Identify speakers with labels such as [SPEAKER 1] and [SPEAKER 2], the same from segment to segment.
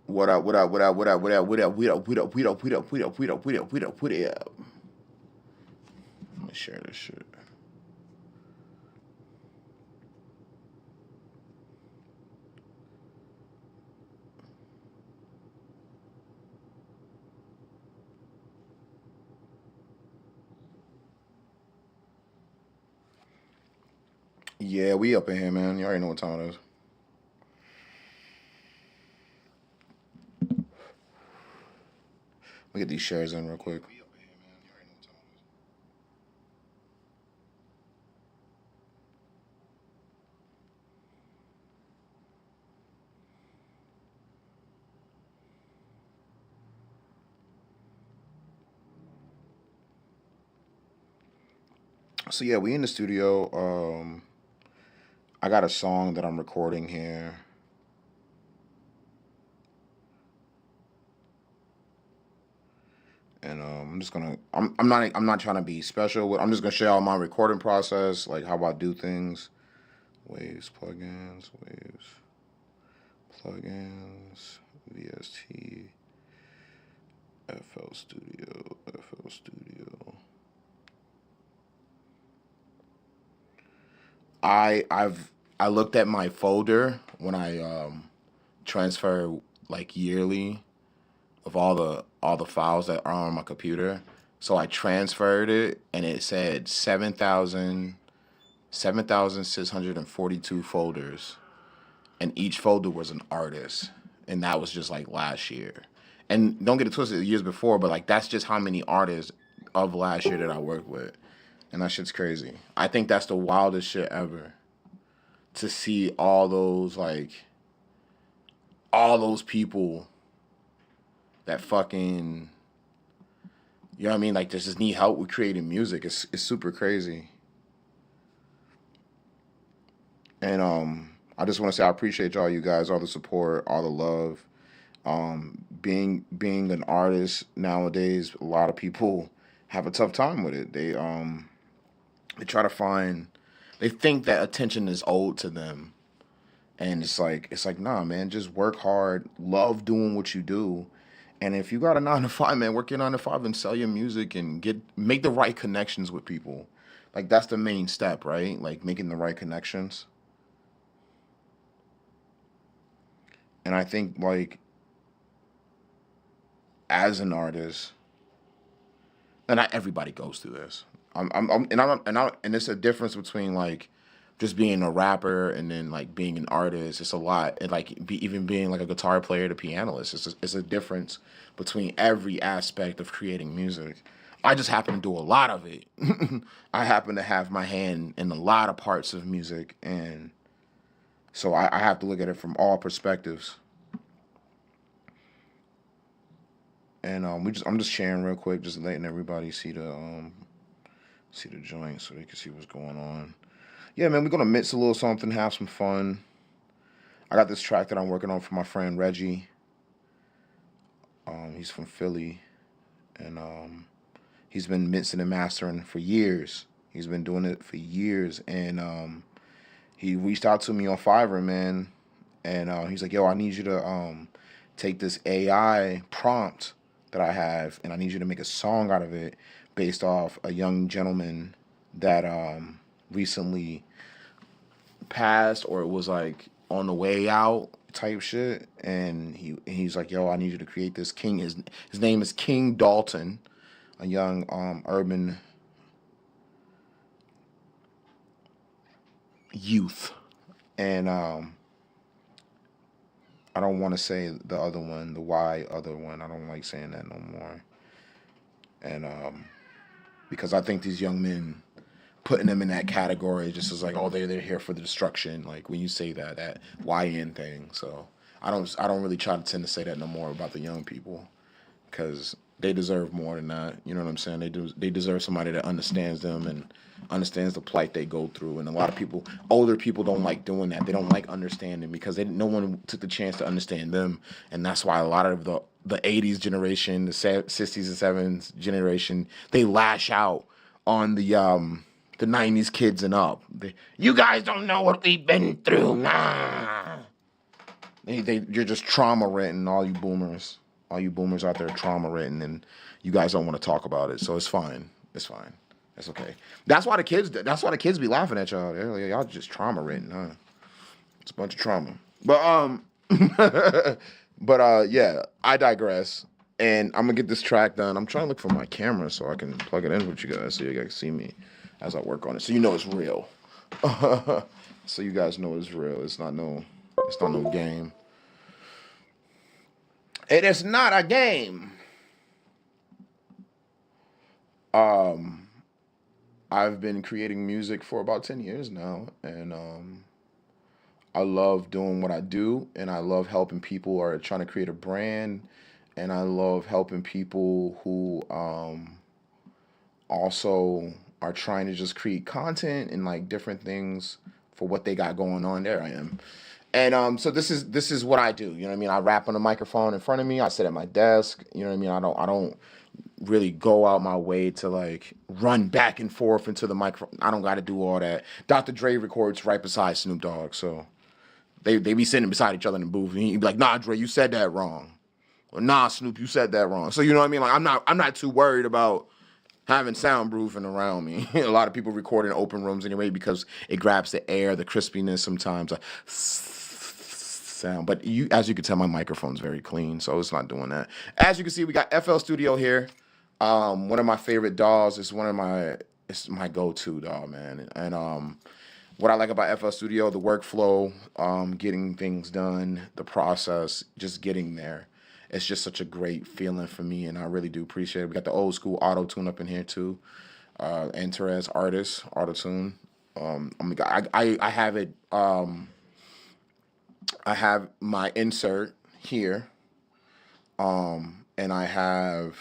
[SPEAKER 1] What up? What up? What up? What up? What up? What up? What up? What up? What up? What up? What up? What up? What up? What up? What up? Let me share this shit. Yeah, we up in here, man. You already know what time it is. Let me get these shares in real quick. So yeah, we in the studio. I got a song that I'm recording here. And I'm just gonna I'm not trying to be special. I'm just gonna share out my recording process, like how I do things. Waves, plugins, VST, FL Studio. I looked at my folder when I transfer like yearly of all the files that are on my computer. So I transferred it and it said 7,642 folders, and each folder was an artist, and that was just like last year. And don't get it twisted, years before, but like that's just how many artists of last year that I worked with, and that shit's crazy. I think that's the wildest shit ever, to see all those people that fucking, you know what I mean, like just need help with creating music. It's super crazy. And I just want to say I appreciate y'all, you guys, all the support, all the love. Being an artist nowadays, a lot of people have a tough time with it. They try to find, they think that attention is owed to them, and it's like nah, man, just work hard, love doing what you do, and if you got a 9 to 5, man, work your 9 to 5 and sell your music and make the right connections with people. Like that's the main step, right? Like making the right connections. And I think like as an artist, and not everybody goes through this. And it's a difference between like just being a rapper and then like being an artist. It's a lot. And like even being like a guitar player to pianist. It's a difference between every aspect of creating music. I just happen to do a lot of it. I happen to have my hand in a lot of parts of music, and so I have to look at it from all perspectives. And I'm just sharing real quick, just letting everybody see the joint so they can see what's going on. Yeah, man, we're gonna mix a little something, have some fun. I got this track that I'm working on for my friend Reggie. He's from Philly, and he's been mixing and mastering for years. He's been doing it for years, and he reached out to me on Fiverr, man, and he's like, "Yo, I need you to take this AI prompt that I have, and I need you to make a song out of it based off a young gentleman that recently passed, or it was like on the way out type shit." And he's like, "Yo, I need you to create this king." His name is King Dalton, a young urban youth, and I don't want to say the other one, the Y other one. I don't like saying that no more. And because I think these young men, putting them in that category just as like, oh, they're here for the destruction. Like when you say that YN thing. So I don't really try to tend to say that no more about the young people, because they deserve more than that. You know what I'm saying? They deserve somebody that understands them and understands the plight they go through. And a lot of people, older people, don't like doing that. They don't like understanding because no one took the chance to understand them. And that's why a lot of the 80s generation, the 60s and 70s generation, they lash out on the 90s kids and up. You guys don't know what we've been through. Nah. You're just trauma written. All you boomers out there, trauma written, and you guys don't want to talk about it. So it's fine. It's fine. It's okay. That's why the kids. That's why the kids be laughing at y'all. They're like, y'all just trauma written, huh? It's a bunch of trauma. But yeah. I digress. And I'm gonna get this track done. I'm trying to look for my camera so I can plug it in with you guys, so you guys can see me as I work on it. So you know it's real. So you guys know it's real. It's not no game. It is not a game. I've been creating music for about 10 years now, and I love doing what I do, and I love helping people who are trying to create a brand, and I love helping people who also are trying to just create content and like different things for what they got going on. There I am. And so this is what I do. You know what I mean? I rap on the microphone in front of me. I sit at my desk. You know what I mean? I don't really go out my way to like run back and forth into the microphone. I don't got to do all that. Dr. Dre records right beside Snoop Dogg, so they be sitting beside each other in the booth, and he'd be like, "Nah, Dre, you said that wrong," or "Nah, Snoop, you said that wrong." So you know what I mean? Like I'm not too worried about having soundproofing around me. A lot of people record in open rooms anyway because it grabs the air, the crispiness sometimes. Sound, but as you can tell, my microphone's very clean, so it's not doing that. As you can see, we got FL Studio here. One of my favorite DAWs. It's my go-to DAW, man. And what I like about FL Studio, the workflow, getting things done, the process, just getting there. It's just such a great feeling for me, and I really do appreciate it. We got the old school auto tune up in here too. Interez artist auto tune. I have it. I have my insert here, and I have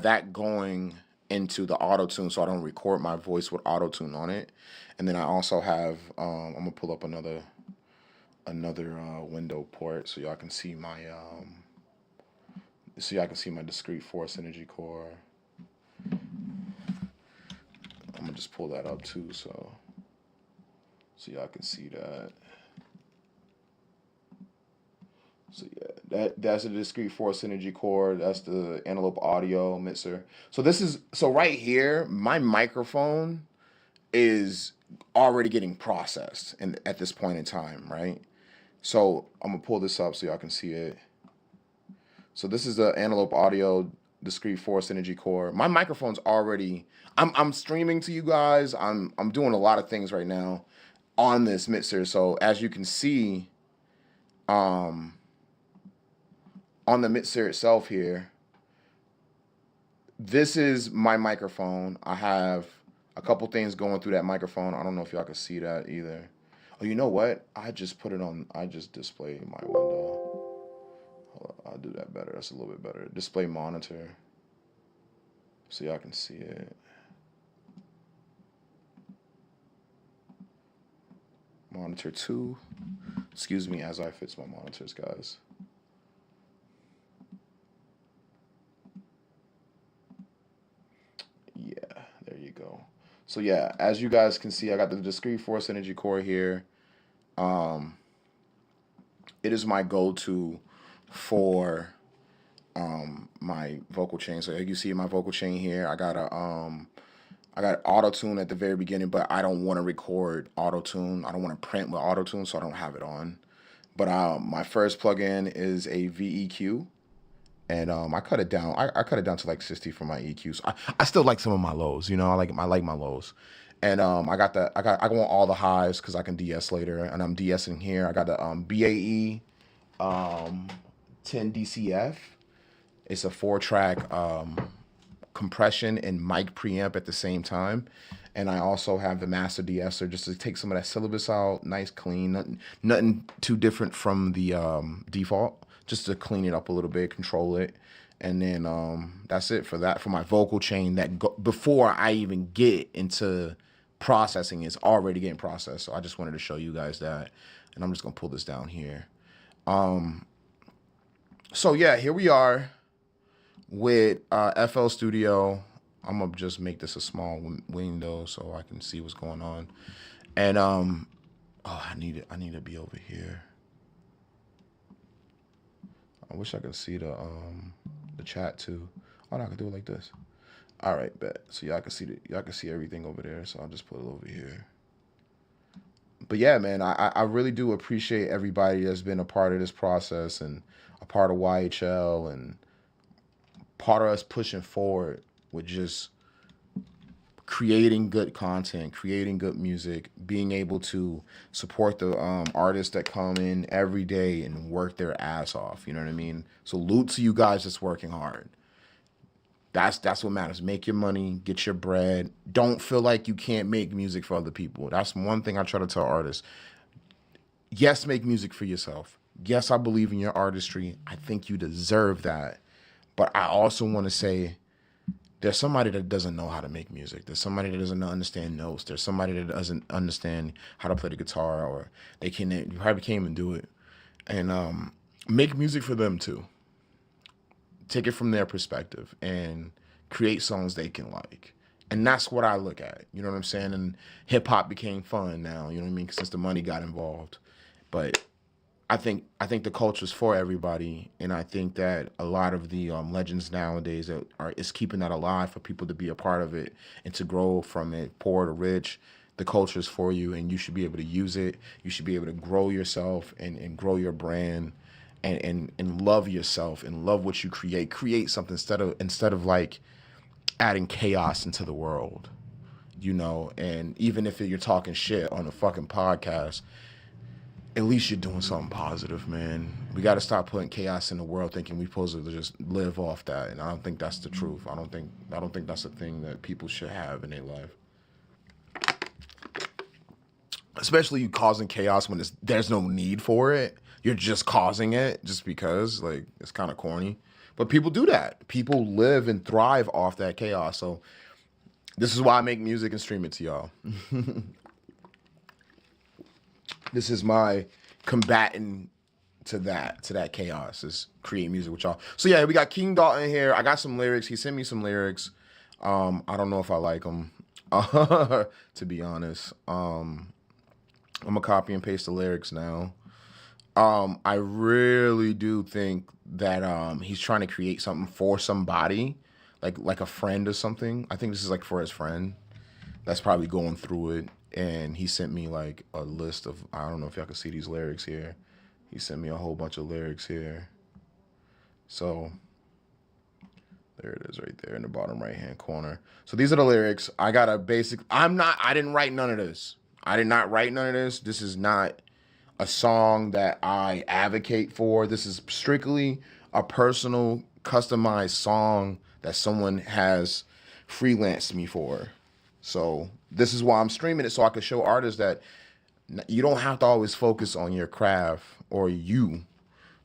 [SPEAKER 1] that going into the auto tune, so I don't record my voice with auto tune on it. And then I also have I'm gonna pull up another window port so y'all can see my discrete force energy core. I'm gonna just pull that up too, so y'all can see that. So yeah, that's a discrete force energy core. That's the analog audio mixer. So right here, my microphone is already getting processed at this point in time, right? So I'm gonna pull this up so y'all can see it. So this is the analog audio discrete force energy core. My microphone's already. I'm streaming to you guys. I'm doing a lot of things right now on this mixer. So as you can see, on the mixer itself here, this is my microphone. I have a couple things going through that microphone. I don't know if y'all can see that either. Oh, you know what? I just displayed my window. Hold on, I'll do that better. That's a little bit better. Display monitor, so y'all can see it. Monitor 2. Excuse me as I fix my monitors, guys. Yeah, there you go. So yeah, as you guys can see, I got the discrete force energy core here. It is my go-to for my vocal chain. So you see my vocal chain here. I got auto tune at the very beginning, but I don't want to record auto tune. I don't want to print with auto tune, so I don't have it on. But my first plugin is a VEQ, and I cut it down. I cut it down to like 60 for my EQs. I still like some of my lows. You know, I like my lows. And I want all the highs because I can DS later, and I'm DSing here. I got the BAE 10 DCF. It's a 4-track compression and mic preamp at the same time. And I also have the master de-esser just to take some of that syllabus out, nice, clean, nothing too different from the default, just to clean it up a little bit, control it. And then that's it for that. For my vocal chain, before I even get into processing, it's already getting processed. So I just wanted to show you guys that. And I'm just gonna pull this down here. So yeah, here we are with FL Studio. I'm gonna just make this a small window so I can see what's going on. And Oh, I need to be over here. I wish I could see the chat too. Oh, no, I could do it like this. All right, bet. So y'all can see everything over there. So I'll just put it over here. But yeah, man, I really do appreciate everybody that's been a part of this process and a part of YHL and part of us pushing forward with just creating good content, creating good music, being able to support the artists that come in every day and work their ass off. You know what I mean? Salute to you guys that's working hard. That's what matters. Make your money, get your bread. Don't feel like you can't make music for other people. That's one thing I try to tell artists. Yes, make music for yourself. Yes, I believe in your artistry. I think you deserve that. But I also want to say there's somebody that doesn't know how to make music. There's somebody that doesn't understand notes. There's somebody that doesn't understand how to play the guitar, or they probably can't even do it. And make music for them too. Take it from their perspective and create songs they can like. And that's what I look at. You know what I'm saying? And hip hop became fun now, you know what I mean? Since the money got involved. But I think the culture's for everybody, and I think that a lot of the legends nowadays is keeping that alive for people to be a part of it and to grow from it, poor to rich. The culture is for you, and you should be able to use it. You should be able to grow yourself and grow your brand and love yourself and love what you create. Create something instead of like adding chaos into the world, you know. And even if you're talking shit on a fucking podcast, at least you're doing something positive, man. We got to stop putting chaos in the world, thinking we're supposed to just live off that. And I don't think that's the truth. I don't think that's a thing that people should have in their life. Especially you causing chaos when there's no need for it. You're just causing it just because, like, it's kind of corny. But people do that. People live and thrive off that chaos. So this is why I make music and stream it to y'all. This is my combatant to that chaos, is create music with y'all. So yeah, we got King Dalton here. I got some lyrics. He sent me some lyrics. I don't know if I like them, to be honest. I'm gonna copy and paste the lyrics now. I really do think that he's trying to create something for somebody, like a friend or something. I think this is like for his friend that's probably going through it. And he sent me like a list of, I don't know if y'all can see these lyrics here. He sent me a whole bunch of lyrics here. So there it is right there in the bottom right-hand corner. So these are the lyrics. I didn't write none of this. I did not write none of this. This is not a song that I advocate for. This is strictly a personal, customized song that someone has freelanced me for. So this is why I'm streaming it, so I can show artists that you don't have to always focus on your craft or you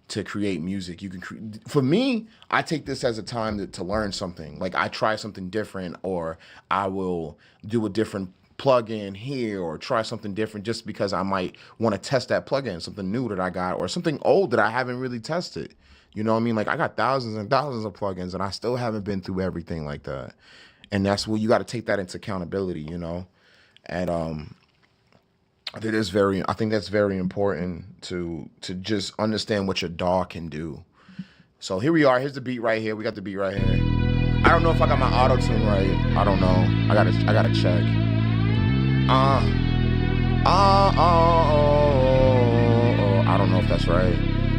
[SPEAKER 1] to create music. You can for me, I take this as a time to learn something. Like I try something different, or I will do a different plugin here, or try something different just because I might want to test that plugin, something new that I got, or something old that I haven't really tested. You know what I mean? Like I got thousands and thousands of plugins and I still haven't been through everything like that. And that's where you got to take that into accountability, you know? And I think that's very important to just understand what your DAW can do. So here we are. Here's the beat right here. We got the beat right here. I don't know if I got my auto tune right. I don't know. I gotta check. I don't know if that's right.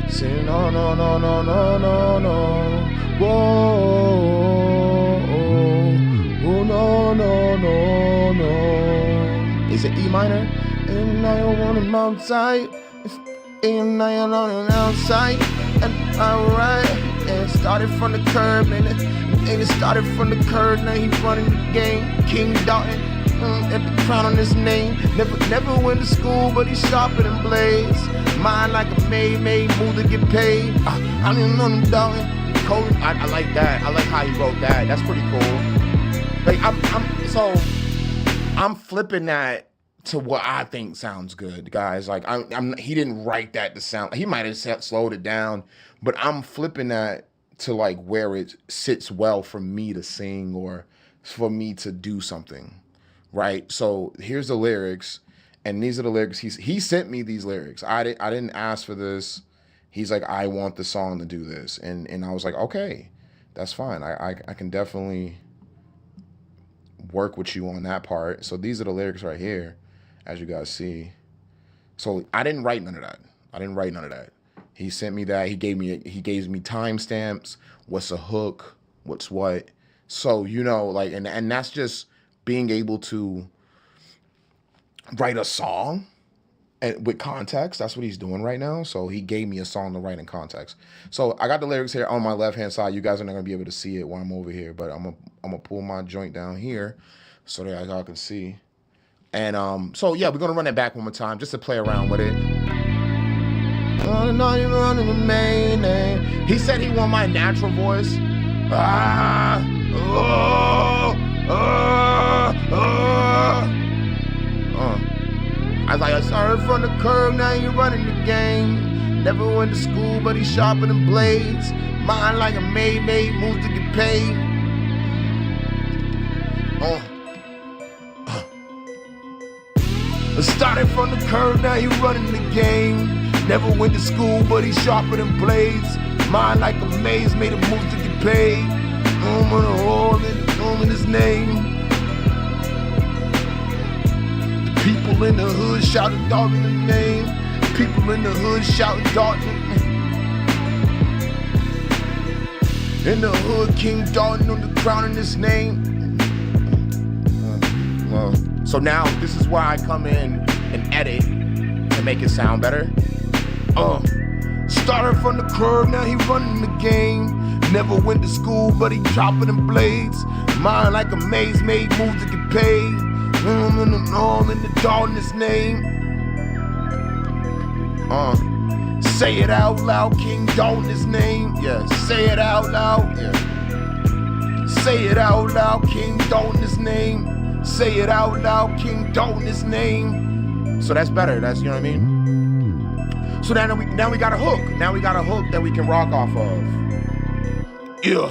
[SPEAKER 1] Say no, no, no, no, no, no, no. Whoa. Oh, no, no, no, no. Is it E minor? And I want him outside. And I am on an outside. And alright. And it started from the curb. And it started from the curb. Now he's running the game. King Dalton. At the crown on his name. Never went to school, but he's sharper than blades. Mind like a maid, move to get paid. I didn't know him, Dalton. I like that. I like how he wrote that. That's pretty cool. Like I'm flipping that to what I think sounds good, guys. Like he didn't write that to sound. He might have slowed it down, but I'm flipping that to like where it sits well for me to sing or for me to do something, right? So here's the lyrics, And these are the lyrics. He sent me these lyrics. I didn't ask for this. He's like, I want the song to do this. And I was like, okay, that's fine. I can definitely work with you on that part. So these are the lyrics right here, as you guys see. So I didn't write none of that. He sent me that. He gave me timestamps. What's a hook? What's what? So, you know, like, and that's just being able to write a song and with context. That's what he's doing right now. So he gave me a song to write in context. So I got the lyrics here on my left hand side. You guys are not gonna be able to see it while I'm over here, but I'm gonna pull my joint down here so that y'all can see. And so yeah, we're gonna run it back one more time just to play around with it. Oh, no, you're running the main name. He said he want my natural voice. I was like, I started from the curb, now you're running the game. Never went to school, but he's sharpening blades. Mind like a maid, moves to get paid. I started from the curb, now you're running the game. Never went to school, but he's sharper than blades. Mind like a maze, made a move to get paid. In his name. The people in the hood shouting Dalton in the name. People in the hood shouting Dalton. In the hood, King Dalton on the crown in his name. So now this is where I come in and edit to make it sound better. Started from the curb, now he running the game. Never went to school, but he dropping them blades. Mind like a maze, made moves to get paid. In the Dalton his name. Say it out loud, King Dalton his name. Yeah, say it out loud. Yeah. Say it out loud, King Dalton his name. Say it out loud, King Dalton his name. So that's better. That's, you know what I mean? So now we got a hook. Now we got a hook that we can rock off of. Yeah.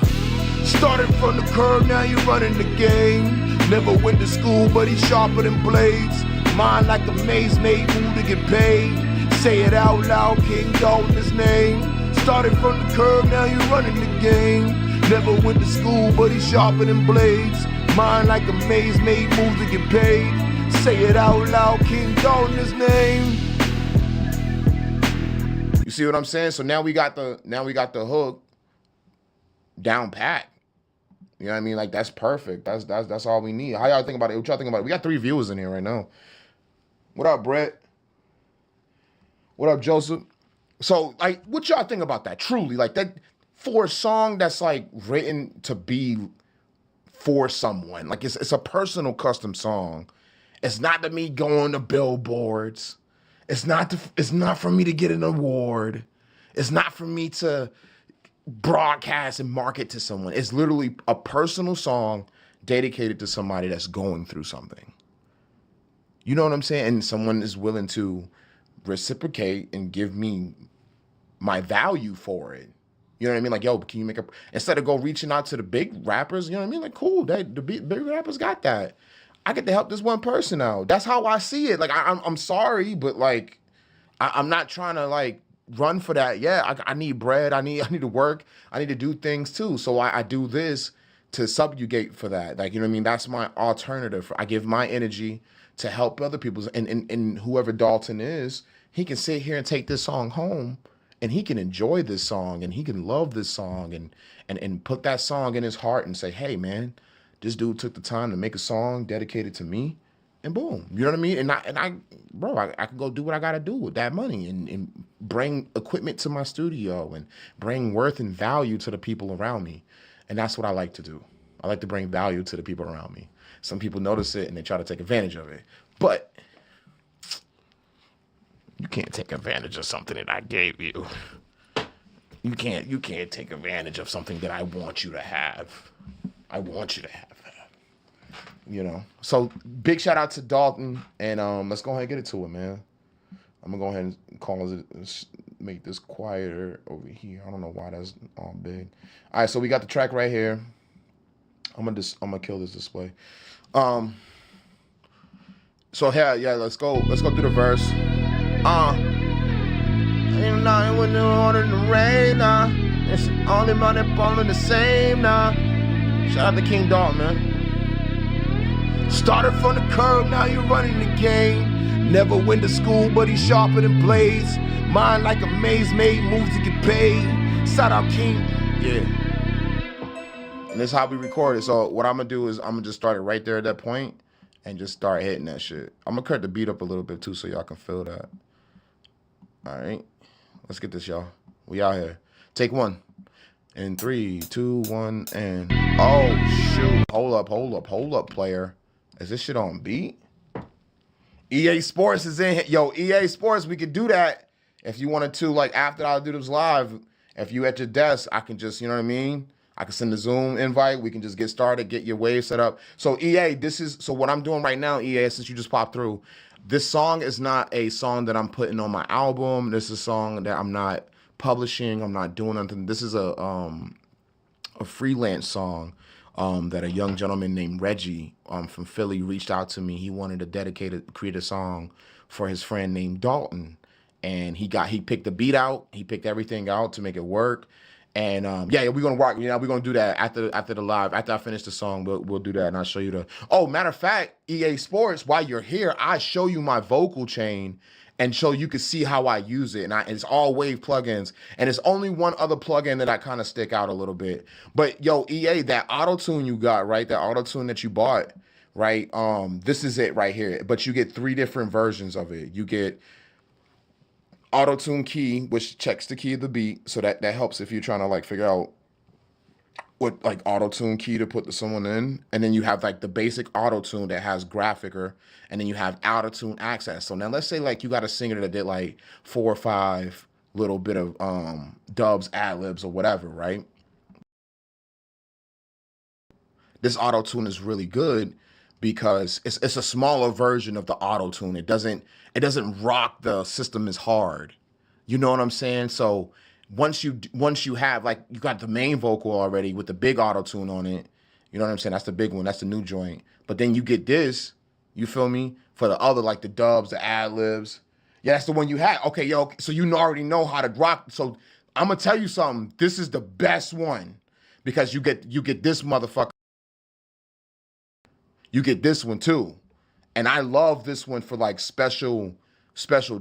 [SPEAKER 1] Started from the curb, now you're running the game. Never went to school, but he's sharper than blades. Mind like a maze, made move to get paid. Say it out loud, King Dalton his name. Started from the curb, now you're running the game. Never went to school, but he's sharper than blades. Mind like a maze, made moves to get paid. Say it out loud, King Dalton his name. You see what I'm saying? So now we got the hook down pat. You know what I mean? Like, that's perfect. That's all we need. How y'all think about it? What y'all think about it? We got 3 viewers in here right now. What up, Brett? What up, Joseph? So, like, what y'all think about that? Truly, like, that for a song that's like written to be for someone. Like, it's a personal custom song. It's not to me going to billboards. It's not for me to get an award. It's not for me to broadcast and market to someone. It's literally a personal song dedicated to somebody that's going through something. You know what I'm saying? And someone is willing to reciprocate and give me my value for it. You know what I mean? Like, yo, can you make instead of go reaching out to the big rappers, you know what I mean? Like, cool, the big rappers got that. I get to help this one person out. That's how I see it. Like, I'm sorry, but like, I'm not trying to like run for that. Yeah, I need bread. I need to work. I need to do things too. So I do this to subjugate for that. Like, you know what I mean? That's my alternative. I give my energy to help other people. And whoever Dalton is, he can sit here and take this song home and he can enjoy this song and he can love this song and put that song in his heart and say, hey man, this dude took the time to make a song dedicated to me, and boom, you know what I mean? And I can go do what I gotta do with that money and bring equipment to my studio and bring worth and value to the people around me. And that's what I like to do. I like to bring value to the people around me. Some people notice it and they try to take advantage of it. But you can't take advantage of something that I gave you. You can't take advantage of something that I want you to have. I want you to have that. You know? So big shout out to Dalton, and let's go ahead and get it to it, man. I'm gonna go ahead and call it, make this quieter over here. I don't know why that's all big. All right, so we got the track right here. I'm gonna kill this display. So yeah, let's go. Let's go through the verse. Ain't nothing with the order in the rain, nah. It's only money falling the same, nah. Shout out to King Dalton, man. Started from the curb, now you're running the game. Never went to school, but he's sharper than blades. Mind like a maze made, moves to get paid. Shout out King, yeah. And this is how we record it. So what I'm gonna do is I'm gonna just start it right there at that point and just start hitting that shit. I'm gonna cut the beat up a little bit too so y'all can feel that. All right, let's get this, y'all. We out here. Take one. In 3, 2, 1, and oh shoot! Hold up, player. Is this shit on beat? EA Sports is in here. Yo, EA Sports, we could do that if you wanted to. Like after Adlibz live, if you at your desk, I can just, you know what I mean? I can send a Zoom invite. We can just get started, get your wave set up. So EA, so what I'm doing right now, EA, since you just popped through, this song is not a song that I'm putting on my album. This is a song that I'm not publishing. I'm not doing anything. This is a freelance song that a young gentleman named Reggie from Philly reached out to me. He wanted to create a song for his friend named Dalton, and he picked the beat out. He picked everything out to make it work. And yeah, we're gonna rock. You know, we're gonna do that after the live. After I finish the song, we'll do that, and I'll show you the. Oh, matter of fact, EA Sports. While you're here, I show you my vocal chain, and so you can see how I use it. And it's all Wave plugins, and it's only one other plugin that I kind of stick out a little bit. But yo, EA, that auto tune you got, right? That auto tune that you bought, right? This is it right here. But you get 3 different versions of it. You get auto-tune key, which checks the key of the beat, so that helps if you're trying to like figure out what like auto-tune key to put someone in. And then you have like the basic auto-tune that has graphicer, and then you have auto-tune access. So now let's say like you got a singer that did like 4 or 5 little bit of dubs, Adlibz, or whatever, right? This auto-tune is really good because it's a smaller version of the auto-tune. It doesn't rock the system as hard. You know what I'm saying? So once you have like you got the main vocal already with the big auto-tune on it, you know what I'm saying? That's the big one. That's the new joint. But then you get this, you feel me? For the other like the dubs, the Adlibz. Yeah, that's the one you had. Okay, yo, so you already know how to rock. So I'm gonna tell you something. This is the best one because you get this motherfucker. You get this one too. And I love this one for like special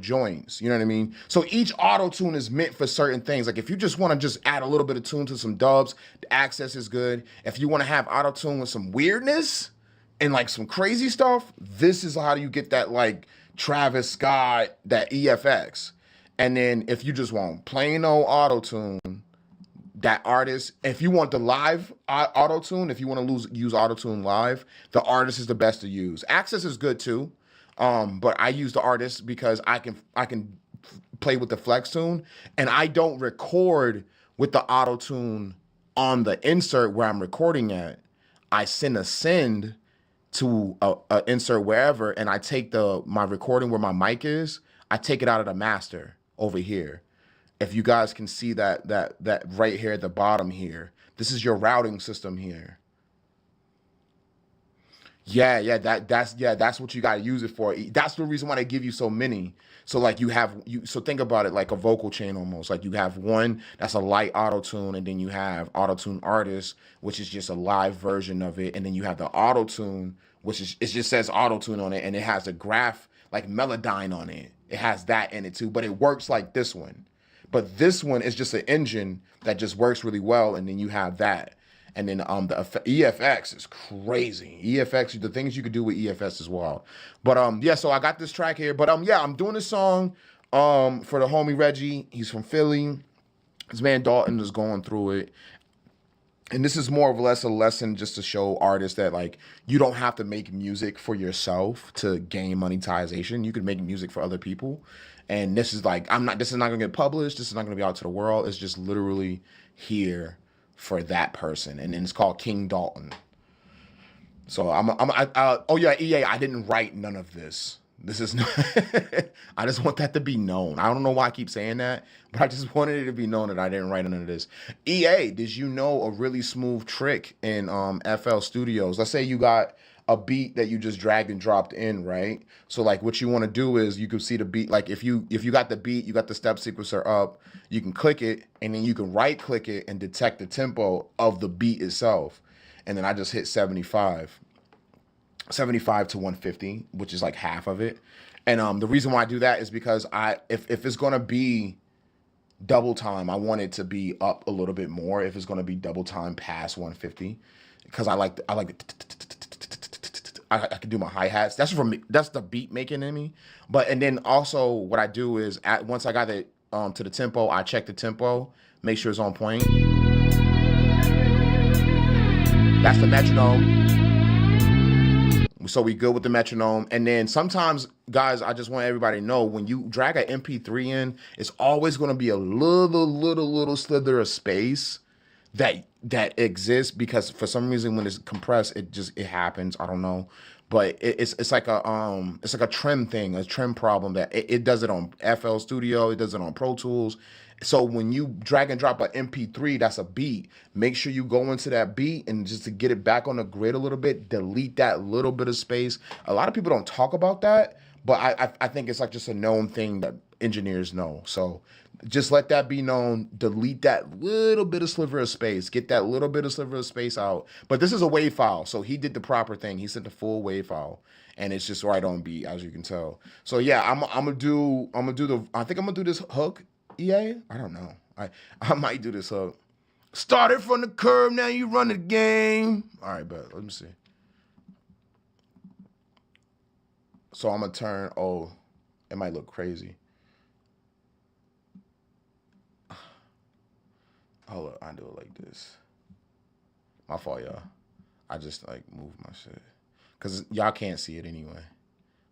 [SPEAKER 1] joints. You know what I mean? So each auto tune is meant for certain things. Like if you just want to just add a little bit of tune to some dubs, the access is good. If you want to have auto tune with some weirdness and like some crazy stuff, this is how you get that like Travis Scott, that EFX. And then if you just want plain old auto tune, that artist, if you want the live auto-tune, if you want to use auto-tune live, the artist is the best to use. Access is good too, but I use the artist because I can play with the flex tune, and I don't record with the auto-tune on the insert where I'm recording at. I send to a insert wherever, and I take my recording where my mic is, I take it out of the master over here. If you guys can see that right here at the bottom here, this is your routing system here. Yeah, that's what you gotta use it for. That's the reason why they give you so many. So like so think about it like a vocal chain almost. Like you have one that's a light auto tune, and then you have auto tune artist, which is just a live version of it, and then you have the auto tune, which is it just says auto tune on it, and it has a graph like Melodyne on it. It has that in it too, but it works like this one. But this one is just an engine that just works really well, and then you have that. And then the EFX is crazy. EFX, the things you could do with EFX as well. But yeah, so I got this track here. But yeah, I'm doing this song for the homie Reggie. He's from Philly. His man Dalton is going through it. And this is more or less a lesson just to show artists that like you don't have to make music for yourself to gain monetization. You can make music for other people. And this is like this is not gonna get published, this is not gonna be out to the world. It's just literally here for that person. And then it's called King Dalton. So oh yeah, EA, I didn't write none of this. This is not I just want that to be known. I don't know why I keep saying that, but I just wanted it to be known that I didn't write none of this. EA, did you know a really smooth trick in FL Studios? Let's say you got a beat that you just dragged and dropped in, right? So like what you want to do is you can see the beat. Like if you got the beat, you got the step sequencer up, you can click it and then you can right click it and detect the tempo of the beat itself. And then I just hit 75 to 150, which is like half of it. And the reason why I do that is because if it's gonna be double time, I want it to be up a little bit more. If it's gonna be double time past 150, because I can do my hi-hats. That's from me. That's the beat making in me. And then also what I do is once I got it to the tempo, I check the tempo, make sure it's on point. That's the metronome. So we good with the metronome. And then sometimes, guys, I just want everybody to know, when you drag an MP3 in, it's always going to be a little slither of space that exists, because for some reason when it's compressed, it happens. I don't know. But it's like a trim thing, a trim problem that it does it on FL Studio, it does it on Pro Tools. So when you drag and drop an MP3, that's a beat. Make sure you go into that beat and just to get it back on the grid a little bit, delete that little bit of space. A lot of people don't talk about that, but I think it's like just a known thing that engineers know. So just let that be known. Delete that little bit of sliver of space. Get that little bit of sliver of space out. But this is a WAV file, so he did the proper thing. He sent the full WAV file, and it's just right on beat, as you can tell. So yeah, I think I'm gonna do this hook. EA? I don't know. I might do this hook. Started from the curb, now you run the game. All right, but let me see. So I'm gonna turn. Oh, it might look crazy. Hold up, I do it like this. My fault, y'all. I just like move my shit, cause y'all can't see it anyway.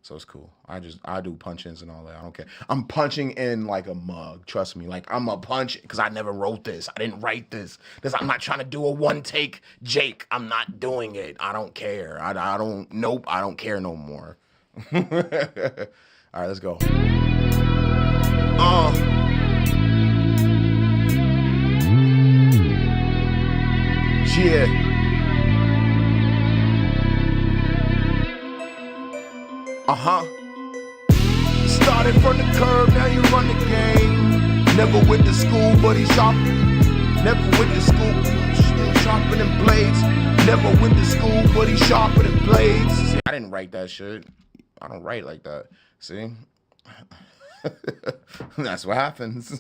[SPEAKER 1] So it's cool. I do punch-ins and all that. I don't care. I'm punching in like a mug. Trust me. Like I'm a punch, because I never wrote this. I didn't write this. I'm not trying to do a one-take Jake. I'm not doing it. I don't care. I don't care no more. All right, let's go. Yeah. Started from the curb, now you run the game. Never went to school, but he's shopping. Never went to school, sharpening blades. Never went to school, but he's sharpening blades. See, I didn't write that shit. I don't write like that. See? That's what happens.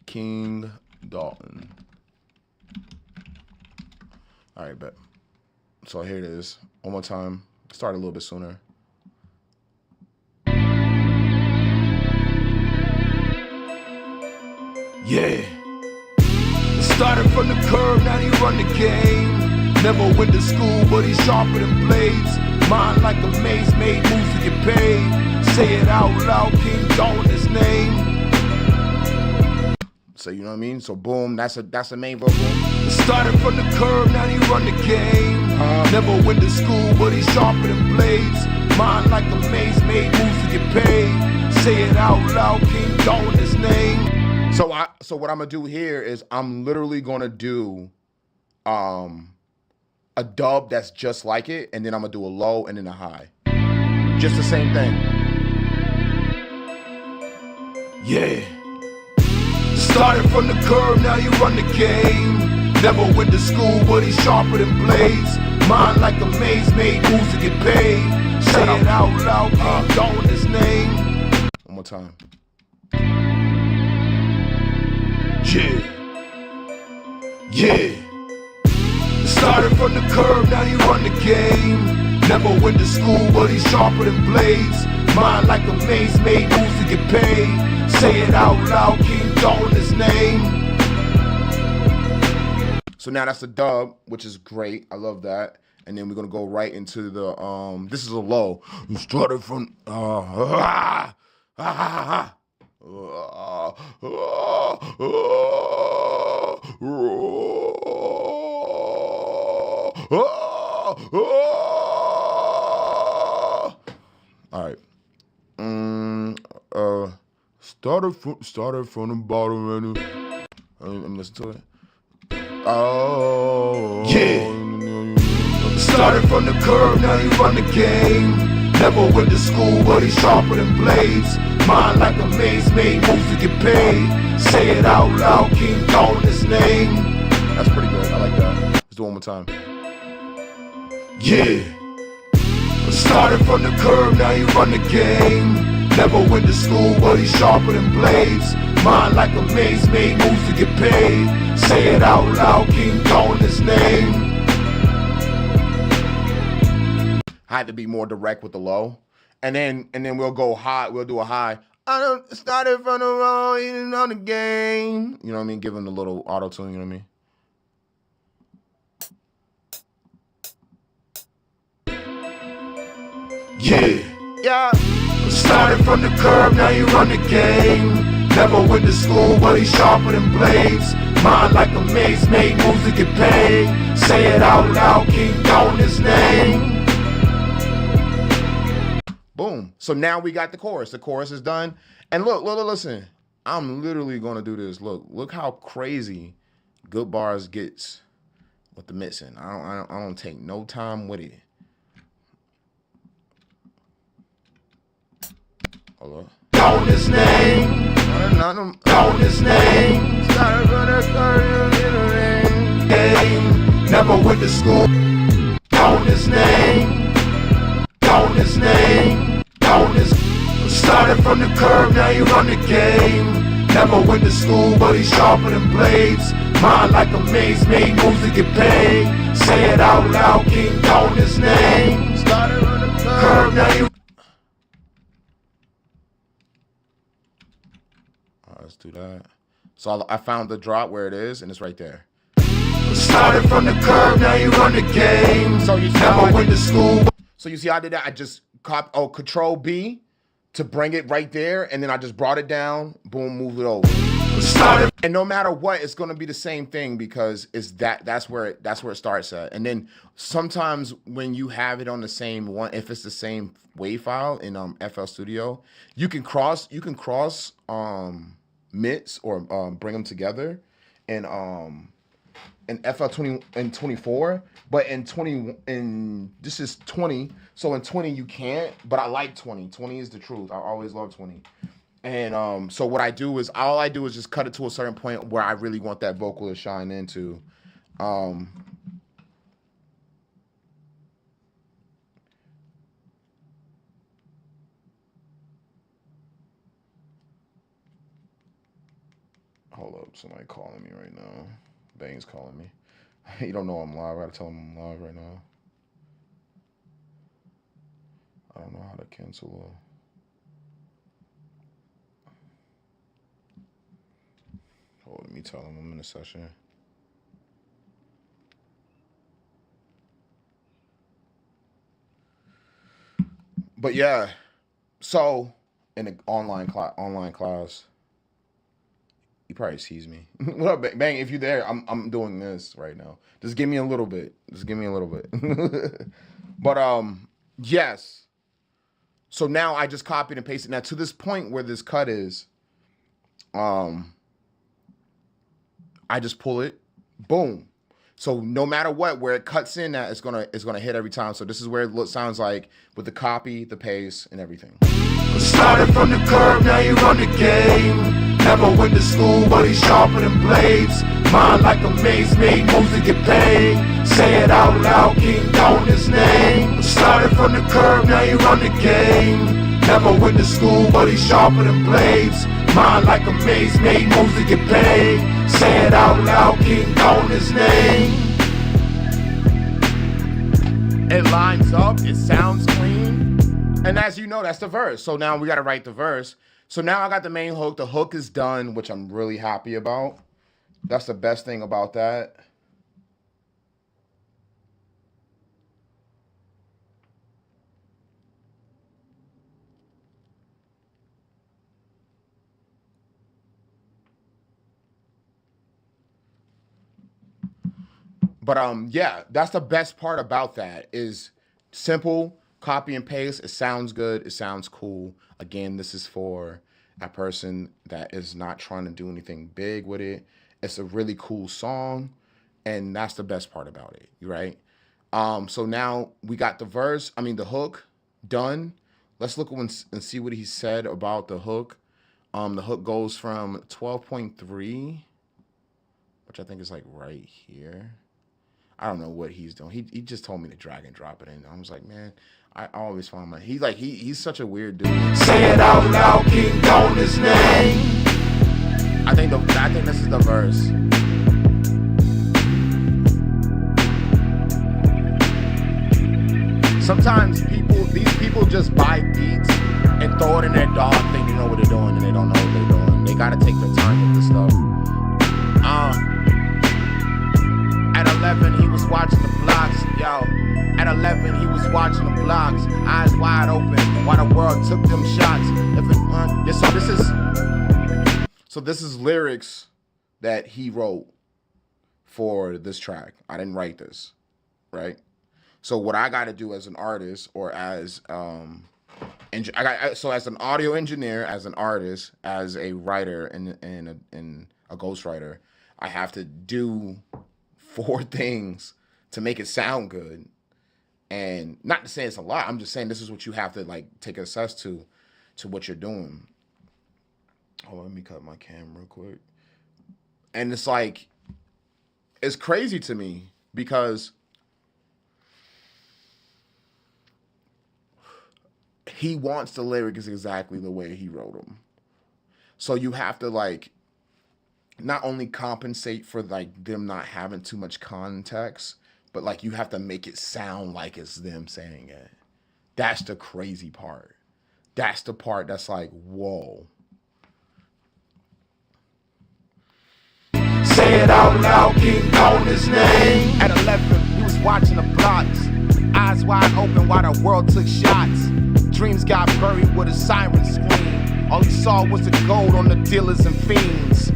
[SPEAKER 1] King Dalton. All right, bet. So here it is. One more time. Start a little bit sooner. Yeah. Started from the curb, now he run the game. Never went to school, but he's sharper than blades. Mind like a maze, made moves to get paid. Say it out loud, King Dalton his name. So you know what I mean? So boom, that's the main vocal. Started from the curb, now he run the game. Never went to school, but he's sharper than blades. Mind like a maze, made moves to get paid. Say it out loud, King Dalton his name. So what I'm gonna do here is I'm literally gonna do a dub that's just like it, and then I'm gonna do a low and then a high. Just the same thing. Yeah. Started from the curb, now you run the game. Never went to school, but he's sharper than blades. Mind like a maze, made moves to get paid. Say it out loud, King Dalton his name. One more time. Yeah. Started from the curb, now he run the game. Never went to school, but he's sharper than blades. Mind like a maze, made moves to get paid. Say it out loud, King Dalton his name. So now that's the dub, which is great. I love that. And then we're gonna go right into the this is a low. Started from all right. Started from the bottom and listen to it. Oh yeah. Started from the curb, now you run the game. Never went to school, but he's sharper than blades. Mind like a maze, made moves to get paid. Say it out loud, keep calling his name. That's pretty good, I like that. Let's do it one more time. Yeah. Started from the curb, now you run the game. Never went to school, but he's sharper than blades. Mind like a maze, made moves to get paid. Say it out loud, keep calling his name. I had to be more direct with the low, and then we'll go high. We'll do a high. I don't started from the road, eating on the game. You know what I mean? Give him a little auto tune. You know what I mean? Yeah. Started from the curb, now you run the game. Never went to school, but he's sharper than blades. Mind like a maze, made moves to get paid. Say it out loud, keep calling his name. Boom. So now we got the chorus. The chorus is done. And look, listen. I'm literally going to do this. Look how crazy Goodbarz gets with the mixing. I don't take no time with it. Hold up. Calling his name. Calling his name. Started from the curb, game. Never went to school. Calling his name. Calling his name. Started from the curb, now you run the game. Never went to school, but he's sharper than blades. Mind like a maze, made moves to get paid. Say it out loud, keep calling his name. Started from the curb, now you. Alright, let's do that. So I found the drop where it is, and it's right there. Started from the curb, now you run the game. So you see never went to school. So you see I did that. I just Control B to bring it right there, and then I just brought it down, boom, move it over. And no matter what, it's gonna be the same thing because it's that's where it starts at. And then sometimes when you have it on the same one, if it's the same wave file in FL Studio, you can cross mix or bring them together and in FL 20 and 24, but in this is 20, so in 20 you can't, but I like 20. 20 is the truth. I always love 20. And so what I do is just cut it to a certain point where I really want that vocal to shine into. Hold up, somebody calling me right now. Bane's calling me. You don't know I'm live. I gotta tell him I'm live right now. I don't know how to cancel Hold on, let me tell him I'm in a session. But yeah, so in the online class, he probably sees me. What up, Bang? If you're there, I'm doing this right now. Just give me a little bit. But yes. So now I just copied and pasted. Now to this point where this cut is, I just pull it, boom. So no matter what, where it cuts in, that it's gonna hit every time. So this is where it sounds like with the copy, the paste, and everything. Started from the curb, now you run the game. Never went to school, but he's sharper than blades. Mind like a maze, made moves to get paid. Say it out loud, keep calling his name. Started from the curb, now you run the game. Never went to school, but he's sharper than blades. Mind like a maze, made moves to get paid. Say it out loud, keep calling his name. It lines up, it sounds clean. And as you know, that's the verse. So now we gotta write the verse. So now I got the main hook. The hook is done, which I'm really happy about. That's the best thing about that. But yeah, that's the best part about that is simple, copy and paste. It sounds good. It sounds cool. Again, this is for a person that is not trying to do anything big with it. It's a really cool song, and that's the best part about it, right? So now we got the the hook done. Let's look and see what he said about the hook. The hook goes from 12.3, which I think is like right here. I don't know what he's doing. He just told me to drag and drop it in. I was like, man, I always find he's such a weird dude.
[SPEAKER 2] Say it out loud, King on his name.
[SPEAKER 1] I think this is the verse. Sometimes these people just buy beats and throw it in their dog, think they know what they're doing, and they don't know what they're doing. They gotta take their time with this stuff. At 11, he was watching the blocks, yo. At 11, he was watching the blocks, eyes wide open, while the world took them shots. So this is lyrics that he wrote for this track. I didn't write this, right? So what I got to do as an artist, or as as an audio engineer, as an artist, as a writer, and a ghostwriter, I have to do 4 things to make it sound good. And not to say it's a lot, I'm just saying this is what you have to like take access to what you're doing. Hold on, let me cut my camera real quick. And it's like, it's crazy to me because he wants the lyrics exactly the way he wrote them. So you have to like not only compensate for like them not having too much context, but like you have to make it sound like it's them saying it. That's the crazy part. That's the part that's like, whoa.
[SPEAKER 2] Say it out loud, King on his name.
[SPEAKER 3] At 11, he was watching the blocks, eyes wide open while the world took shots. Dreams got buried with a siren scream. All he saw was the gold on the dealers and fiends.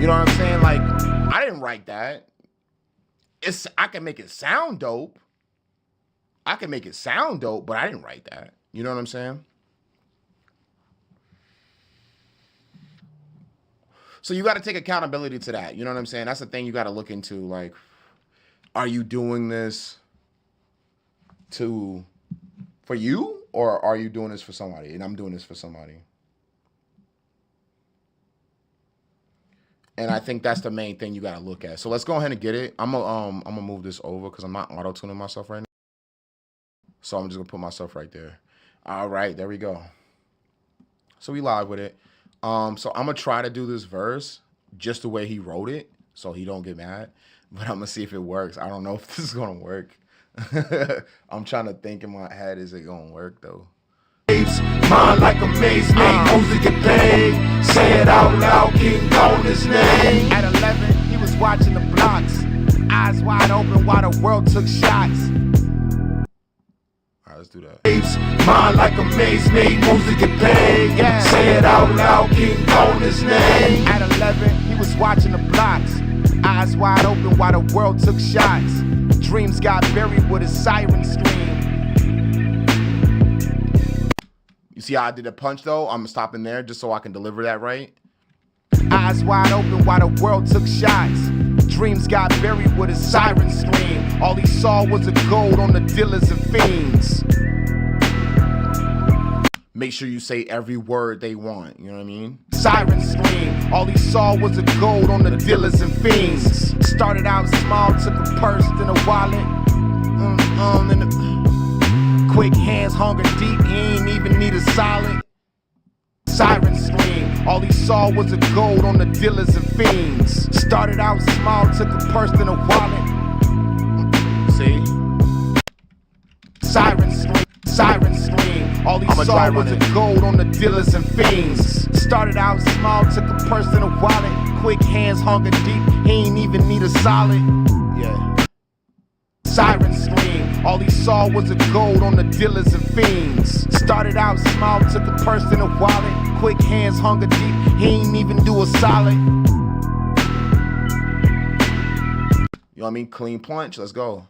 [SPEAKER 1] You know what I'm saying? Like, I didn't write that. I can make it sound dope. But I didn't write that. You know what I'm saying? So you got to take accountability to that. You know what I'm saying? That's the thing you got to look into. Like, are you doing this for you, or are you doing this for somebody? And I'm doing this for somebody. And I think that's the main thing you got to look at. So let's go ahead and get it. I'm gonna move this over because I'm not auto-tuning myself right now. So I'm just gonna put myself right there. All right, there we go. So we live with it. So I'm gonna try to do this verse just the way he wrote it, so he don't get mad. But I'm gonna see if it works. I don't know if this is gonna work. I'm trying to think in my head, is it gonna work though?
[SPEAKER 2] Mind like a maze, make music get paid. Say it out loud, King on his name.
[SPEAKER 3] At 11, he was watching the blocks, eyes wide open while the world took shots.
[SPEAKER 1] All right, let's do that.
[SPEAKER 2] Mind like a maze, make music get paid.
[SPEAKER 3] Yeah.
[SPEAKER 2] Say it out loud, King on his name.
[SPEAKER 3] At 11, he was watching the blocks, eyes wide open while the world took shots. Dreams got buried with a siren scream.
[SPEAKER 1] You see how I did a punch though? I'm stopping there just so I can deliver that right.
[SPEAKER 3] Eyes wide open while the world took shots. Dreams got buried with a siren scream. All he saw was the gold on the dealers and fiends.
[SPEAKER 1] Make sure you say every word they want, you know what I mean?
[SPEAKER 3] Siren scream. All he saw was the gold on the dealers and fiends. Started out small, took a purse, then a wallet. Quick hands, hunger deep, he ain't even need a solid. Siren scream. All he saw was the gold on the dealers and fiends. Started out small, took a purse, then a wallet.
[SPEAKER 1] See?
[SPEAKER 3] Siren scream. Siren scream. All he saw was the gold on the dealers and fiends. Started out small, took a purse and a wallet. Quick hands, hunger deep, he ain't even need a solid.
[SPEAKER 1] Yeah.
[SPEAKER 3] Siren scream. All he saw was the gold on the dealers and fiends. Started out small, took a purse and a wallet. Quick hands, hunger deep, he ain't even do a solid.
[SPEAKER 1] You know what I mean? Clean punch, let's go.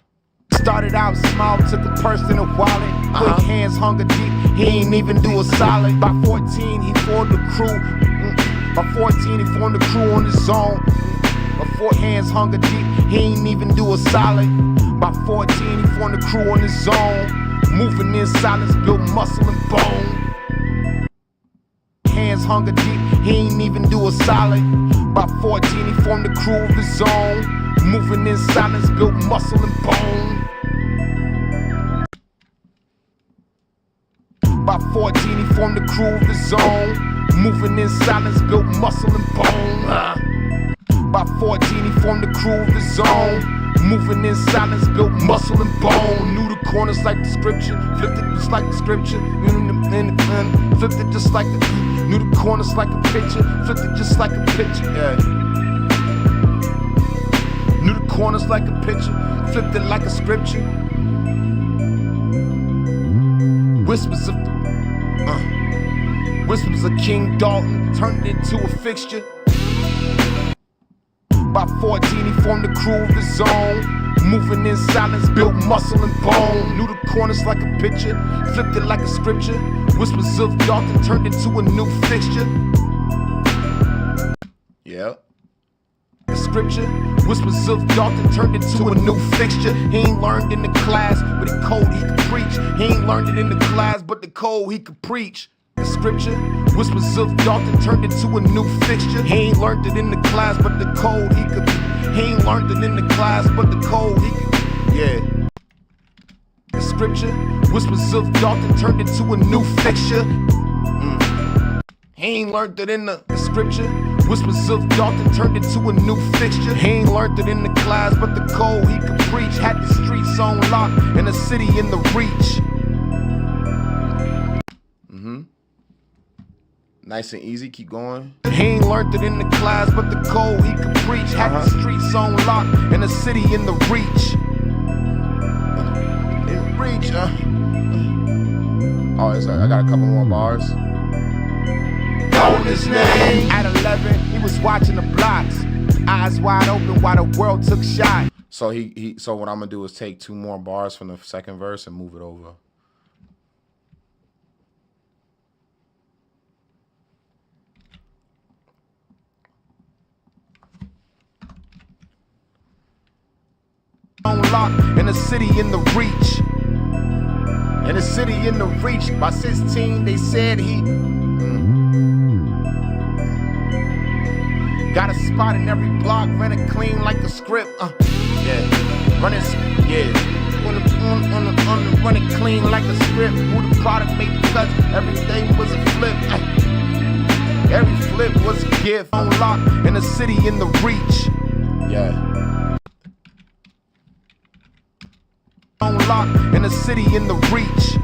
[SPEAKER 3] Started out small, took a purse and a wallet. Quick hands, hunger deep, he ain't even do a solid. By 14, he formed the crew. By 14, he formed the crew on his own. By 4 hands, hunger deep, he ain't even do a solid. By 14, he formed the crew on his own. Moving in silence, built muscle and bone. Hands hunger deep, he ain't even do a solid. By 14, he formed the crew of his own. Moving in silence, built muscle and bone. By 14, he formed the crew of his own. Moving in silence, built muscle and bone. By 14, he formed the crew of his own. Moving in silence, built muscle and bone. Knew the corners like the scripture, flipped it just like the scripture. Flipped it just like the. Knew the corners like a picture, flipped it just like a picture. Yeah. Knew the corners like a picture, flipped it like a scripture. Whispers of King Dalton, turned it into a fixture. By 14, he formed the crew of his own. Moving in silence, built muscle and bone. Knew the corners like a picture, flipped it like a scripture. Whispers of Dalton turned into a new fixture.
[SPEAKER 1] Yeah.
[SPEAKER 3] Scripture, whispers of Dalton turned into a new fixture. He ain't learned in the class, but the code he could preach. He ain't learned it in the class, but the code he could preach. The scripture, whispers of Dalton turned into a new fixture. He ain't learned it in the class, but the code he could. He ain't learned it in the class, but the code he could. Yeah. The scripture, whispers of Dalton turned into a new fixture. He ain't learned it in the scripture. Whispers of Dalton turned into a new fixture. He ain't learned it in the class, but the code he could preach. Had the streets on lock and the city in the reach.
[SPEAKER 1] Nice and easy, keep going.
[SPEAKER 3] He ain't learned it in the class, but the code he could preach. Had the streets on lock and the city in the reach. In reach,
[SPEAKER 1] Oh, I got a couple more bars.
[SPEAKER 3] On his name. At 11, he was watching the blocks. Eyes wide open while the world took shot.
[SPEAKER 1] So so what I'm gonna do is take 2 more bars from the second verse and move it over.
[SPEAKER 3] On lock and the city in the reach. And the city in the reach. By 16, they said he got a spot in every block, ran it clean like a script. Yeah, run it, yeah. Run it clean like a script. Who the product made the cuts? Everything was a flip. Every flip was a gift. On lock and the city in the reach.
[SPEAKER 1] Yeah.
[SPEAKER 3] On lock and the city in the reach.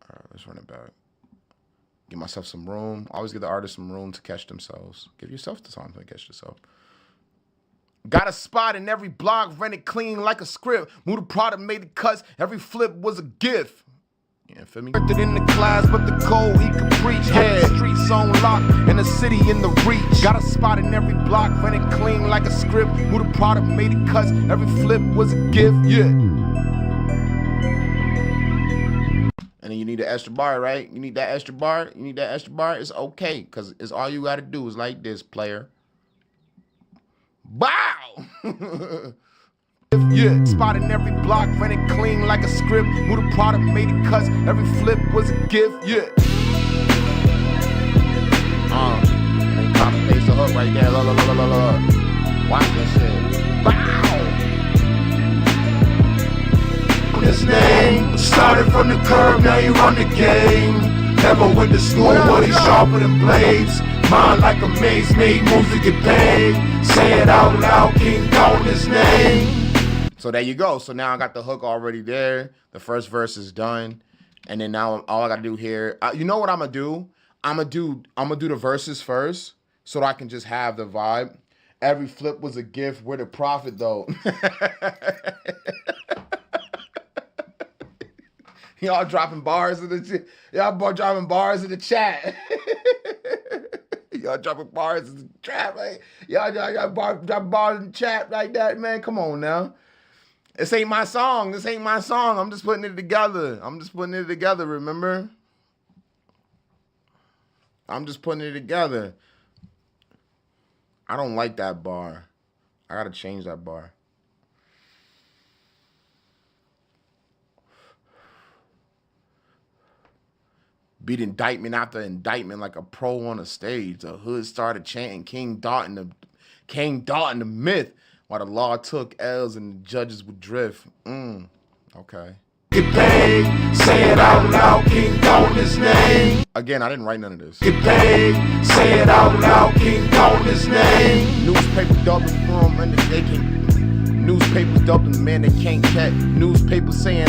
[SPEAKER 1] Alright, let's run it back. Give myself some room. Always give the artist some room to catch themselves. Give yourself the time to catch yourself.
[SPEAKER 3] Got a spot in every block, ran it clean like a script. Who the product made the cuts? Every flip was a gift.
[SPEAKER 1] Yeah, feel me?
[SPEAKER 3] Learned it in the class, but the code he could preach. Had the streets on lock and the city in the reach. Got a spot in every block, ran it clean like a script. Who the product made it cuts? Every flip was a gift. Yeah.
[SPEAKER 1] And then you need an extra bar, right? You need that extra bar. You need that extra bar. It's okay, because it's all you got to do is like this, player. Bow!
[SPEAKER 3] Yeah, spot in every block, ran it clean like a script. Who the product made it cuts? Every flip was a gift. Yeah.
[SPEAKER 1] And then copy paste the hook right there. Watch that shit. Bow!
[SPEAKER 2] His name started from the curb, now he run the game. Never went to school, but he's sharper than blades. Mind like a maze, made moves to get paid. Say it out loud, King Dalton his name.
[SPEAKER 1] So there you go. So now I got the hook already there. The first verse is done. And then now all I got to do here, you know what I'm going to do? I'm going to do the verses first so that I can just have the vibe. Every flip was a gift. We're the prophet, though. Y'all dropping bars in the chat. Y'all dropping bars in the chat. Y'all dropping bars in the trap, right? Y'all dropping bars in the chat like that, man. Come on now. This ain't my song. This ain't my song. I'm just putting it together. Remember? I'm just putting it together. I don't like that bar. I gotta change that bar. Beat indictment after indictment like a pro on a stage. The hood started chanting King Dalton the myth, while the law took L's and the judges would drift. Okay.
[SPEAKER 2] Get paid, say it out loud, King Dalton his name.
[SPEAKER 1] Again, I didn't write none of this.
[SPEAKER 2] Get paid, say it out loud, King Dalton his name.
[SPEAKER 1] Newspaper dubbing for him and they can. Newspapers dubbing the man they can't catch. Newspapers saying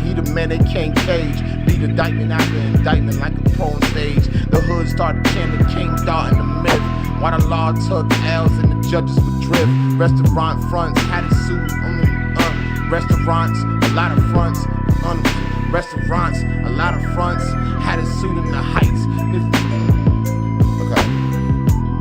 [SPEAKER 1] he the man they can't cage. Beat indictment after indictment like a pro on stage. The hood started chanting King Dalton the myth, while the law took L's and the judges would drift. Restaurant fronts had a suit on the restaurants, a lot of fronts. Restaurants, a lot of fronts had a suit in the heights.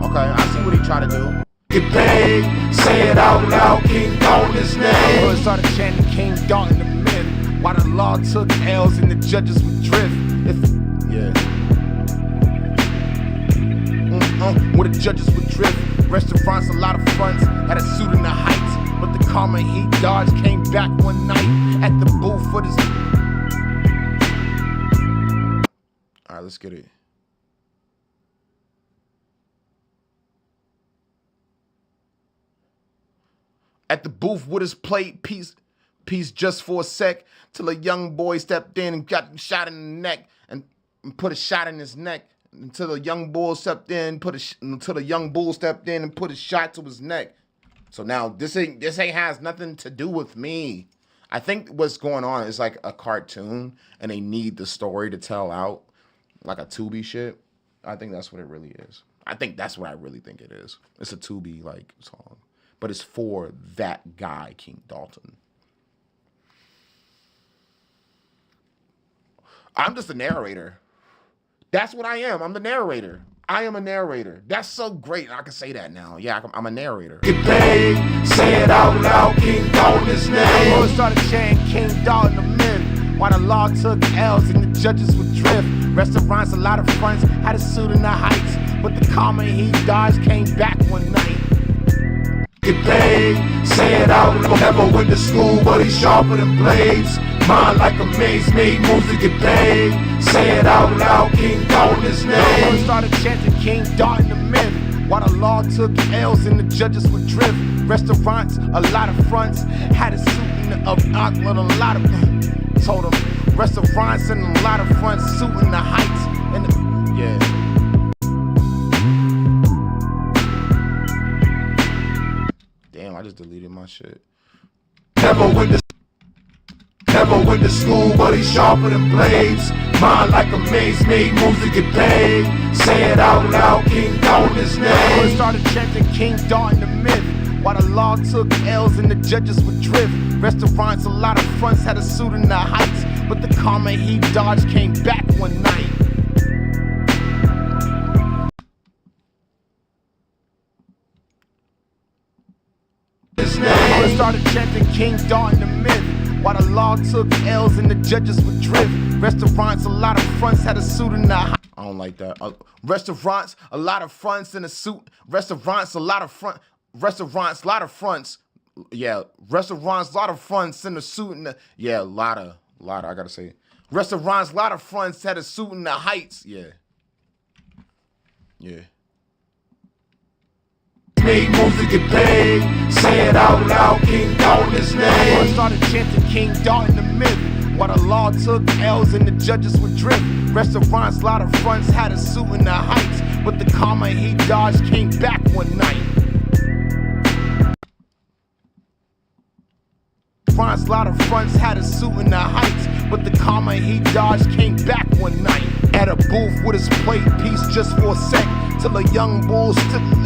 [SPEAKER 1] Okay, I see what he tried to do.
[SPEAKER 2] Get paid, say it out loud, King Dalton his name.
[SPEAKER 3] The hood started chanting King Dalton the myth, while the law took L's and the judges would drift. Where the judges would drift. Restaurants, a lot of fronts had a suit in the heights, but the karma he dodged came back one night at the booth for this.
[SPEAKER 1] All right, let's get it. At the booth with his plate, peace just for a sec, till a young boy stepped in and got shot in the neck and put a shot in his neck. Until the young bull stepped in, until the young bull stepped in and put a shot to his neck. So now this ain't has nothing to do with me. I think what's going on is like a cartoon, and they need the story to tell out, like a Tubi shit. I think that's what it really is. I think that's what I really think it is. It's a Tubi like song, but it's for that guy, King Dalton. I'm just a narrator. That's what I am. I'm the narrator. I am a narrator. That's so great. I can say that now. Yeah, I'm a narrator.
[SPEAKER 2] Get paid, say it out loud, King Dalton his name.
[SPEAKER 3] The hood started chanting King Dalton the myth, while the law took L's and the judges would drift. Restaurants, a lot of fronts had a suit in the heights, but the karma he dodged came back one night.
[SPEAKER 2] Get paid, say it out loud. Never went to school, but he's sharper than blades. Mind like a maze, made moves to get paid. Say it out loud, King Dalton his name.
[SPEAKER 3] The hood started chanting King Dalton the myth, while the law took L's and the judges would drift. Restaurants, a lot of fronts had a suit in the told him. Restaurants and a lot of fronts, suit in the heights and
[SPEAKER 1] Damn, I just deleted my shit.
[SPEAKER 2] Never went to school, but he's sharper than blades. Mind like a maze, made moves to get paid. Say it out loud, King Dalton his name.
[SPEAKER 3] The hood started chanting King Dalton the myth, while the law took L's and the judges would drift. Restaurants, a lot of fronts had a suit in the heights, but the karma he dodged came back one night. The hood started chanting King Dalton the myth, while the law took L's and the judges would drift. Restaurants, a lot of fronts had a suit in the heights. I don't like that. Restaurants, a lot of fronts in a suit. Restaurants, a lot of fronts. Restaurants, a lot of fronts. Yeah, restaurants, a lot of fronts in a suit in the. Yeah, a lot of. I gotta say, restaurants, a lot of fronts had a suit in the heights. Yeah.
[SPEAKER 2] Made moves to get paid. Say it out loud, King Dalton his name.
[SPEAKER 3] I started chanting King Dalton the myth, while the law took L's and the judges would drift. Restaurants, a lot of fronts had a suit in the heights, but the karma he dodged came back one night. A lot of fronts had a suit in the heights, but the karma he dodged came back one night. At a booth with his plate, peace just for a sec, till a young bull stepped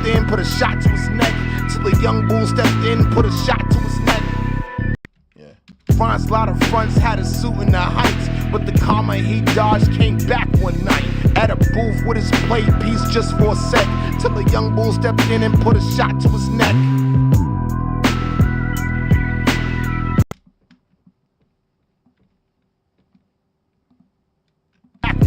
[SPEAKER 3] in, put a shot to his neck. Till a young bull stepped in, put a shot to his neck. A lot of fronts had a suit in the heights, but the karma he dodged came back one night. At a booth with his plate, peace just for a sec, till a young bull stepped in and put a shot to his neck.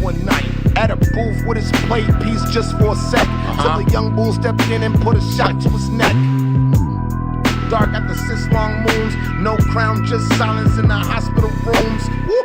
[SPEAKER 3] One night at a booth with his plate piece just for a sec. Till the young bull stepped in and put a shot to his neck. Dark at the 6 long moons, no crown, just silence in the hospital rooms. Woo.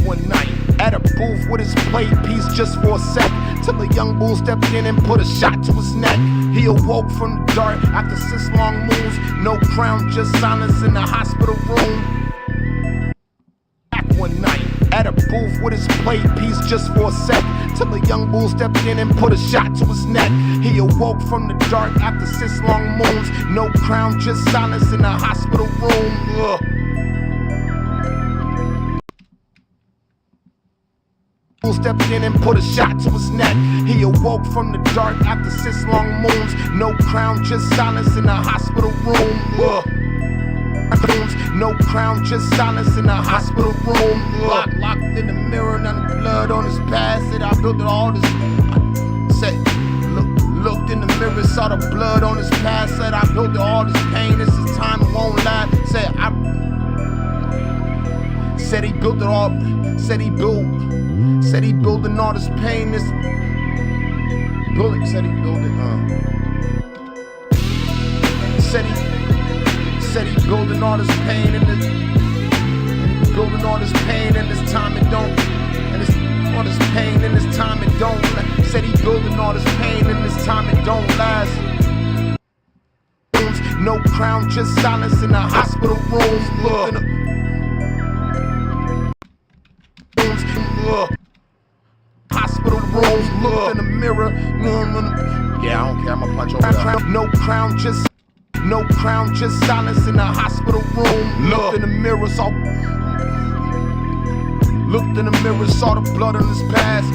[SPEAKER 3] One night at a booth with his plate piece just for a sec. Till the young bull stepped in and put a shot to his neck. He awoke from the dark after 6 long moons, no crown, just silence in the hospital room. One night at a booth with his plate piece just for a sec. Till the young bull stepped in and put a shot to his neck. He awoke from the dark after 6 long moons, no crown, just silence in the hospital room. Ugh. Stepped in and put a shot to his neck. He awoke from the dark after 6 long moons, no crown, just silence in the hospital room. No crown, just silence in the hospital room. Locked in the mirror, none of the blood on his past. Said I built all this. Said looked in the mirror, saw the blood on his past. Said I built all this pain. This is time, it won't lie. Said he built it all. Said he building all this pain. This building. Said he building. Said he building all this pain and building all this pain and this time it don't. And it's all this pain and this time it don't. Said he building all this pain and this time it don't last. No crown, just silence in the hospital rooms. Hospital rooms, looked in the mirror. Yeah, I don't care, I'ma punch over that. No crown, just silence in the hospital room. Looked in the mirror, saw the blood on his past.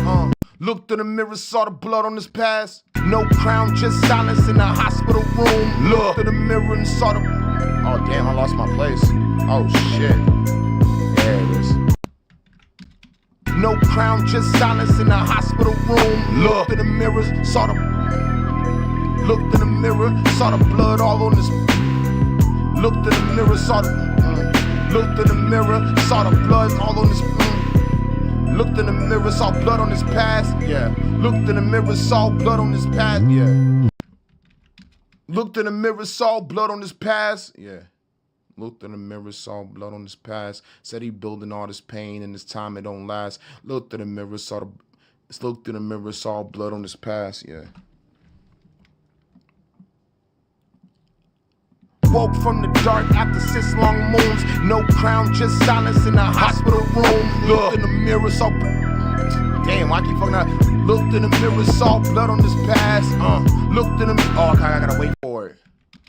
[SPEAKER 3] Looked in the mirror, saw the blood on his past. No crown, just silence in the hospital room. Looked in the mirror and saw the. Oh damn, I lost my place. Oh shit. There it is. No crown, just silence in the hospital room. Looked in the mirror, saw the. Looked in the mirror, saw the blood all on his. Looked in the mirror, saw the. Looked in the mirror, saw the blood all on his. Looked in the mirror, saw blood on his past. Yeah. Looked in the mirror, saw blood on his past. Yeah. Looked in the mirror, saw blood on his past. Yeah. Looked in the mirror, saw blood on his past. Said he building all this pain and this time it don't last. Looked in the mirror, saw the. Looked in the mirror, saw blood on his past. Yeah. Woke from the dark after 6 long moons, no crown, just silence in the hospital room. Looked in the mirror, saw. Damn, why I keep fucking up? Looked in the mirror, saw blood on his past. Looked in the. Oh, okay, I gotta wait for it.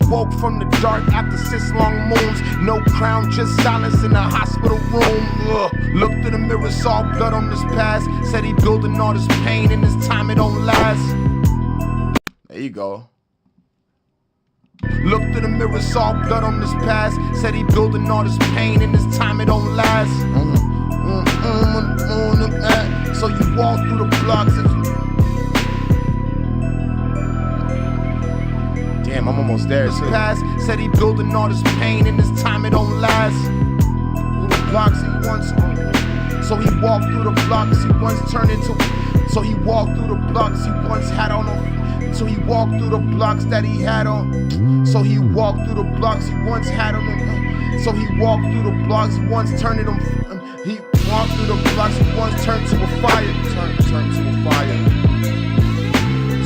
[SPEAKER 3] Woke from the dark after 6 long moons, no crown, just silence in the hospital room. Looked in the mirror, saw blood on his past. Said he building all this pain and this time it don't last. There you go. Looked in the mirror, saw blood on his past. Said he building all this pain and this time it don't last. So you walk through the blocks. Damn, I'm almost there. Past said he building all this pain and this time it don't last. Through the blocks he once. So he walked through the blocks he once turned into. So he walked through the blocks he once had on. So he walked through the blocks that he had on. So he walked through the blocks he once had on. So he walked through the blocks he once turned it on. He walked through the blocks he once turned to a fire. Turned to a fire.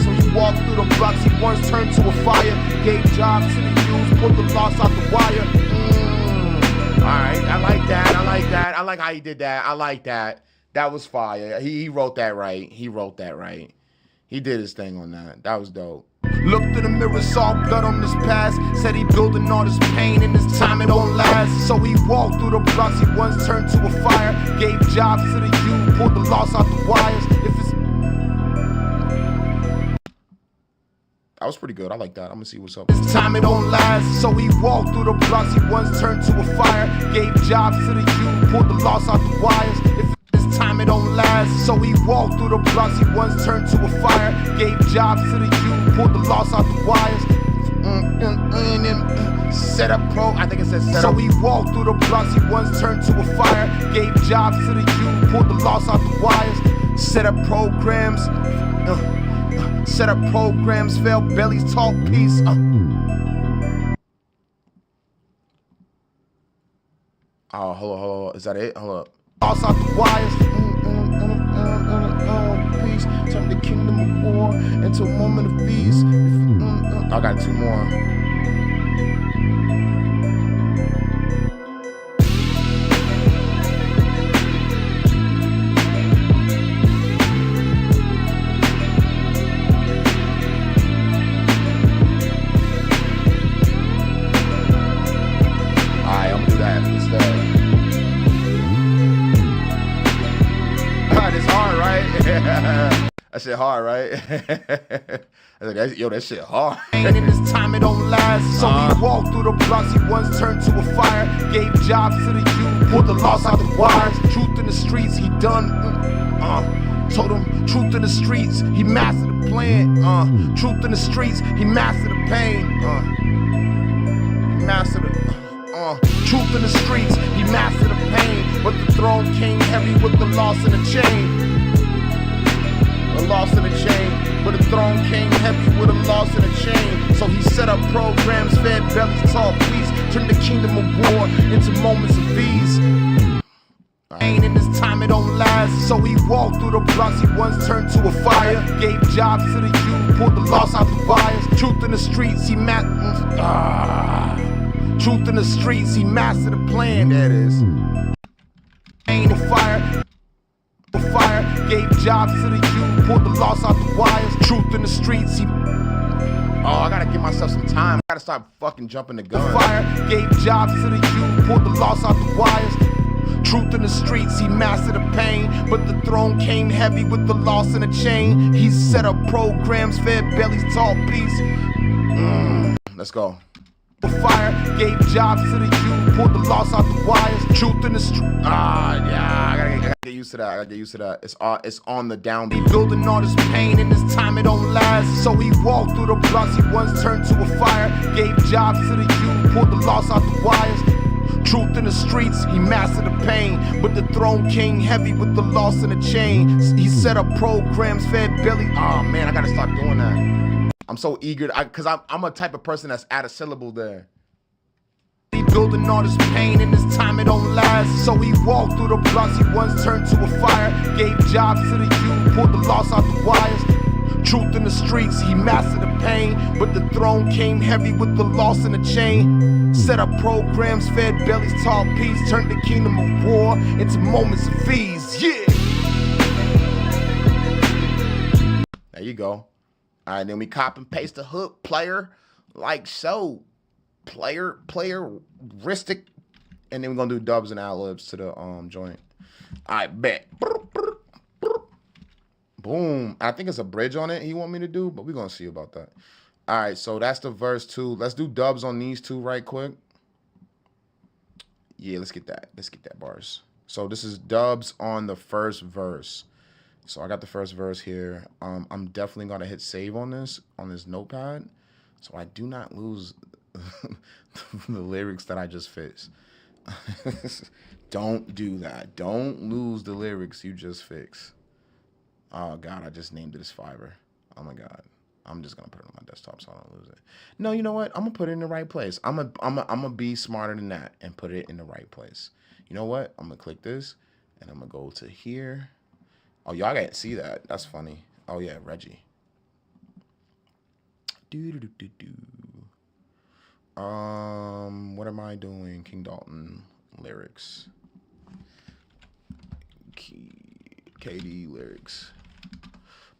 [SPEAKER 3] So he walked through the blocks he once turned to a fire. Gave jobs to the youth, pulled the loss out the wire. Alright, I like that. I like how he did that. I like that. That was fire. He wrote that right. He did his thing on that. That was dope. Looked in the mirror, saw blood on his past. Said he building all this pain and this time it don't last. So he walked through the blocks he once turned to a fire. Gave jobs to the youth, pulled the loss out the wires. That was pretty good. I like that. I'm gonna see what's up. This time it don't last. So he walked through the blocks he once turned to a fire. Gave jobs to the youth, pulled the loss out the wires. Time it don't last. So he walked through the blocks he once turned to a fire. Gave jobs to the youth, pulled the loss out the wires. Set up pro, I think it says set up. So he walked through the blocks, he once turned to a fire. Gave jobs to the youth, pulled the loss out the wires. Set up programs, fell bellies, talk peace.
[SPEAKER 1] Oh, hold on, is that it? Hold up.
[SPEAKER 3] Loss out the wires. Peace, turn the kingdom of war into a moment of ease.
[SPEAKER 1] I got two more. That shit hard, right? I was like, yo, that shit hard.
[SPEAKER 3] And in this time it don't last. So he walked through the blocks, he once turned to a fire. Gave jobs to the youth, pulled the loss out the wires. Truth in the streets, he done. Told him, truth in the streets, he mastered the plan. Truth in the streets, he mastered the pain. He mastered the. Truth in the streets, he mastered the pain. But the throne came heavy with the loss and the chain. A loss in a chain, but the throne came heavy with a loss in a chain. So he set up programs, fed bellies, taught peace, turned the kingdom of war into moments of ease. Ain't in this time it don't last. So he walked through the blocks, he once turned to a fire. Gave jobs to the youth, pulled the loss out the wires. Truth in the streets, he Truth in the streets, he mastered the plan.
[SPEAKER 1] There it is.
[SPEAKER 3] Ain't a fire. Gave jobs to the youth, pulled the loss out the wires. Truth in the streets, he.
[SPEAKER 1] Oh, I gotta give myself some time. I gotta stop fucking jumping the gun.
[SPEAKER 3] Fire, gave jobs to the youth, pulled the loss out the wires. Truth in the streets, he mastered the pain. But the throne came heavy with the loss and the chain. He set up programs, fed bellies, taught peace.
[SPEAKER 1] Let's go.
[SPEAKER 3] Fire, gave jobs to the youth, pulled the loss out the wires. Truth in the street.
[SPEAKER 1] Yeah, I gotta get used to that. It's on the downbeat.
[SPEAKER 3] He building all this pain, in this time it don't last. So he walked through the blocks, he once turned to a fire. Gave jobs to the youth, pulled the loss out the wires. Truth in the streets, he mastered the pain. But the throne came heavy with the loss and the chain. He set up programs, fed belly.
[SPEAKER 1] Oh man, I gotta stop doing that. I'm so eager, cause I'm a type of person that's at a syllable there.
[SPEAKER 3] He building all this pain, in this time it don't last. So he walked through the blocks, he once turned to a fire. Gave jobs to the youth, pulled the loss out the wires. Truth in the streets, he mastered the pain. But the throne came heavy with the loss and the chain. Set up programs, fed bellies, taught peace, turned the kingdom of war into moments of ease. Yeah.
[SPEAKER 1] There you go. All right, then we copy and paste the hook, player, like so. Playeristic. And then we're gonna do dubs and Adlibz to the joint. All right, bet. Boom. I think it's a bridge on it he want me to do, but we're gonna see about that. All right, so that's the verse 2. Let's do dubs on these two right quick. Yeah, let's get that. Let's get that bars. So this is dubs on the first verse. So I got the first verse here. I'm definitely gonna hit save on this notepad, so I do not lose the lyrics that I just fixed. Don't do that. Don't lose the lyrics you just fixed. Oh God, I just named it as Fiverr. Oh my God, I'm just gonna put it on my desktop so I don't lose it. No, you know what? I'm gonna put it in the right place. I'm gonna be smarter than that and put it in the right place. You know what? I'm gonna click this and I'm gonna go to here. Oh, y'all can't see that. That's funny. Oh yeah, Reggie. What am I doing? King Dalton lyrics. KD lyrics.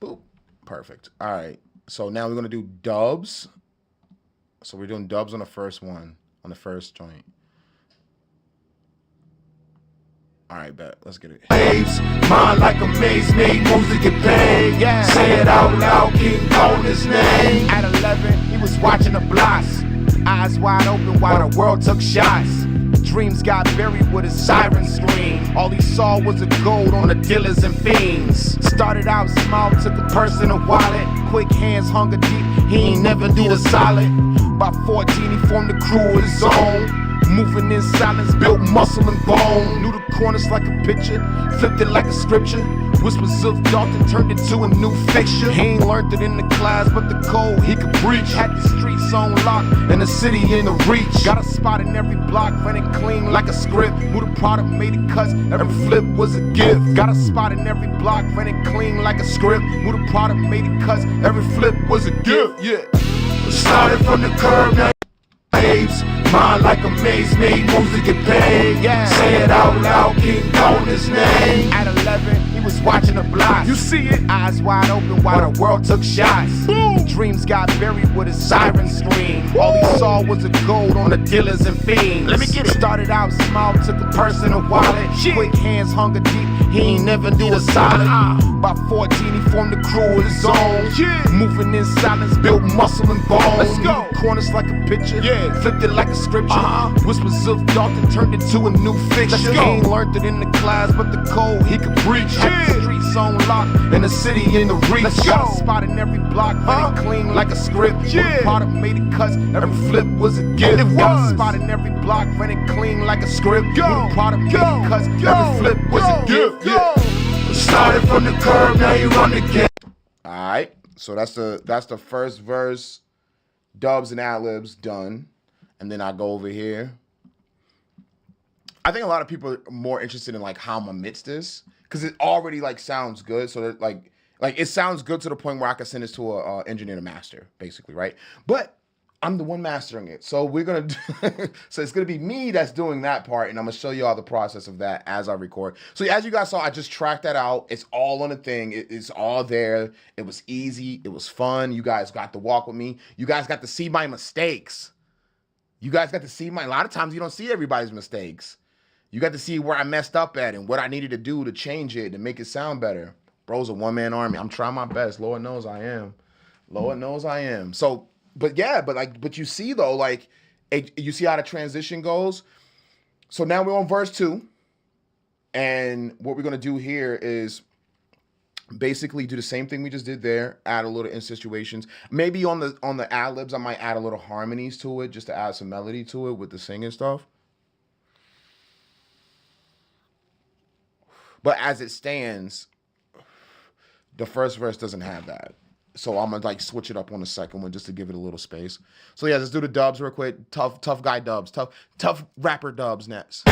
[SPEAKER 1] Boop. Perfect. All right. So now we're gonna do dubs. So we're doing dubs on the first one, on the first joint. All right, bet. Let's get it.
[SPEAKER 2] Mind like a maze, made moves to get paid.
[SPEAKER 3] Yeah.
[SPEAKER 2] Say it out loud, King Dalton his name.
[SPEAKER 3] At 11, he was watching the blocks. Eyes wide open while the world took shots. Dreams got buried with a siren scream. All he saw was a gold on the dealers and fiends. Started out small, took a personal wallet. Quick hands, hunger deep. he ain't never do a solid. By 14, he formed a crew of his own. Moving in silence, built muscle and bone. Knew the corners like a picture, flipped it like a scripture. Whispers of Dalton turned into a new fixture. He ain't learned it in the class, but the code he could preach. Had the streets on lock and the city in the reach. Got a spot in every block, running clean like a script. Who the product made it cuts, every flip was a gift. Got a spot in every block, running clean like a script. Who the product made it cuts, every flip was a gift. Yeah.
[SPEAKER 2] Started from the curb, now waves. Mind like a maze, made moves to get paid.
[SPEAKER 3] Yeah.
[SPEAKER 2] Say it out loud, King Kong his name.
[SPEAKER 3] At 11, he was watching the block. You see it? Eyes wide open while the world took shots. Boom. Dreams got buried with a siren scream. All he saw was a gold on the dealers and fiends. Let me get it. Started out small, took a personal wallet. Quick hands, hunger deep, he ain't never do a solid. By 14, he formed a crew of his own. Moving in silence, built muscle and bone. Let's go. Corners like a picture, flipped it like a scripture. Whispers of Dalton turned into a new fixture. He ain't learned it in the class, but the code he could preach. Had the streets on lock and the city in the reach. Got a spot in every block, running clean like a script. The product made it cuts, every flip was a gift. Got a spot in every block, running clean like a script. The product made it cuts, every flip was a gift.
[SPEAKER 2] Started from the curb, now you run the game.
[SPEAKER 1] Alright, so that's the first verse, dubs and Adlibz done. And then I go over here. I think a lot of people are more interested in like how I'm gonna mix this, because it already like sounds good. So that like it sounds good to the point where I can send this to a engineer to master, basically, right? But I'm the one mastering it, so we're gonna so it's gonna be me that's doing that part, and I'm gonna show you all the process of that as I record. So as you guys saw, I just tracked that out. It's all on the thing. It's all there. It was easy. It was fun. You guys got to walk with me. You guys got to see my mistakes. You guys got to see a lot of times you don't see everybody's mistakes. You got to see where I messed up at and what I needed to do to change it, to make it sound better. Bro's a one-man army. I'm trying my best. Lord knows I am. Lord knows I am. So, but you see though, like, you see how the transition goes? So now we're on verse 2. And what we're going to do here is basically do the same thing we just did there, add a little insinuations. Maybe on the Adlibz, I might add a little harmonies to it just to add some melody to it with the singing stuff. But as it stands, the first verse doesn't have that. So I'm gonna like switch it up on the second one just to give it a little space. So yeah, let's do the dubs real quick. Tough guy dubs, tough rapper dubs next.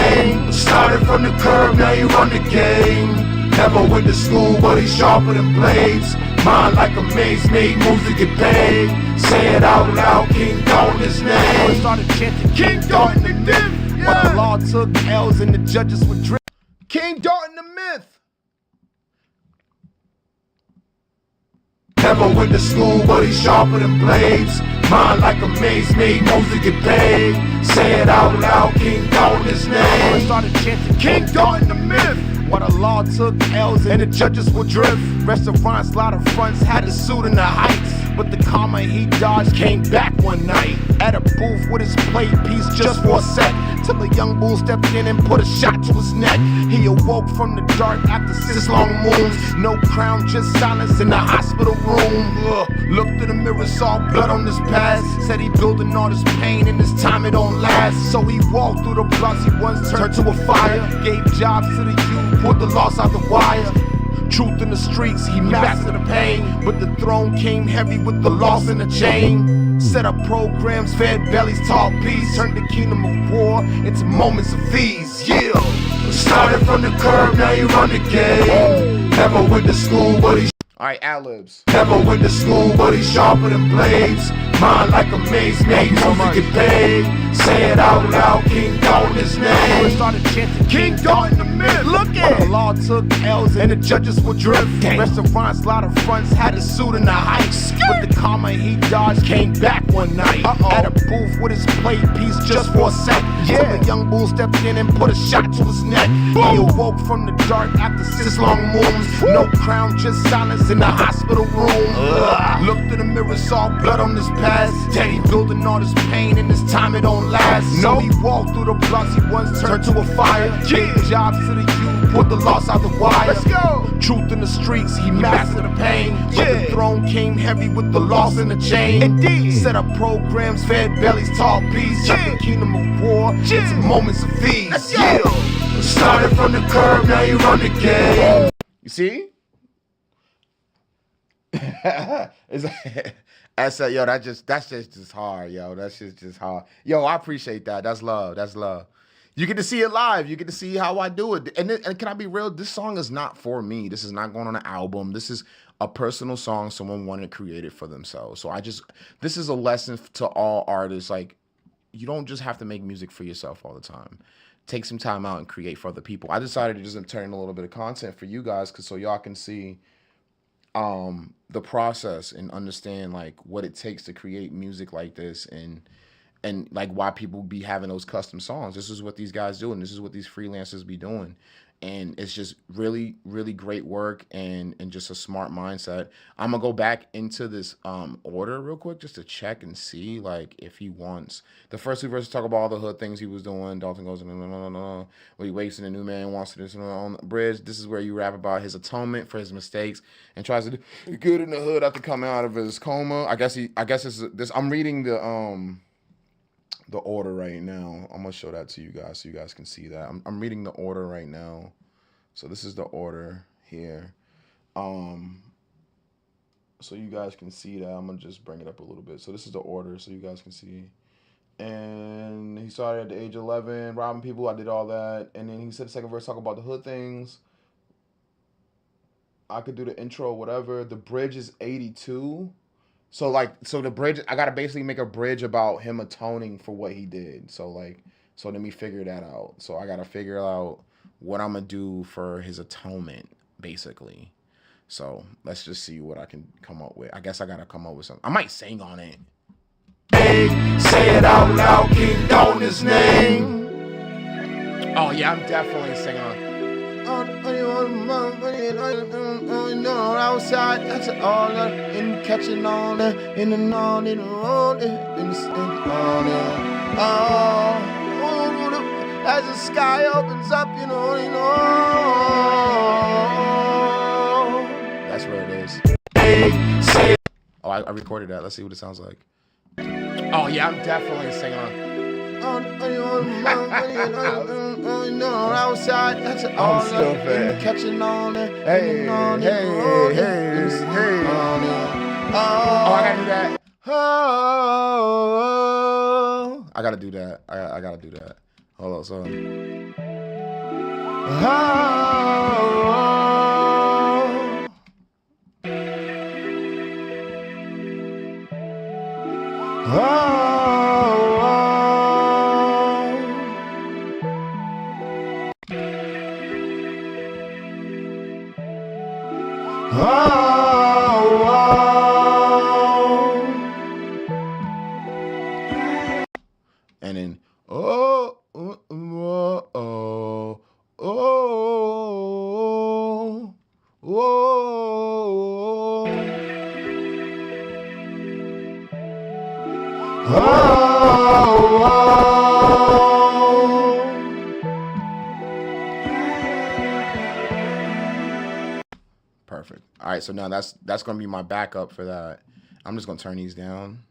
[SPEAKER 2] Started from the curb, now you run the game. Never went to school, but he's sharper than blades. Mind like a maze, made moves to get paid. Say it out loud, King Kong his name.
[SPEAKER 3] I started chanting King Dalton the Myth. But the law took L's and the judges would drip. King Dalton the Myth.
[SPEAKER 2] Never went to school, but he's sharper than blades. Mind like a maze, made moves to get paid. Say it out loud, King Kong his name.
[SPEAKER 3] I started chanting King Dalton the Myth. While the law took L's and the judges would drift. Restaurants, lot of fronts had a suit in the heights. But the karma he dodged came back one night. At a booth with his plate piece just for a sec. Till a young bull stepped in and put a shot to his neck. He awoke from the dark after 6 long moons. No crown, just silence in the hospital room. Looked in the mirror, saw blood on his past. Said he building all this pain and this time it don't last. So he walked through the blocks he once turned to a fire. Gave jobs to the youth, put the loss out the wire. Truth in the streets, he mastered the pain. But the throne came heavy with the loss in the chain. Set up programs, fed bellies, taught peace. Turned the kingdom of war into moments of ease. Yeah.
[SPEAKER 2] Started from the curb, now you run the game. Never went to school, but he's
[SPEAKER 1] Alright, Adlibz.
[SPEAKER 2] Never went to school, but he's sharper than blades. Mind like a maze, made moves to get paid. Say it out loud, King Kong his name.
[SPEAKER 3] I started chanting King Dalton the Myth. Look at the law took L's and the judges would drift. Restaurants, lot of fronts had a suit in the heights. But the karma he dodged came back one night. At a booth with his plate piece just for a sec. Till the young bull stepped in and put a shot to his neck. He awoke from the dark after 6 long moons. No crown, just silence in the hospital room. Looked in the mirror, saw blood on his past. past. Daddy building all this pain and this time it don't last. So he walked through the blocks, he once turned to a fire. Gave jobs to the youth, put the loss out the wire. Let's go. Truth in the streets, he mastered the pain. But the throne came heavy with the loss and the chain. Indeed. Set up programs, fed bellies, taught peace. The kingdom of war, to moments of feast. Let's go.
[SPEAKER 2] Started from the curb, now you run the game.
[SPEAKER 1] You see? It's yo, that's just hard, yo. That's just hard. Yo, I appreciate that. That's love. That's love. You get to see it live. You get to see how I do it. And can I be real? This song is not for me. This is not going on an album. This is a personal song someone wanted to create it for themselves. So this is a lesson to all artists. Like, you don't just have to make music for yourself all the time. Take some time out and create for other people. I decided to just turn in a little bit of content for you guys, so y'all can see the process and understand like what it takes to create music like this, and like why people be having those custom songs. This is what these guys do, and this is what these freelancers be doing. And it's just really, really great work and just a smart mindset. I'm gonna go back into this order real quick just to check and see like if he wants. The first two verses talk about all the hood things he was doing. Dalton goes, no. When he wakes and the new man wants to do something on the bridge. This is where you rap about his atonement for his mistakes and tries to do good in the hood after coming out of his coma. I guess it's this. I'm reading the order right now. I'm gonna show that to you guys so you guys can see that. I'm reading the order right now. So this is the order here. So you guys can see that. I'm gonna just bring it up a little bit. So this is the order so you guys can see. And he started at the age of 11, robbing people. I did all that. And then he said the second verse talk about the hood things. I could do the intro, whatever. The bridge is 82. So the bridge, I gotta basically make a bridge about him atoning for what he did. So let me figure that out. So I gotta figure out what I'm gonna do for his atonement, basically. So let's just see what I can come up with. I guess I gotta come up with something. I might sing on it.
[SPEAKER 2] Hey, say it out loud, King Don his name.
[SPEAKER 1] Oh yeah, I'm definitely singing on. Outside, that's all in catching on in the on in the road in the as the sky opens up, you know. That's where it is.
[SPEAKER 2] Hey, say it.
[SPEAKER 1] Oh, I recorded that. Let's see what it sounds like. Oh yeah, I'm definitely singing on. Outside, that's all
[SPEAKER 2] I'm still fat.
[SPEAKER 1] catching on
[SPEAKER 2] Hey.
[SPEAKER 1] Oh, I gotta do that. Oh, I gotta do that. I gotta do that. Hold on, so. And then perfect. All right, so now that's gonna be my backup for that. I'm just gonna turn these down.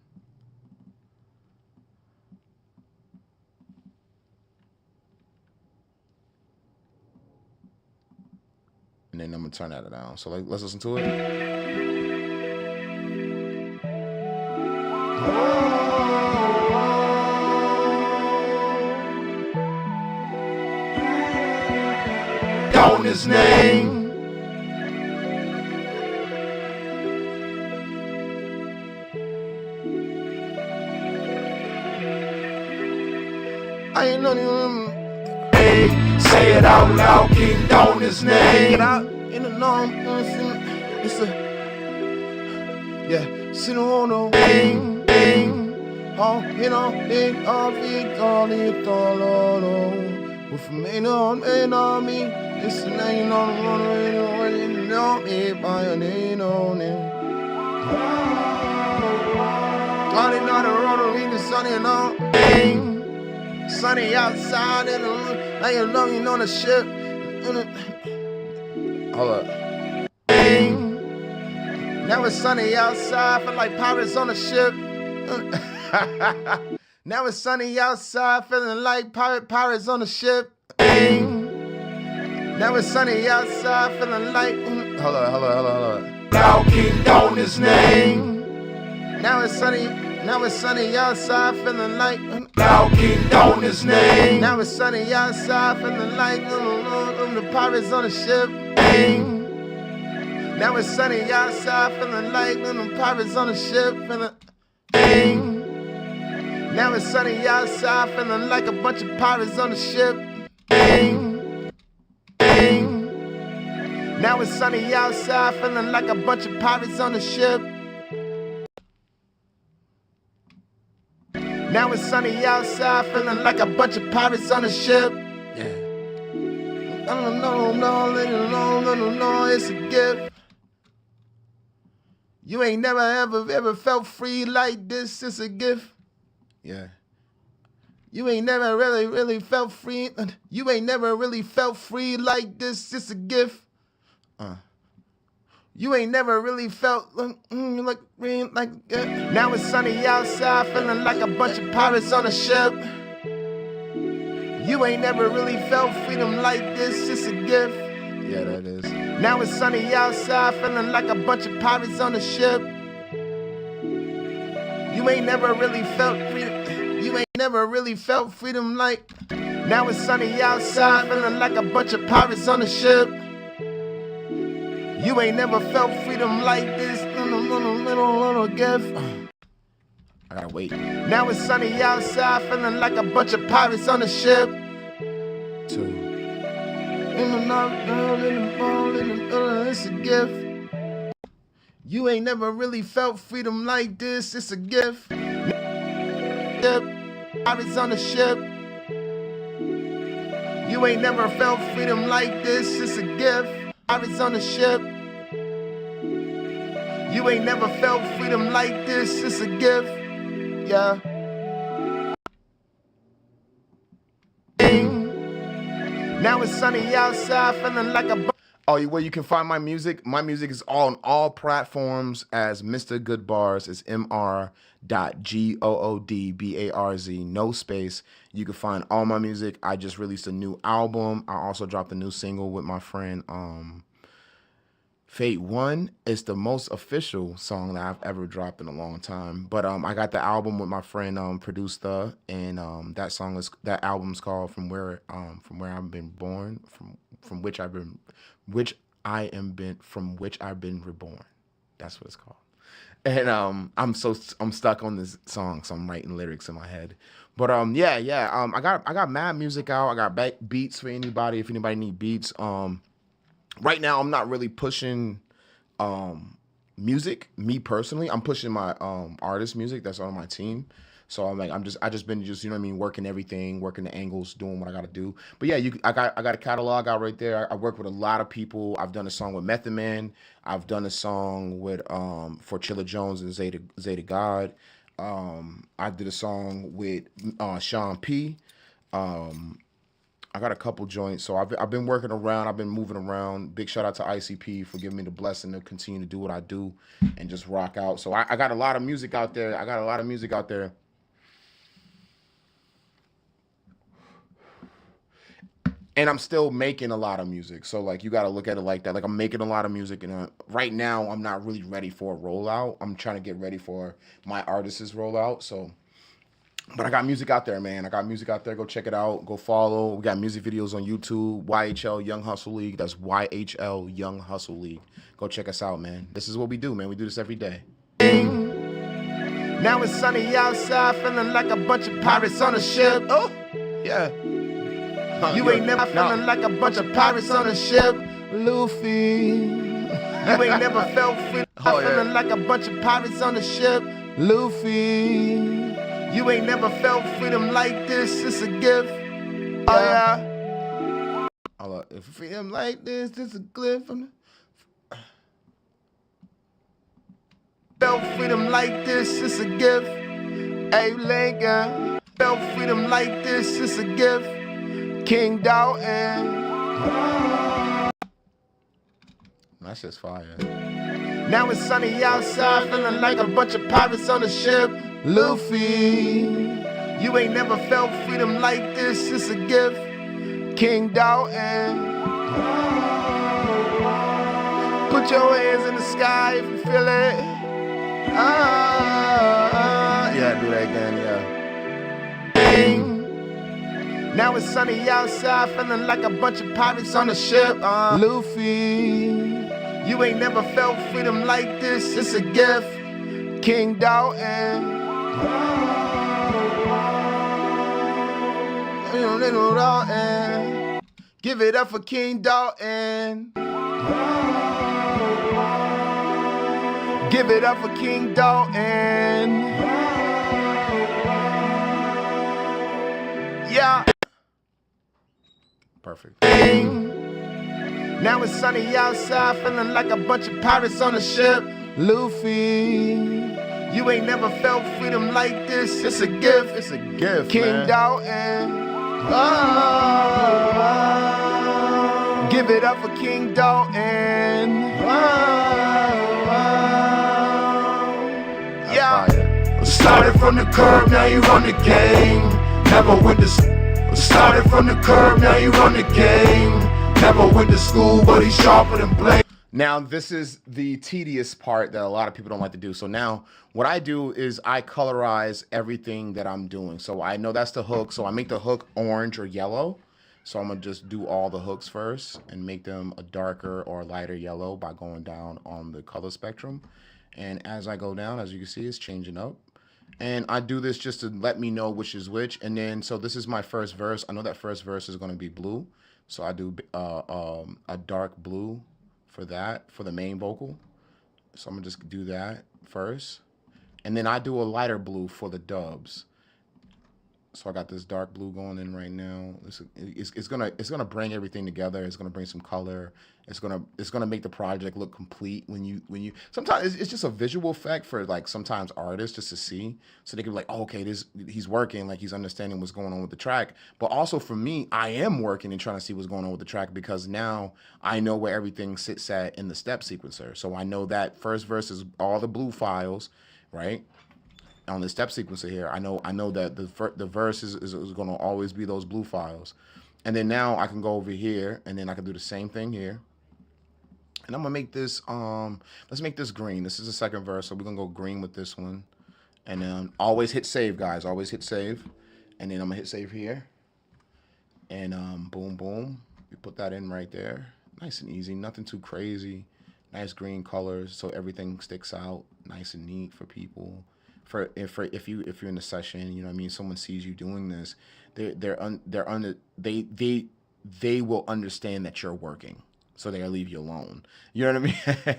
[SPEAKER 1] And then I'm gonna turn that down. So let's listen to it.
[SPEAKER 2] Don his name.
[SPEAKER 1] I ain't none of them.
[SPEAKER 2] Hey, say it out loud, King Don his name.
[SPEAKER 1] Get out in the norm. It's a sit on the
[SPEAKER 2] Bang, bang.
[SPEAKER 1] oh, you know, it all with me on me. It's the name on me by a name on it.
[SPEAKER 3] Money on the road, and sunny and all. Sunny outside, and laying low on the ship. Hold up. Now it's sunny outside, feel like pirates on a ship. Now it's sunny outside, feeling like pirates on a ship. Now it's sunny outside, feeling like. Hold on.
[SPEAKER 2] Now King Don his name.
[SPEAKER 3] Now it's sunny outside, feeling like.
[SPEAKER 2] Now King Don his name.
[SPEAKER 3] Now it's sunny outside, feeling like the pirates on the ship. Now it's sunny outside, feeling like the pirates on the ship. Now it's sunny outside, feeling like a bunch of pirates on the ship. Now it's sunny outside, feeling like a bunch of pirates on the ship. Now it's sunny outside, feeling like a bunch of pirates on the ship. Yeah. No, it's a gift. You ain't never ever felt free like this, it's a gift. Yeah. You ain't never really felt free. You ain't never really felt free like this, it's a gift. You ain't never really felt like now it's sunny outside, feeling like a bunch of pirates on a ship. You ain't never really felt freedom like this, it's a gift. Yeah, that is. Now it's sunny outside, feeling like a bunch of pirates on a ship. You ain't never really felt freedom. You ain't never really felt freedom like. Now it's sunny outside, feeling like a bunch of pirates on a ship. You ain't never felt freedom like this. Little gift. I gotta wait. Now it's sunny outside, feeling like a bunch of pirates on a ship. Two. It's a gift. You ain't never really felt freedom like this. It's a gift. Pirates on the ship. You ain't never felt freedom like this. It's a gift. Pirates on the ship. You ain't never felt freedom like this. It's a gift. Yeah. Now it's sunny outside, feeling like a. Oh, where you can find my music? My music is on all platforms as Mr.Goodbarz. It's Mr.Goodbarz, no space. You can find all my music. I just released a new album. I also dropped a new single with my friend Fate One. It's the most official song that I've ever dropped in a long time. But I got the album with my friend Producer, and that album's called From Where I've Been Born, from which I've been reborn. That's what it's called. And I'm stuck on this song, so I'm writing lyrics in my head. But I got mad music out. I got beats for anybody if anybody need beats. Right now I'm not really pushing music, me personally. I'm pushing my artist music that's on my team. So I just been you know what I mean, working everything, working the angles, doing what I gotta do. But yeah, I got a catalog out right there. I work with a lot of people. I've done a song with Method Man. I've done a song with for Chilla Jones and Zeta God. I did a song with Sean P. I got a couple joints, so I've been working around. I've been moving around. Big shout out to ICP for giving me the blessing to continue to do what I do and just rock out. So I got a lot of music out there. And I'm still making a lot of music. So like you got to look at it like that. Like I'm making a lot of music, and right now I'm not really ready for a rollout. I'm trying to get ready for my artist's rollout. So. But I got music out there, man. I got music out there. Go check it out. Go follow. We got music videos on YouTube. YHL Young Hustle League. That's YHL Young Hustle League. Go check us out, man. This is what we do, man. We do this every day. Now it's sunny outside, feeling like a bunch of pirates on a ship. Oh, yeah. You ain't never feeling like a bunch of pirates on a ship. Luffy. You ain't never felt free. Feeling like a bunch of pirates on a ship. Luffy. You ain't never felt freedom like this, it's a gift. Oh yeah. If freedom like this is a gift. Felt freedom like this, it's a gift. Abe Lincoln, felt freedom like this, it's a gift. King Dalton.
[SPEAKER 1] That's just fire.
[SPEAKER 3] Now it's sunny outside, feeling like a bunch of pirates on a ship. Luffy, you ain't never felt freedom like this, it's a gift. King Dalton. Put your hands in the sky if you feel it. Yeah, do that again, yeah. Now it's sunny outside, feeling like a bunch of pirates on a ship. Luffy, you ain't never felt freedom like this, it's a gift. King Dalton. Little Dalton. Give it up for King Dalton. Give it up for King Dalton. Yeah.
[SPEAKER 1] Perfect.
[SPEAKER 3] Now it's sunny outside, feeling like a bunch of pirates on a ship. Luffy, you ain't never felt freedom like this, it's a gift.
[SPEAKER 1] It's a gift,
[SPEAKER 3] King
[SPEAKER 1] man.
[SPEAKER 3] Dalton. Give it up for King Dalton. Yeah.
[SPEAKER 2] Started from the curb, now you run the game. Never went to started from the curb, now you run the game. Never went to school, but he's sharper than blade.
[SPEAKER 1] Now, this is the tedious part that a lot of people don't like to do. So now what I do is I colorize everything that I'm doing. So I know that's the hook. So I make the hook orange or yellow. So I'm going to just do all the hooks first and make them a darker or lighter yellow by going down on the color spectrum. And as I go down, as you can see, it's changing up. And I do this just to let me know which is which. And then, so this is my first verse. I know that first verse is going to be blue. So I do a dark blue for that, for the main vocal. So I'm gonna just do that first. And then I do a lighter blue for the dubs. So I got this dark blue going in right now. It's gonna bring everything together. It's gonna bring some color. It's gonna make the project look complete when you sometimes it's just a visual effect for like sometimes artists just to see, so they can be like, oh, okay, he's working, like he's understanding what's going on with the track. But also for me, I am working and trying to see what's going on with the track, because now I know where everything sits at in the step sequencer. So I know that first verse is all the blue files, right? On the step sequencer here, I know that the verse is going to always be those blue files. And then now I can go over here and then I can do the same thing here. And I'm gonna make this let's make this green. This is the second verse, so we're gonna go green with this one. And then always hit save, guys. Always hit save. And then I'm gonna hit save here. And boom, boom. We put that in right there. Nice and easy, nothing too crazy. Nice green colors, so everything sticks out nice and neat for people. If you're in the session, you know what I mean, someone sees you doing this, they will understand that you're working, so they'll leave you alone. You know what I mean?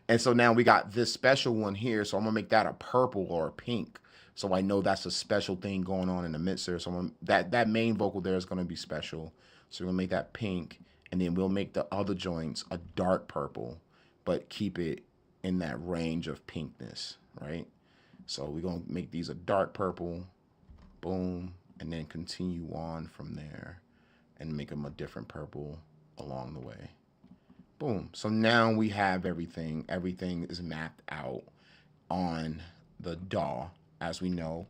[SPEAKER 1] And so now we got this special one here, so I'm gonna make that a purple or a pink, so I know that's a special thing going on in the mixer. So that main vocal there is gonna be special, so we're gonna make that pink, and then we'll make the other joints a dark purple, but keep it in that range of pinkness, right? So we're going to make these a dark purple, boom, and then continue on from there and make them a different purple along the way. Boom. So now we have everything. Everything is mapped out on the DAW, as we know.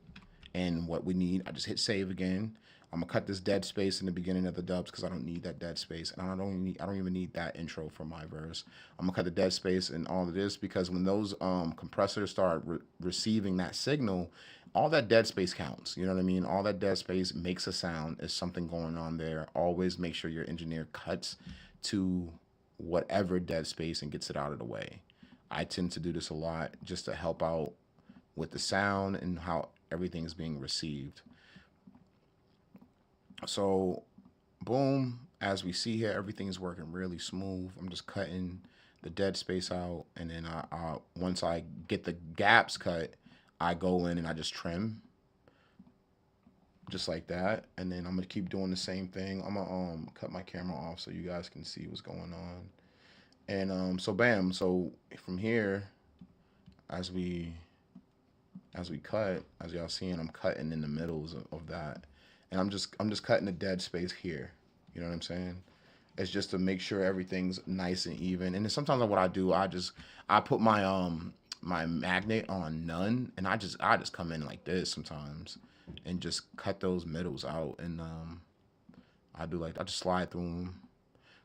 [SPEAKER 1] And what we need, I just hit save again. I'm gonna cut this dead space in the beginning of the dubs because I don't need that dead space, and I don't even need that intro for my verse. I'm gonna cut the dead space and all of this, because when those compressors start receiving that signal, all that dead space counts. You know what I mean? All that dead space makes a sound. There's something going on there. Always make sure your engineer cuts to whatever dead space and gets it out of the way. I tend to do this a lot just to help out with the sound and how everything is being received. So, boom, as we see here, everything is working really smooth. I'm just cutting the dead space out, and then once I get the gaps cut, I go in and I just trim, just like that. And then I'm gonna keep doing the same thing. I'm gonna cut my camera off so you guys can see what's going on. And so bam, so from here, as we as we cut, as y'all seeing, I'm cutting in the middles of that, and I'm just cutting the dead space here. You know what I'm saying? It's just to make sure everything's nice and even. And then sometimes what I do, I put my magnet on none, and I just come in like this sometimes, and just cut those middles out, and I just slide through them.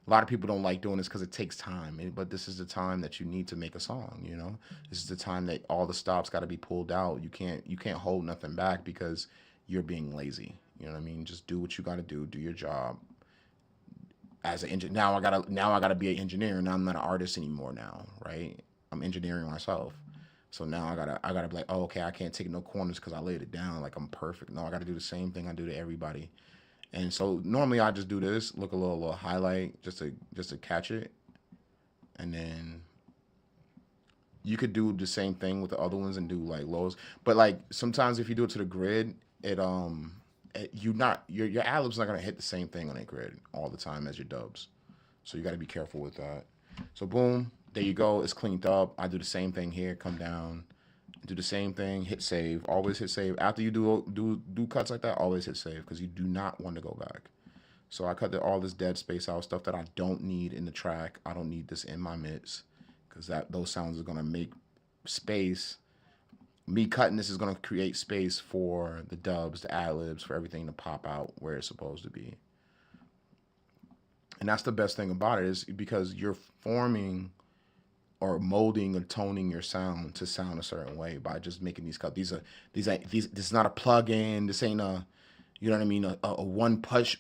[SPEAKER 1] A lot of people don't like doing this because it takes time, but this is the time that you need to make a song. You know, this is the time that all the stops got to be pulled out. You can't hold nothing back because you're being lazy. You know what I mean? Just do what you got to do. Do your job. As an engineer, now I gotta be an engineer. Now I'm not an artist anymore. Now, right? I'm engineering myself. So now I gotta be like, oh, okay, I can't take no corners because I laid it down like I'm perfect. No, I gotta do the same thing I do to everybody. And so normally I just do this, look a little highlight just to catch it, and then you could do the same thing with the other ones and do like lows. But like sometimes if you do it to the grid, your Adlibz not gonna hit the same thing on a grid all the time as your dubs. So you gotta be careful with that. So boom, there you go. It's cleaned up. I do the same thing here. Come down, do the same thing. Hit save. Always hit save. After you do cuts like that, always hit save because you do not want to go back. So I cut all this dead space out, stuff that I don't need in the track. I don't need this in my mix because those sounds are gonna make space. Me cutting this is gonna create space for the dubs, the Adlibz, for everything to pop out where it's supposed to be. And that's the best thing about it, is because you're forming or molding or toning your sound to sound a certain way by just making these cuts. This is not a plug-in. This ain't a, you know what I mean, a one push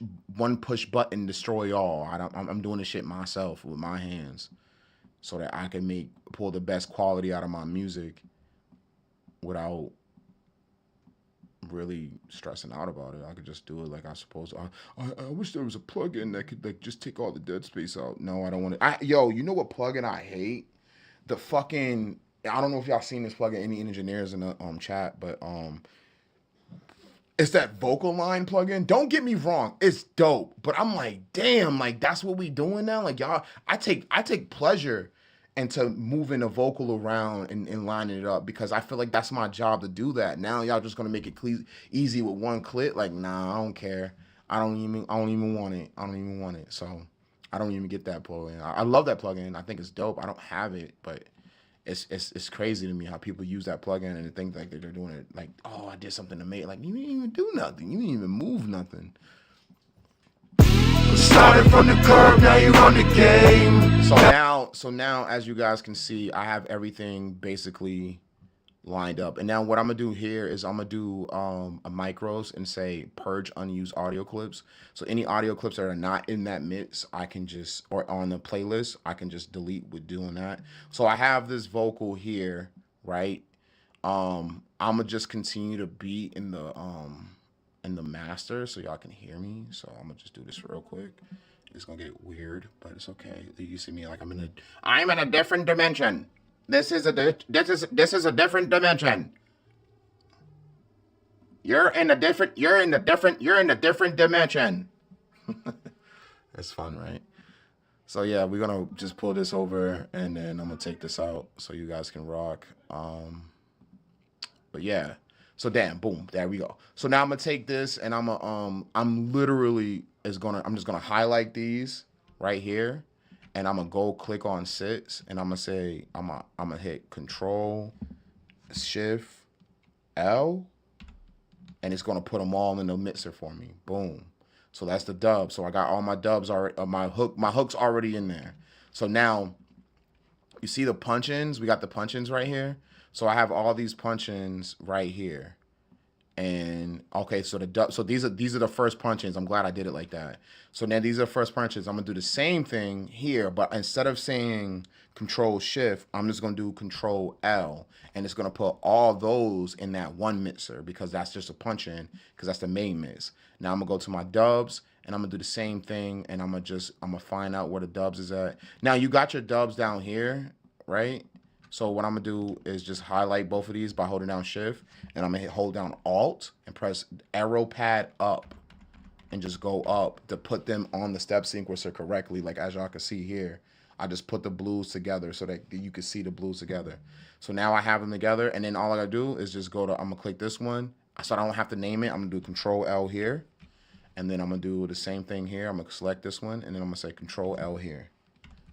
[SPEAKER 1] button destroy all. I'm doing this shit myself with my hands so that I can pull the best quality out of my music without really stressing out about it. I could just do it like I suppose. I wish there was a plugin that could like just take all the dead space out. No, I don't want it. Yo, you know what plugin I hate? The fucking, I don't know if y'all seen this plugin, any engineers in the chat, but it's that vocal line plugin. Don't get me wrong, it's dope, but I'm like, damn, like that's what we doing now. Like y'all, I take pleasure into moving the vocal around and lining it up because I feel like that's my job to do that. Now y'all just gonna make it easy with one click. Like, nah, I don't care. I don't even want it. I don't even want it. So I don't even get that plugin. I love that plugin. I think it's dope. I don't have it, but it's crazy to me how people use that plugin and think like they're doing it like, oh, I did something to make it. Like, you didn't even do nothing. You didn't even move nothing.
[SPEAKER 2] Started from the curb, now you run the game.
[SPEAKER 1] So now, as you guys can see, I have everything basically lined up. And now what I'm gonna do here is I'm gonna do a micros and say purge unused audio clips. So any audio clips that are not in that mix, I can just, or on the playlist, I can just delete with doing that. So I have this vocal here, right? I'm gonna just continue to be in the master so y'all can hear me. So I'm gonna just do this real quick. It's gonna get weird, but it's okay. You see me like I'm in a different dimension. This is a different dimension. You're in a different dimension. That's fun, right? So yeah, we're gonna just pull this over and then I'm gonna take this out so you guys can rock. But yeah. So damn, boom, there we go. So now I'm gonna take this and I'm just gonna highlight these right here, and I'm gonna go click on sits, and I'm gonna say I'm gonna hit Control Shift L, and it's gonna put them all in the mixer for me. Boom. So that's the dub. So I got all my dubs already. My hook's already in there. So now you see the punch-ins. We got the punch-ins right here. So I have all these punch-ins right here. And okay, so these are the first punch-ins. I'm glad I did it like that. So now these are first punch-ins. I'm gonna do the same thing here, but instead of saying Control Shift, I'm just gonna do Control L, and it's gonna put all those in that one mixer because that's just a punch-in, because that's the main mix. Now I'm gonna go to my dubs, and I'm gonna do the same thing, and I'm gonna find out where the dubs is at. Now you got your dubs down here, right? So what I'm gonna do is just highlight both of these by holding down Shift, and I'm gonna hold down Alt and press arrow pad up, and just go up to put them on the step sequencer correctly. Like as y'all can see here, I just put the blues together so that you can see the blues together. So now I have them together, and then all I gotta do is just go to, I'm gonna click this one, so I don't have to name it. I'm gonna do Control L here, and then I'm gonna do the same thing here. I'm gonna select this one, and then I'm gonna say Control L here.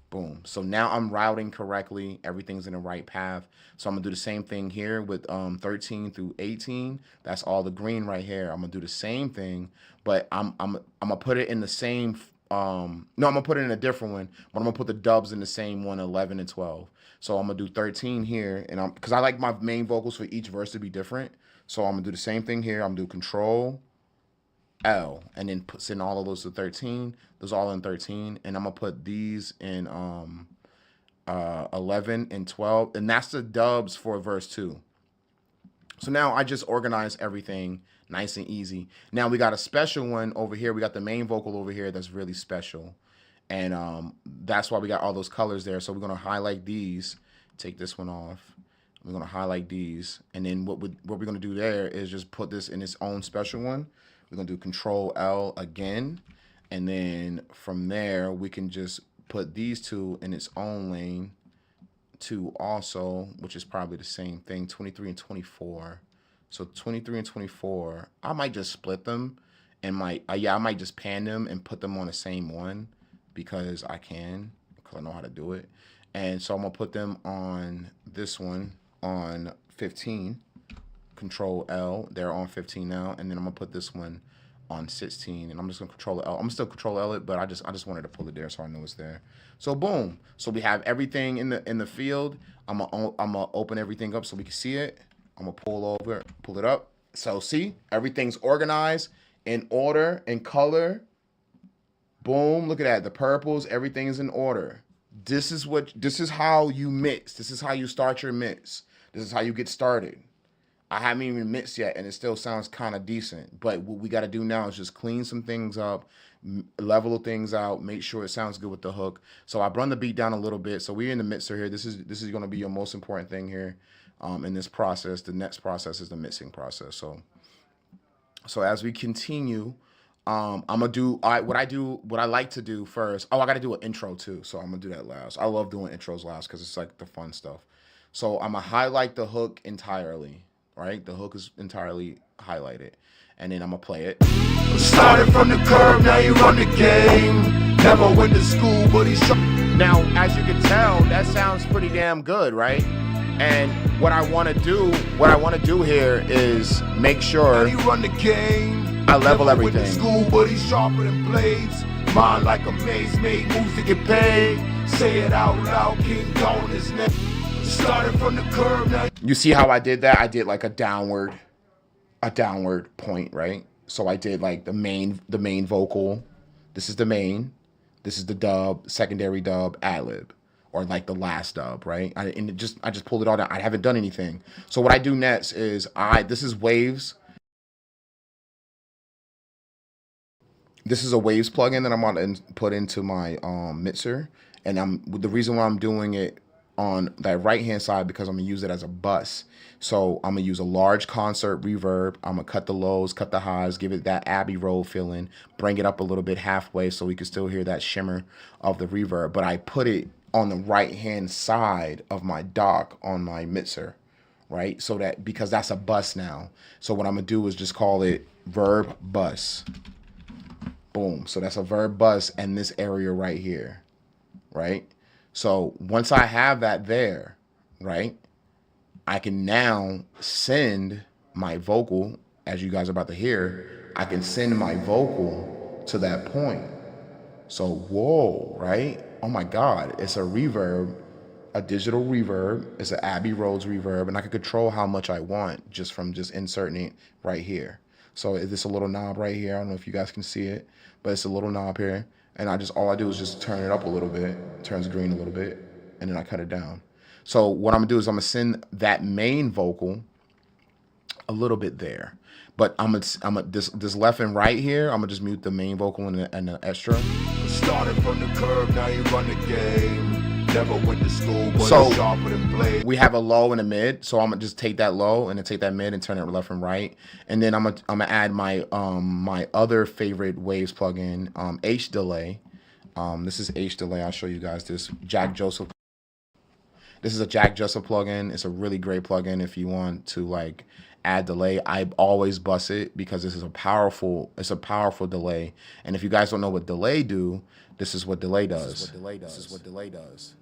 [SPEAKER 1] Boom. So now I'm routing correctly. Everything's in the right path. So I'm gonna do the same thing here with 13 through 18. That's all the green right here. I'm gonna do the same thing, but I'm gonna put it in the same. No, I'm gonna put it in a different one, but I'm gonna put the dubs in the same one, 11 and 12. So I'm gonna do 13 here, and because I like my main vocals for each verse to be different. So I'm gonna do the same thing here. I'm gonna do Control L, and then send all of those to 13. Those all in 13, and I'm gonna put these in 11 and 12, and that's the dubs for verse 2. So now I just organize everything nice and easy. Now we got a special one over here. We got the main vocal over here that's really special, and that's why we got all those colors there. So we're gonna highlight these, take this one off. We're gonna highlight these, and then what we're gonna do there is just put this in its own special one. We're gonna do Control L again, and then from there we can just put these two in its own lane too also, which is probably the same thing, 23 and 24. So 23 and 24, I might just split them and I might just pan them and put them on the same one because I know how to do it. And so I'm gonna put them on this one on 15. Control L, they're on 15 now, and then I'm gonna put this one on 16, and I'm just gonna Control L. I'm gonna still Control L it, but I just wanted to pull it there so I know it's there. So boom, so we have everything in the field. I'm gonna open everything up so we can see it. I'm gonna pull it up. So see, everything's organized in order, in color. Boom, look at that, the purples, everything is in order. This is how you mix. This is how you start your mix. This is how you get started. I haven't even mixed yet, and it still sounds kind of decent. But what we got to do now is just clean some things up, level things out, make sure it sounds good with the hook. So I've run the beat down a little bit. So we're in the mixer here. This is going to be your most important thing here in this process. The next process is the mixing process. So as we continue, I'm gonna do what I like to do first. Oh, I got to do an intro too. So I'm gonna do that last. I love doing intros last because it's like the fun stuff. So I'm gonna highlight the hook entirely. Right, the hook is entirely highlighted, and then I'm gonna play it.
[SPEAKER 2] Started from the curb, now you run the game. Never went to school, but he's
[SPEAKER 1] now, as you can tell, that sounds pretty damn good, right? And what I want to do here is make sure
[SPEAKER 2] he run the game.
[SPEAKER 1] I level
[SPEAKER 2] Never
[SPEAKER 1] everything.
[SPEAKER 2] Went to school, but he's sharper than blades. Mind like a maze, made moves to get paid. Say it out loud, King Kong his name. Started from the curb, now.
[SPEAKER 1] You see how I did that? I did like a downward point, right? So I did like the main vocal. This is the main. This is the dub, secondary dub, Adlib, or like the last dub, right? I just pulled it all down. I haven't done anything. So what I do next is this is waves. This is a waves plugin that I'm going to put into my mixer, and the reason why I'm doing it on that right hand side because I'm gonna use it as a bus. So I'm gonna use a large concert reverb. I'm gonna cut the lows, cut the highs, give it that Abbey Road feeling, bring it up a little bit halfway so we can still hear that shimmer of the reverb. But I put it on the right hand side of my dock on my mixer, right? So that because that's a bus now. So what I'm gonna do is just call it verb bus. Boom. So that's a verb bus in this area right here, right? So once I have that there, right, I can now send my vocal, as you guys are about to hear, I can send my vocal to that point. So, whoa, right? Oh my God, it's a reverb, a digital reverb. It's an Abbey Road reverb, and I can control how much I want just from just inserting it right here. So it's a little knob right here. I don't know if you guys can see it, but it's a little knob here. And all I do is just turn it up a little bit, turns green a little bit, and then I cut it down. So what I'm gonna do is I'm gonna send that main vocal a little bit there. But this left and right here, I'm gonna just mute the main vocal and the extra.
[SPEAKER 2] Started from the curb, now you run the game. Never went to school, but
[SPEAKER 1] so
[SPEAKER 2] sharper than blade.
[SPEAKER 1] We have a low and a mid, so I'm gonna just take that low and then take that mid and turn it left and right, and then I'm gonna add my my other favorite waves plugin, H delay, This is H delay. I'll show you guys this. Jack Joseph. This is a Jack Joseph plugin. It's a really great plugin if you want to like add delay. I always bust it because this is a powerful delay. And if you guys don't know what delay do, this is what delay does. This is what delay does. This is what delay does.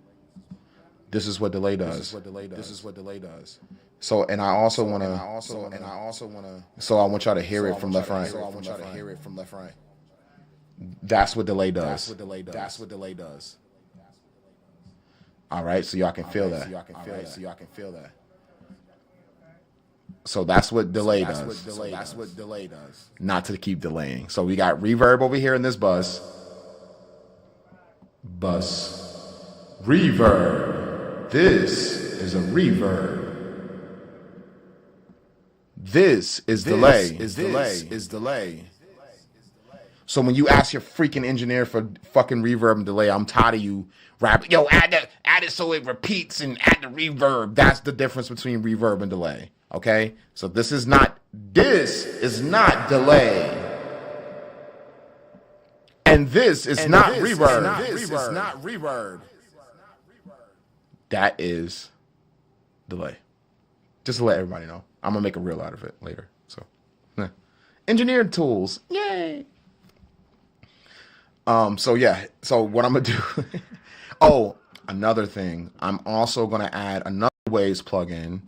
[SPEAKER 1] This is what delay does. This is what delay does. This is what delay does. So, and I also want to, so I want y'all to hear it from left, right. So I want y'all to hear it from left, right. That's what delay does. That's what delay does. That's what delay does. All right, so y'all can feel that. So y'all can feel that. So that's what delay does. That's what delay does. Not to keep delaying. So we got reverb over here in this bus. Reverb. This is a reverb. This is delay. Is delay. So when you ask your freaking engineer for fucking reverb and delay, I'm tired of you rapping. Yo, add it so it repeats and add the reverb. That's the difference between reverb and delay. Okay? So this is not delay. And this is not reverb. This is not reverb. That is delay. Just to let everybody know. I'm gonna make a reel out of it later. So engineered tools. Yay. So yeah, so what I'm gonna do, oh, another thing, I'm also gonna add another Waves plugin,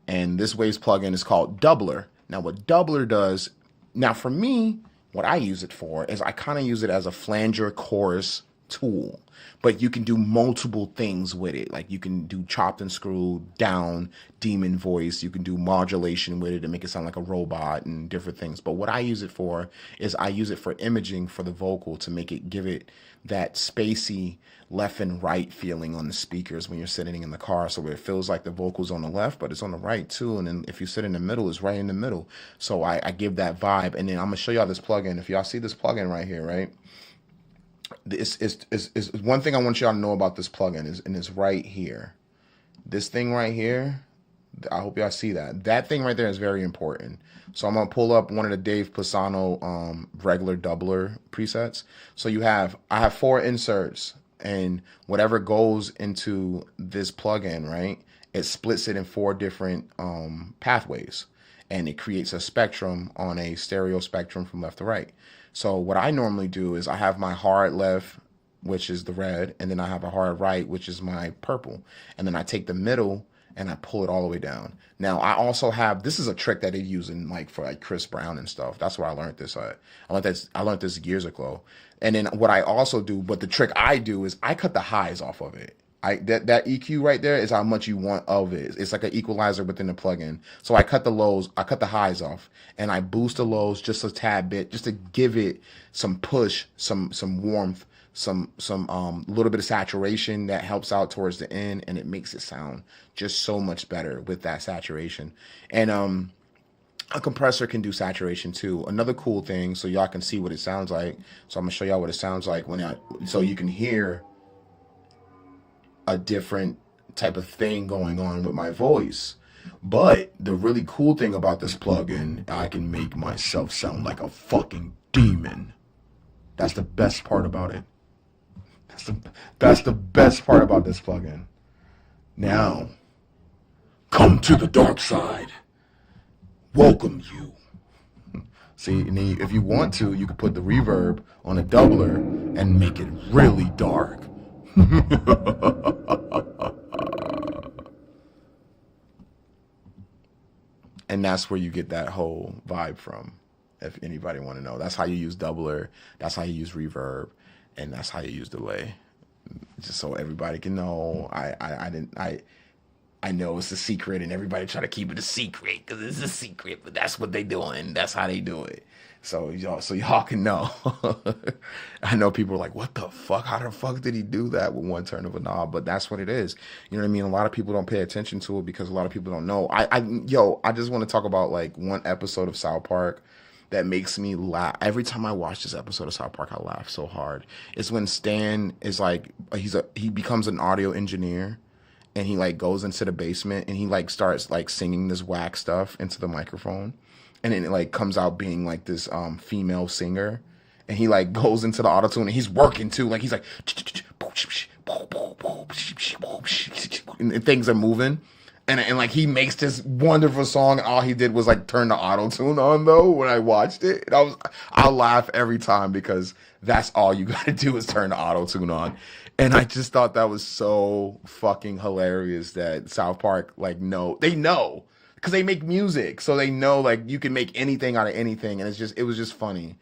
[SPEAKER 1] and this Waves plugin is called Doubler. Now what Doubler does, now for me, what I use it for is I kind of use it as a flanger chorus tool, but you can do multiple things with it. Like you can do chopped and screwed, down, demon voice. You can do modulation with it to make it sound like a robot and different things. But what I use it for is I use it for imaging for the vocal to make it, give it that spacey left and right feeling on the speakers when you're sitting in the car. So it feels like the vocal's on the left, but it's on the right too. And then if you sit in the middle, it's right in the middle. So I give that vibe. And then I'm gonna show y'all this plugin. If y'all see this plugin right here, right? This is one thing I want y'all to know about this plugin is, and it's right here. This thing right here, I hope y'all see that. That thing right there is very important. So I'm gonna pull up one of the Dave Pisano regular doubler presets. So I have 4 inserts, and whatever goes into this plugin, right, it splits it in 4 different pathways, and it creates a spectrum on a stereo spectrum from left to right. So what I normally do is I have my hard left, which is the red, and then I have a hard right, which is my purple. And then I take the middle and I pull it all the way down. Now I also have, this is a trick that they use in like for like Chris Brown and stuff. That's where I learned this. I learned this years ago. And then what I also do, but the trick I do is I cut the highs off of it. That EQ right there is how much you want of it. It's like an equalizer within the plugin. So I cut the lows, I cut the highs off, and I boost the lows just a tad bit, just to give it some push, some warmth, some little bit of saturation that helps out towards the end, and it makes it sound just so much better with that saturation. And a compressor can do saturation too. Another cool thing, so y'all can see what it sounds like. So I'm gonna show y'all what it sounds like so you can hear a different type of thing going on with my voice. But the really cool thing about this plugin, I can make myself sound like a fucking demon. That's the best part about it. That's the best part about this plugin. Now, come to the dark side. Welcome you. See, and then if you want to, you could put the reverb on a doubler and make it really dark. And that's where you get that whole vibe from, if anybody want to know. That's how you use doubler, that's how you use reverb, and that's how you use delay. Just so everybody can know. I know it's a secret, and everybody try to keep it a secret because it's a secret, but that's what they doing. That's how they do it. So y'all can know. I know people are like, what the fuck? How the fuck did he do that with one turn of a knob? But that's what it is. You know what I mean? A lot of people don't pay attention to it because a lot of people don't know. I just want to talk about like one episode of South Park that makes me laugh. Every time I watch this episode of South Park, I laugh so hard. It's when Stan is like, he becomes an audio engineer, and he like goes into the basement and he like starts like singing this whack stuff into the microphone. And then it like comes out being like this female singer, and he like goes into the auto-tune and he's working too. Like he's like, and things are moving. And like he makes this wonderful song, and all he did was like turn the auto-tune on though when I watched it. And I'll laugh every time because that's all you gotta do is turn the auto-tune on. And I just thought that was so fucking hilarious that South Park they know because they make music, so they know like you can make anything out of anything, and it was just funny.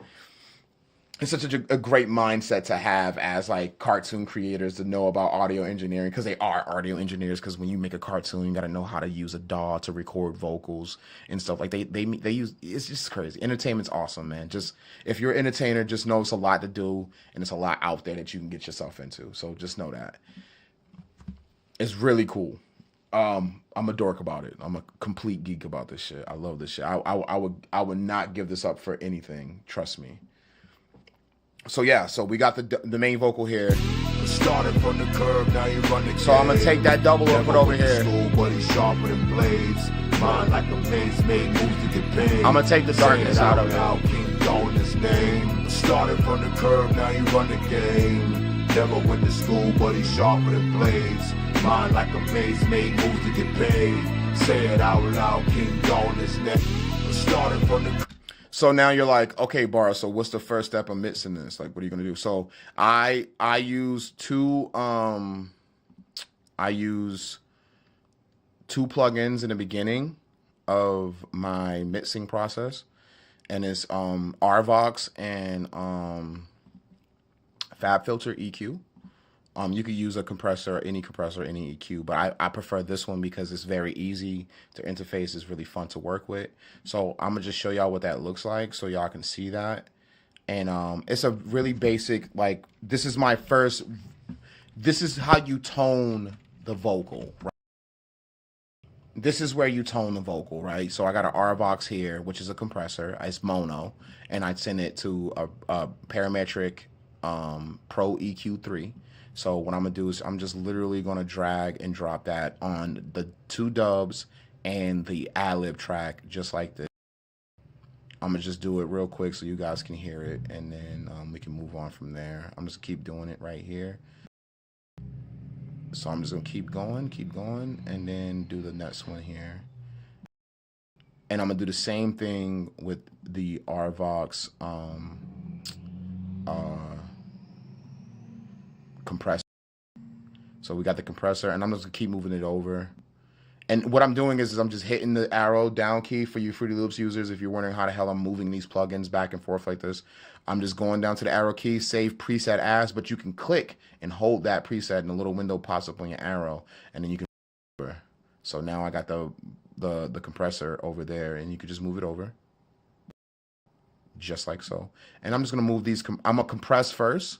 [SPEAKER 1] It's such a great mindset to have as like cartoon creators to know about audio engineering, because they are audio engineers. Because when you make a cartoon, you got to know how to use a DAW to record vocals and stuff. Like they use, it's just crazy. Entertainment's awesome, man. Just if you're an entertainer, just know it's a lot to do and it's a lot out there that you can get yourself into. So just know that it's really cool. I'm a dork about it. I'm a complete geek about this shit. I love this shit. I would not give this up for anything. Trust me. So yeah, so we got the main vocal here.
[SPEAKER 2] Started from the curb, now you run the
[SPEAKER 1] So I'm gonna take that double and put over here.
[SPEAKER 2] Buddy sharper than blades. Mind like a maze made moves to get paid.
[SPEAKER 1] I'm gonna take the darkness out of it.
[SPEAKER 2] King Dawn his name. Started from the curb, now you run the game. Never went to school, but he's sharper than blades. Mind like a maze made moves to get paid. Say it out loud, King Dawn his name. Started from the.
[SPEAKER 1] So now you're like, okay, Barz, so what's the first step of mixing this? Like, what are you gonna do? So I use two plugins in the beginning of my mixing process, and it's RVox and FabFilter EQ. You could use a compressor, any EQ, but I prefer this one because it's very easy to interface. It's really fun to work with. So I'm gonna just show y'all what that looks like so y'all can see that. And it's a really basic, like, this is how you tone the vocal, right? This is where you tone the vocal, right? So I got an RVox here, which is a compressor. It's mono, and I send it to a parametric Pro EQ3. So what I'm gonna do is I'm just literally gonna drag and drop that on the two dubs and the Adlibz track, just like this. I'm gonna just do it real quick so you guys can hear it, and then we can move on from there. I'm just keep doing it right here. So I'm just gonna keep going, and then do the next one here. And I'm gonna do the same thing with the RVox compressor. So we got the compressor, and I'm just gonna keep moving it over. And what I'm doing is I'm just hitting the arrow down key for you Fruity Loops users. If you're wondering how the hell I'm moving these plugins back and forth like this, I'm just going down to the arrow key, save preset as, but you can click and hold that preset, and a little window pops up on your arrow, and then you can move it over. So now I got the compressor over there, and you can just move it over, just like so. And I'm just gonna move these. I'm gonna compress first,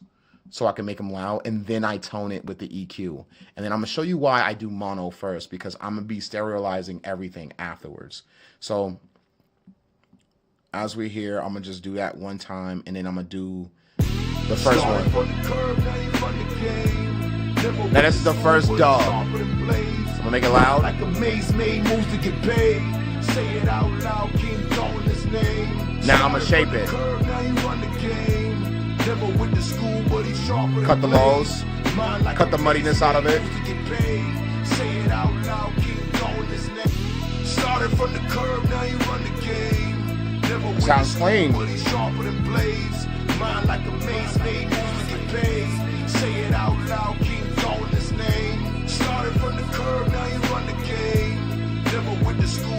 [SPEAKER 1] so I can make them loud, and then I tone it with the EQ. And then I'm gonna show you why I do mono first, because I'm gonna be stereoizing everything afterwards. So as we hear, I'm gonna just do that one time, and then I'm gonna do the first one. Now this is the first dub. So I'm gonna make it loud.
[SPEAKER 2] Like a maze made moves to get paid. Say it out loud, King Dawn his name.
[SPEAKER 1] Now I'm gonna shape it. Cut the lows, cut the muddiness out of it. Sounds clean.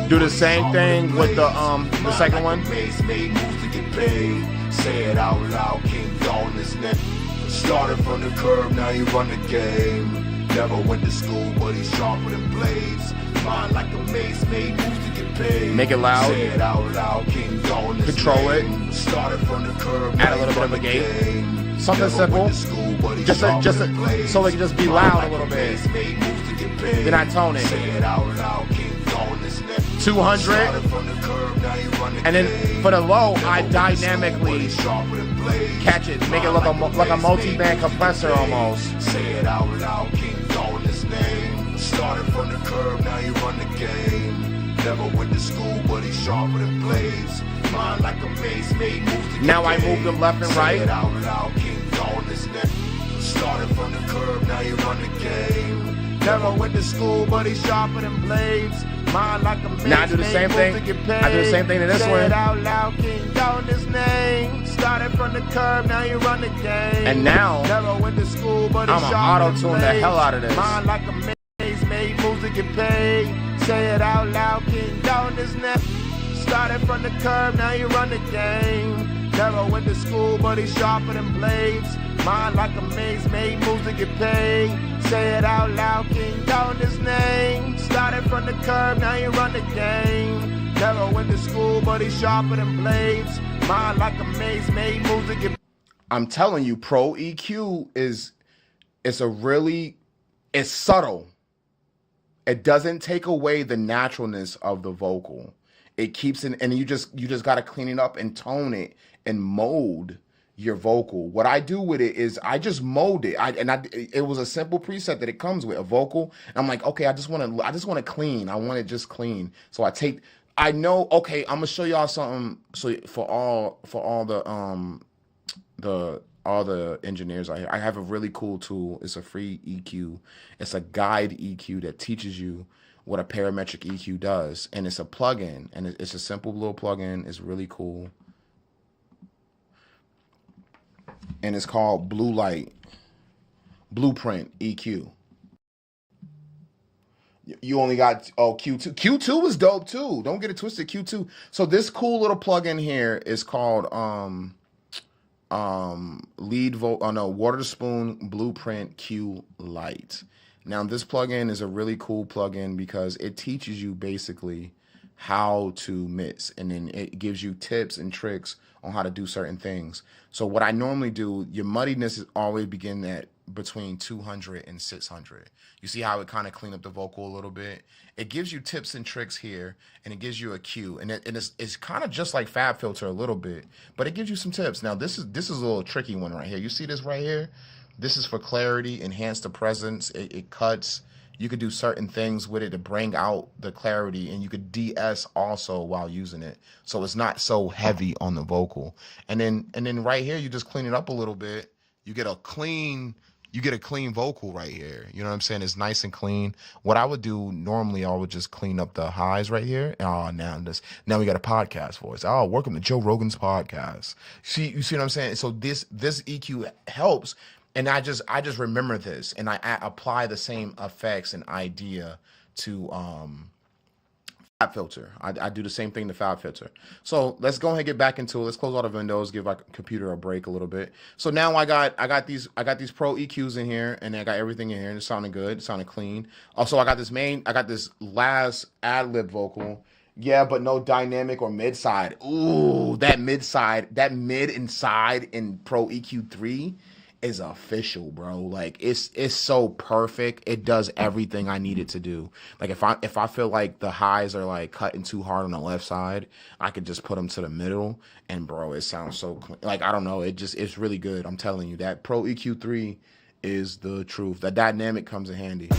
[SPEAKER 1] Do the same thing with the second one.
[SPEAKER 2] Say it out loud, King Dawn his name. Started from the curb, now you run the game. Never went to school, but he's sharper than blades. Mind like a maze made moves to get paid.
[SPEAKER 1] Make it loud.
[SPEAKER 2] Say it out loud, King Dawn his
[SPEAKER 1] Control
[SPEAKER 2] name.
[SPEAKER 1] it.
[SPEAKER 2] Started from the curb,
[SPEAKER 1] add a little bit of a gate. Something simple. Just so it can just be loud a little bit. Then I tone it.
[SPEAKER 2] Say it out loud, King Dawn his name.
[SPEAKER 1] 200, and then for the low, I dynamically catch it, make it look like a multi-band compressor almost.
[SPEAKER 2] Say it out loud, King Dawn his name. Started from the curb, now you run the game. Never went to school, but he's sharper than blades. Mind like a maze made moves to
[SPEAKER 3] Now I move them left and right.
[SPEAKER 2] Say it out loud, King Dawn is next. Started from the curb, now you run the game. Never went to school, but he's sharper than blades. Mind like a
[SPEAKER 3] Now I do the same thing. I do the same thing to this
[SPEAKER 2] Say
[SPEAKER 3] one.
[SPEAKER 2] it out loud, King Dawn his name. Started from the curb, now you run the game.
[SPEAKER 3] And now
[SPEAKER 2] Never went to school, but he's
[SPEAKER 3] I'm
[SPEAKER 2] sharper than
[SPEAKER 3] auto-tune the
[SPEAKER 2] blades.
[SPEAKER 3] hell out of this.
[SPEAKER 2] Mind like a maze, made moves to get paid. Say it out loud, King Dawn his name. Started from the curb, now you run the game. Never went to school, but he's sharper than blades. Mind like a maze, made moves to get paid. Say it out loud, King Dawn his name. Started from the curb, now you run the game. Never went to school, but he's sharper than blades. Mind like a maze, made moves to get.
[SPEAKER 3] I'm telling you, Pro EQ it's subtle. It doesn't take away the naturalness of the vocal. It keeps it, and you just got to clean it up and tone it and mold your vocal. What I do with it is I just mold it. It was a simple preset that it comes with, a vocal. And I'm like, okay, I just want to clean. I want it just clean. So I know, okay, I'm gonna show y'all something. So for all the engineers out here, I have a really cool tool. It's a free EQ. It's a guide EQ that teaches you what a parametric EQ does, and it's a plugin, and it's a simple little plugin. It's really cool, and it's called Blueprint EQ. You only got Q2. Q2 is dope too. Don't get it twisted. Q2. So this cool little plugin here is called Water Spoon Blueprint Q Lite. Now this plugin is a really cool plugin because it teaches you basically how to mix, and then it gives you tips and tricks on how to do certain things. So what I normally do, your muddiness is always begin at between 200 and 600. You see how it kind of clean up the vocal a little bit? It gives you tips and tricks here, and it gives you a cue, and it's kind of just like FabFilter a little bit, but it gives you some tips. Now this is a little tricky one right here. You see this right here? This is for clarity, enhance the presence. It cuts. You could do certain things with it to bring out the clarity, and you could DS also while using it, so it's not so heavy on the vocal. And then right here, you just clean it up a little bit. You get a clean vocal right here. You know what I'm saying? It's nice and clean. What I would do normally, I would just clean up the highs right here. Oh, now we got a podcast voice. Oh, welcome to Joe Rogan's podcast. You see what I'm saying? So this EQ helps. And I just remember this, and I apply the same effects and idea to FabFilter. I do the same thing to FabFilter. So let's go ahead and get back into it. Let's close all the windows, give my computer a break a little bit. So now I got these Pro EQs in here, and I got everything in here, and it sounded good, it sounded clean. Also, I got this last Adlibz vocal. Yeah, but no dynamic or mid side. Ooh, that mid and side in Pro EQ 3 is official, bro. Like it's so perfect. It does everything I need it to do. Like if I feel like the highs are like cutting too hard on the left side, I could just put them to the middle, and bro, it sounds so clean. Like I don't know, it's really good. I'm telling you, that Pro EQ 3 is the truth. The dynamic comes in handy.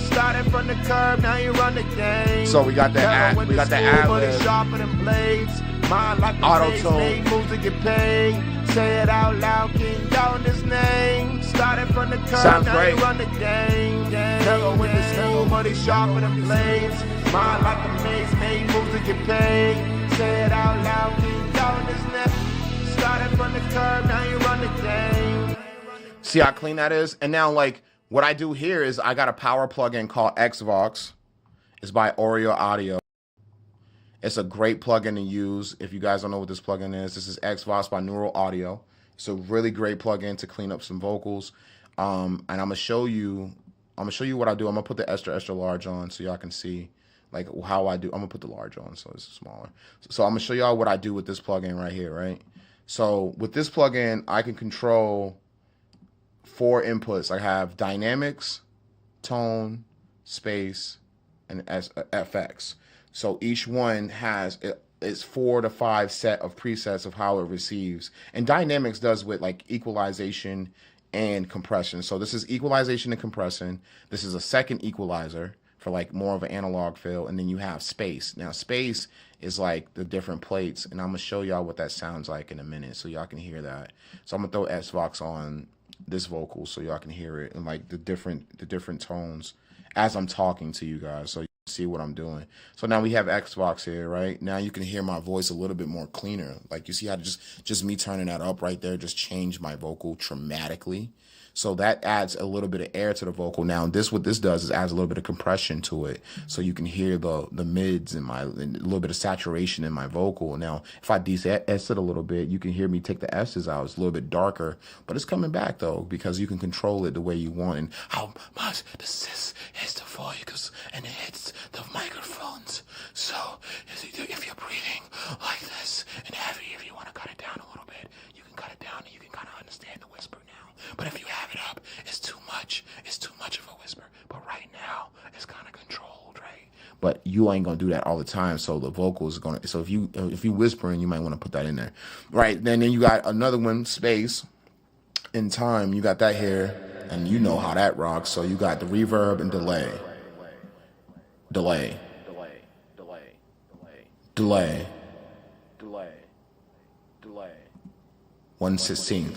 [SPEAKER 2] Started from the curb, now you run the game.
[SPEAKER 3] So we got that
[SPEAKER 2] Adlibz. Sharper than blades. Mind like
[SPEAKER 3] auto-tone.
[SPEAKER 2] Moves to get paid. Say it out loud, King Dawn his name. Started from the curb,
[SPEAKER 3] sounds
[SPEAKER 2] now
[SPEAKER 3] great.
[SPEAKER 2] you run the game. Never went to school, but he's sharper than blades. Mind like a maze, made moves to get paid. Say it out loud, King Dawn his name. Started from the curb, now you run the game.
[SPEAKER 3] See how clean that is? And now, like, what I do here is I got a power plugin called Xvox. It's by Oreo Audio. It's a great plugin to use. If you guys don't know what this plugin is, this is Xvox by Neural Audio. It's a really great plugin to clean up some vocals. And I'm gonna show you what I do. I'm gonna put the extra large on so y'all can see like how I do. I'm gonna put the large on so it's smaller. So I'm gonna show y'all what I do with this plugin right here, right? So with this plugin, I can control 4 inputs. I have dynamics, tone, space, and FX. So each one has it's 4 to 5 set of presets of how it receives. And dynamics does with like equalization and compression. So this is equalization and compression. This is a second equalizer for like more of an analog feel. And then you have space. Now space
[SPEAKER 1] is like the different plates, and I'm gonna show y'all what that sounds like in a minute, so y'all can hear that. So I'm gonna throw Xbox on this vocal so y'all can hear it and like the different tones as I'm talking to you guys, so you can see what I'm doing. So now we have Xbox here, right? Now you can hear my voice a little bit more cleaner. Like you see how just me turning that up right there just changed my vocal dramatically. So that adds a little bit of air to the vocal. Now what this does is adds a little bit of compression to it, so you can hear the mids and a little bit of saturation in my vocal. Now if I de-S it a little bit, you can hear me take the S's out. It's a little bit darker, but it's coming back though, because you can control it the way you want and how much the sis hits the voice and it hits the microphones. So if you're breathing like this and heavy, if you want to cut it down a little bit, you can cut it down and you can kind of understand the whisper now. But if you have it up, it's too much. It's too much of a whisper. But right now, it's kind of controlled, right? But you ain't gonna do that all the time. So the vocals are gonna. So if you whispering, you might want to put that in there, right? Then you got another one, space, in time. You got that here, and you know how that rocks. So you got the reverb and delay, delay, delay, delay, delay, delay, delay, 1/16.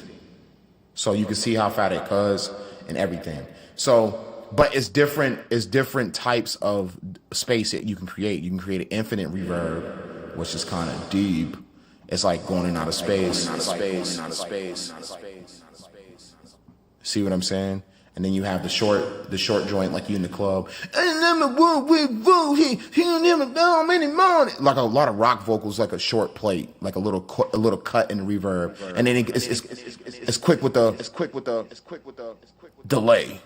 [SPEAKER 1] So you can see how fat it cuts and everything. So, but it's different types of space that you can create. You can create an infinite reverb, which is kind of deep. It's like going in out of space. See what I'm saying? And then you have the short joint, like you in the club. Like a lot of rock vocals, like a short plate, like a little cut in the reverb, and then it's quick with the delay.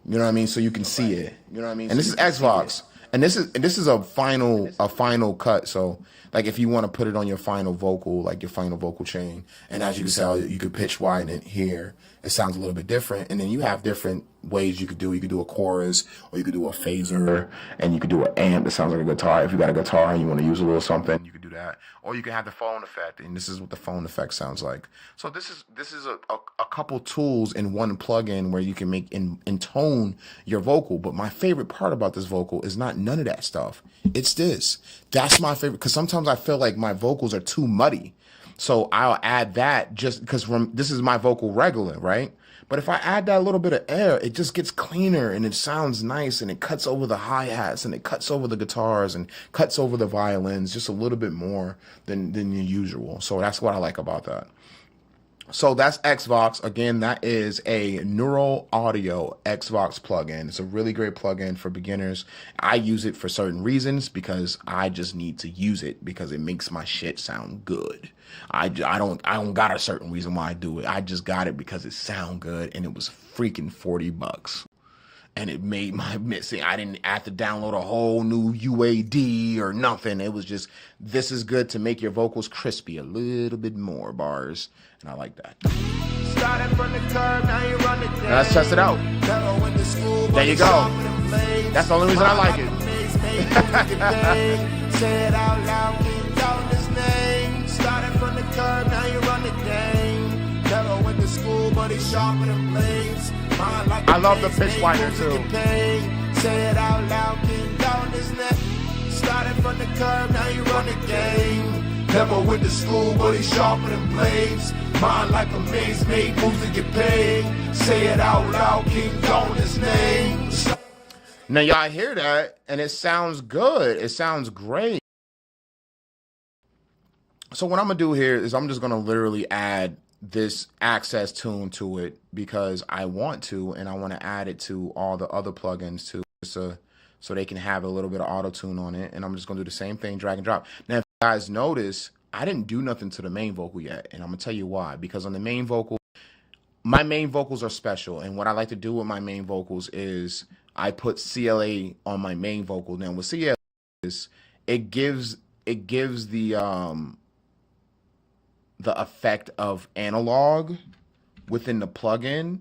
[SPEAKER 1] You know what I mean? So you can see it. You know what I mean? And this is Xbox, and this is a final cut. So like if you want to put it on your final vocal, like your final vocal chain, and as you can tell, you could pitch widen it here. It sounds a little bit different, and then you have different ways you could do. You could do a chorus, or you could do a phaser, and you could do an amp that sounds like a guitar. If you got a guitar and you want to use a little something, you could do that. Or you can have the phone effect, and this is what the phone effect sounds like. So this is a couple tools in one plugin where you can make intone your vocal. But my favorite part about this vocal is not none of that stuff. It's this. That's my favorite, because sometimes I feel like my vocals are too muddy. So I'll add that just because this is my vocal regular, right? But if I add that little bit of air, it just gets cleaner and it sounds nice, and it cuts over the hi-hats and it cuts over the guitars and cuts over the violins just a little bit more than the usual. So that's what I like about that. So that's Xbox. Again, that is a neural audio Xbox plugin. It's a really great plugin for beginners. I use it for certain reasons because I just need to use it because it makes my shit sound good. I don't got a certain reason why I do it. I just got it because it sound good, and it was freaking $40. And it made my mixing. I didn't have to download a whole new UAD or nothing. It was just, this is good to make your vocals crispy a little bit more, bars. And I like that.
[SPEAKER 3] Started from the curb, now you run the game.
[SPEAKER 1] Now let's test it out. There you go. That's the only reason I like it.
[SPEAKER 3] Say it out loud, keep calling his name. Started from the curb, now you run the game. Never went to school, but he's sharper than blades.
[SPEAKER 1] I love the pitch wider too.
[SPEAKER 3] Say it out loud, keep calling his name. Started from the curb, now you run the game.
[SPEAKER 2] Never went to school, but he's sharper than blades. Mind like a maze, made moves to get paid. Say it out loud, King Don his name.
[SPEAKER 1] Now y'all hear that, and it sounds good. It sounds great. So what I'm gonna do here is I'm just gonna literally add this access tune to it because I want to, and I want to add it to all the other plugins too, so they can have a little bit of auto tune on it. And I'm just gonna do the same thing, drag and drop. Now, if you guys notice, I didn't do nothing to the main vocal yet, and I'm gonna tell you why. Because on the main vocal, my main vocals are special, and what I like to do with my main vocals is I put CLA on my main vocal. Now, with CLA, it gives the effect of analog within the plugin,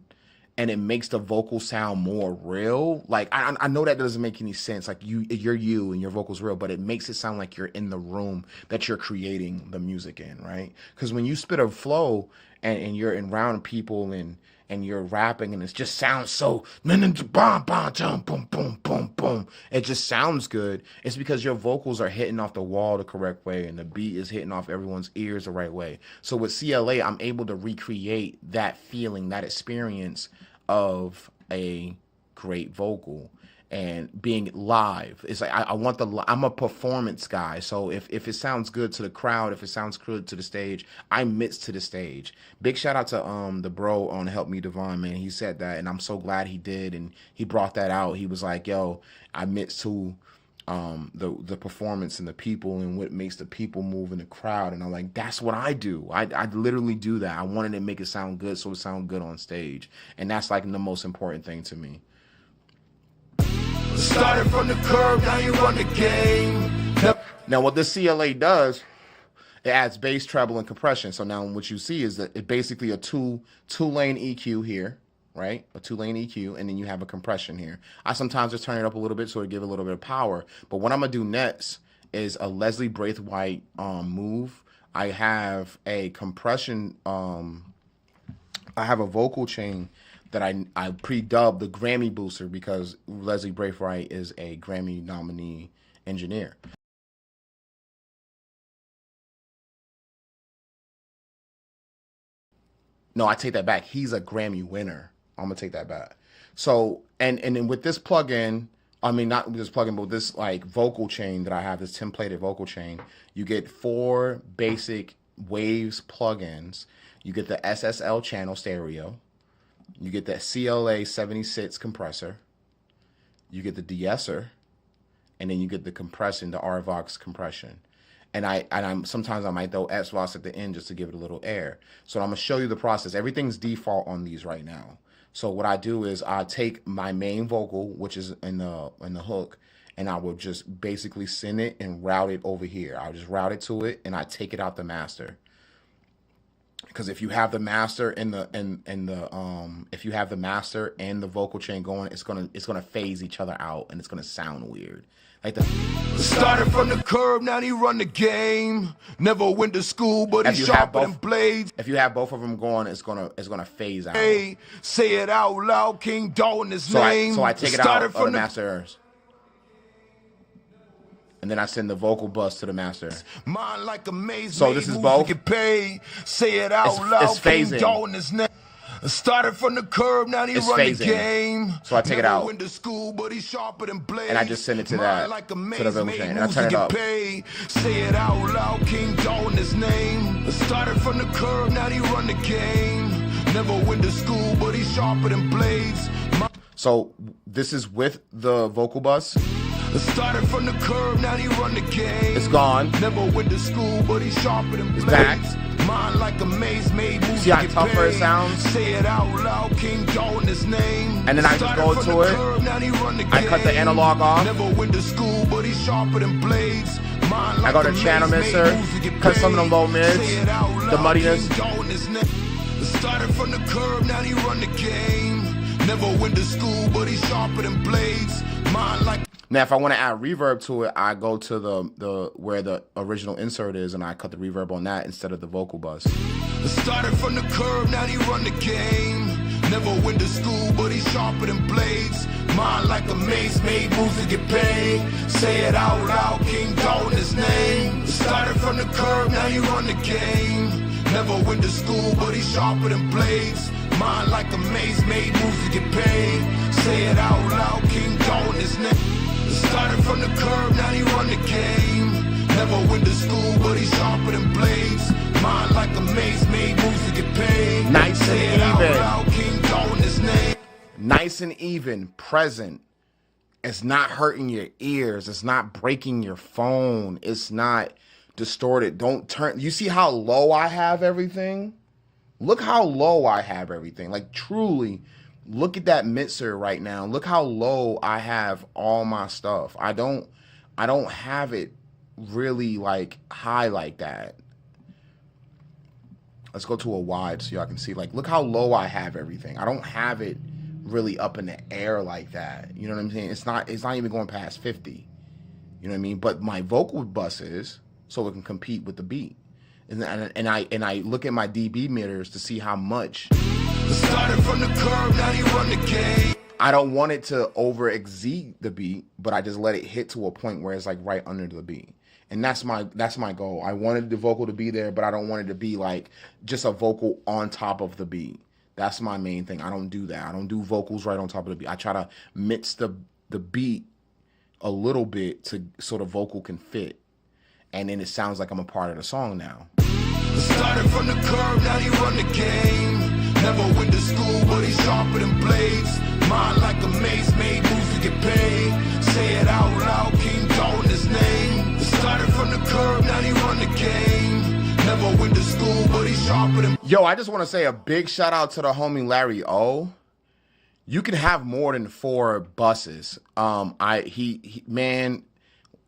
[SPEAKER 1] and it makes the vocal sound more real. Like I know that doesn't make any sense. Like you're you and your vocal's real, but it makes it sound like you're in the room that you're creating the music in, right? Because when you spit a flow and you're around people and and you're rapping and it just sounds so boom, boom, boom, boom, boom. It just sounds good. It's because your vocals are hitting off the wall the correct way and the beat is hitting off everyone's ears the right way. So with CLA, I'm able to recreate that feeling, that experience of a great vocal. And being live, it's like I'm a performance guy. So if it sounds good to the crowd, if it sounds good to the stage, I mix to the stage. Big shout out to the bro on Help Me Divine, man. He said that, and I'm so glad he did, and he brought that out. He was like, "Yo, I mix to the performance and the people and what makes the people move in the crowd." And I'm like, that's what I do. I literally do that. I wanted to make it sound good, so it sound good on stage, and that's like the most important thing to me.
[SPEAKER 2] Started from the curb, now you run the game.
[SPEAKER 1] Now what this CLA does, it adds bass, treble, and compression. So now what you see is that it's basically a two-lane EQ here, right? A two-lane EQ, and then you have a compression here. I sometimes just turn it up a little bit so it give a little bit of power. But what I'm gonna do next is a Leslie Braithwaite move. I have a compression, I have a vocal chain that I pre-dubbed the Grammy booster because Leslie Braithwaite is a Grammy nominee engineer. No, I take that back. He's a Grammy winner. I'm gonna take that back. So and then with this plugin, I mean not with this plugin, but with this like vocal chain that I have, this templated vocal chain, you get 4 basic Waves plugins. You get the SSL channel stereo. You get the CLA 76 compressor, you get the de-esser, and then you get the compression, the RVox compression. And sometimes I might throw SVox at the end just to give it a little air. So I'm gonna show you the process. Everything's default on these right now. So what I do is I take my main vocal, which is in the hook, and I will just basically send it and route it over here. I'll just route it to it and I take it out the master. Because if you have the master and if you have the master and the vocal chain going, it's gonna phase each other out and it's gonna sound weird. Like
[SPEAKER 2] Started from the curb, now he run the game. Never went to school, but he's sharper than blades.
[SPEAKER 1] If you have both of them going, it's gonna phase out.
[SPEAKER 2] Hey, say it out loud, King Dalton his name.
[SPEAKER 1] So I take it out of the masters. And then I send the vocal bus to the master.
[SPEAKER 2] Mine like a maze.
[SPEAKER 1] So this is both.
[SPEAKER 2] Get paid. Say it out loud.
[SPEAKER 1] It's phasing.
[SPEAKER 2] Dalton his name. Started from the curb, now he run the game.
[SPEAKER 1] So I take it out.
[SPEAKER 2] Went to school, but he's sharper than blades.
[SPEAKER 1] And I just send it to that, to the vocal chain, and I turn it up.
[SPEAKER 2] Say it out loud, King Dalton his name. Started from the curb, now he run the game. Never went to school, but he's sharper than blades.
[SPEAKER 1] So this is with the vocal bus.
[SPEAKER 2] Started from the curb, now he run the game.
[SPEAKER 1] It's gone.
[SPEAKER 2] Never went to school, but he's sharper than blades.
[SPEAKER 1] It's back.
[SPEAKER 2] Mine like a maze made.
[SPEAKER 1] See how tougher it sounds?
[SPEAKER 2] Say it out loud, King Dalton his name.
[SPEAKER 1] And then I just go to it. I cut the analog off.
[SPEAKER 2] Never went to school, but he's sharper than blades.
[SPEAKER 1] I go to channel mixer, cut some of the low mids, the muddiness.
[SPEAKER 2] Started from the curb, now he run the game. Never went to school, but he's sharper than blades. Mine like.
[SPEAKER 1] Now, if I want to add reverb to it, I go to the where the original insert is, and I cut the reverb on that instead of the vocal bus.
[SPEAKER 2] Started from the curb, now he run the game. Never went to school, but he's sharper than blades. Mine like a maze, made moves to get paid. Say it out loud, King Dalton his name. Started from the curb, now he run the game. Never went to school, but he's sharper than blades. Mine like a maze, made moves to get paid. Say it out loud, King Dalton his name. Started from the curb, now he run the game. Never went to school, but he's sharper than blades. Mine like a maze, made moves to get paid.
[SPEAKER 1] Nice and even.
[SPEAKER 2] Loud, King Dalton his name.
[SPEAKER 1] Nice and even, present. It's not hurting your ears. It's not breaking your phone. It's not distorted. Don't turn. You see how low I have everything? Look how low I have everything. Like truly. Look at that mixer right now. Look how low I have all my stuff. I don't have it really like high like that. Let's go to a wide so y'all can see. Like, look how low I have everything. I don't have it really up in the air like that. You know what I'm saying? It's not even going past 50. You know what I mean? But my vocal bus is, so it can compete with the beat. And I look at my dB meters to see how much
[SPEAKER 2] Started from the curb, now he run the game.
[SPEAKER 1] I don't want it to over exceed the beat, but I just let it hit to a point where it's like right under the beat. And that's my goal. I wanted the vocal to be there, but I don't want it to be like just a vocal on top of the beat. That's my main thing. I don't do that. I don't do vocals right on top of the beat. I try to mix the beat a little bit so the vocal can fit. And then it sounds like I'm a part of the song now.
[SPEAKER 2] Started from the curb, now he run the game. Never went to school, but he's sharper than blades. Mind like a mace, made moves to get paid. Say it out loud, King Dalton his name. Started from the curb, now he run the game. Never went to school, but he's sharper than...
[SPEAKER 1] Yo, I just want to say a big shout out to the homie Larry O. You can have more than 4 buses. Man,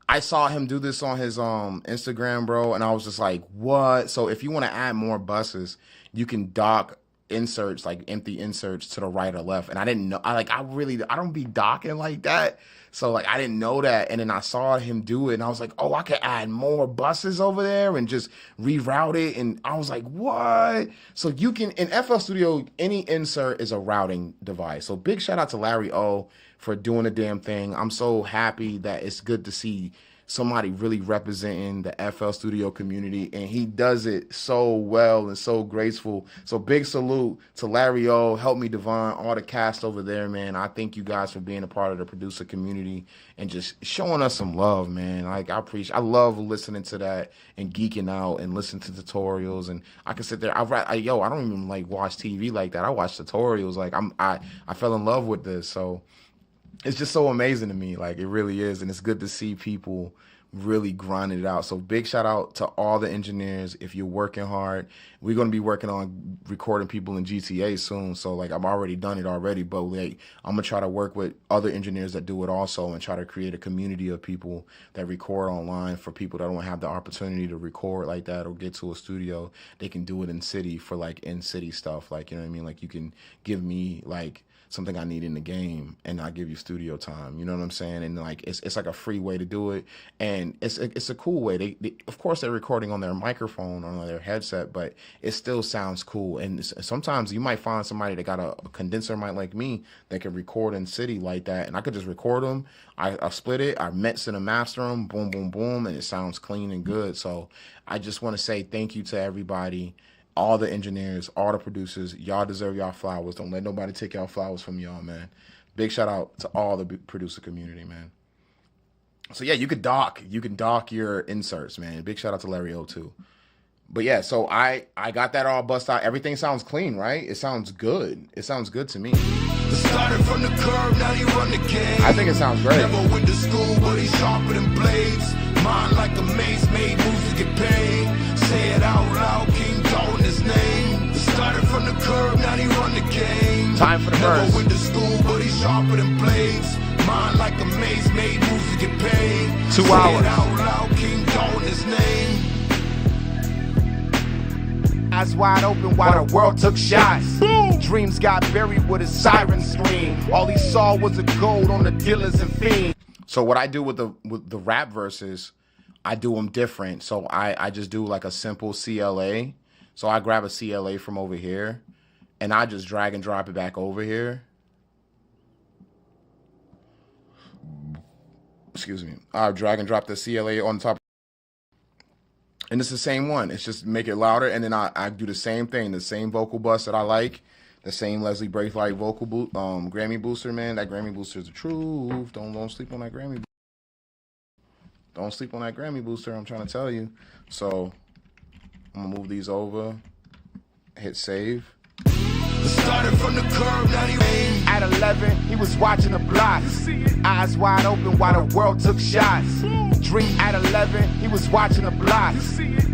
[SPEAKER 1] I saw him do this on his Instagram, bro, and I was just like, what? So if you want to add more buses, you can dock inserts, like empty inserts to the right or left. And I didn't know, I don't be docking like that. So like I didn't know that. And then I saw him do it and I was like, oh, I could add more buses over there and just reroute it. And I was like, what? So you can, in FL Studio, any insert is a routing device. So big shout out to Larry O for doing the damn thing. I'm so happy that it's good to see somebody really representing the FL Studio community, and he does it so well and so graceful. So big salute to Larry O, Help Me Devon, all the cast over there, man. I thank you guys for being a part of the producer community and just showing us some love, man. Like I love listening to that and geeking out and listening to tutorials. And I can sit there. I don't even like watch TV like that. I watch tutorials. Like I fell in love with this. So it's just so amazing to me. Like it really is. And it's good to see people really grinding it out. So big shout out to all the engineers. If you're working hard, we're going to be working on recording people in GTA soon. So like I've already done it already, but like I'm going to try to work with other engineers that do it also and try to create a community of people that record online for people that don't have the opportunity to record like that or get to a studio. They can do it in city for like in city stuff. Like, you know what I mean? Like you can give me like something I need in the game and I give you studio time, you know what I'm saying? And like it's like a free way to do it, and it's a cool way. They of course they're recording on their microphone or on their headset, but it still sounds cool. And sometimes you might find somebody that got a condenser mic like me that can record in city like that, and I could just record them. I split it, I mix and master them, boom, boom, boom, and it sounds clean and good. So I just want to say thank you to everybody. All the engineers, all the producers, y'all deserve y'all flowers. Don't let nobody take y'all flowers from y'all, man. Big shout out to all the producer community, man. So yeah, you can dock your inserts, man. Big shout out to Larry O too. But yeah, so I got that all bust out. Everything sounds clean, right? It sounds good. It sounds good to me.
[SPEAKER 2] Started from the curb, now he run the game.
[SPEAKER 1] I think it sounds great.
[SPEAKER 2] Never went to school, but he's sharper than blades. Mind like a mace, made moves to get paid. Say it out loud, King Dalton his name. Started from the curb, now he run the game.
[SPEAKER 1] Time for the verse.
[SPEAKER 2] Never went to school, but he's sharper than blades. Mind like a mace, made moves to get paid.
[SPEAKER 1] 2
[SPEAKER 2] Say
[SPEAKER 1] hours.
[SPEAKER 2] it out loud, King Dalton his name.
[SPEAKER 3] Eyes wide open while the world took shots. Boom. Dreams got buried with a siren scream. All he saw was a gold on the dealers and fiends.
[SPEAKER 1] So what I do with the rap verses, I do them different. So I just do like a simple CLA. So I grab a CLA from over here, and I just drag and drop it back over here. Excuse me. I drag and drop the CLA on top. And it's the same one. It's just make it louder. And then I do the same thing, the same vocal bus that I like, the same Leslie Braithwaite vocal Grammy booster, man. That Grammy booster is the truth. Don't sleep on that Grammy. Don't sleep on that Grammy booster, I'm trying to tell you. So I'm gonna move these over, hit save.
[SPEAKER 2] Started from the curb, now he
[SPEAKER 3] At 11, he was watching the block. Eyes wide open while the world took shots. Dream at 11, he was watching the block.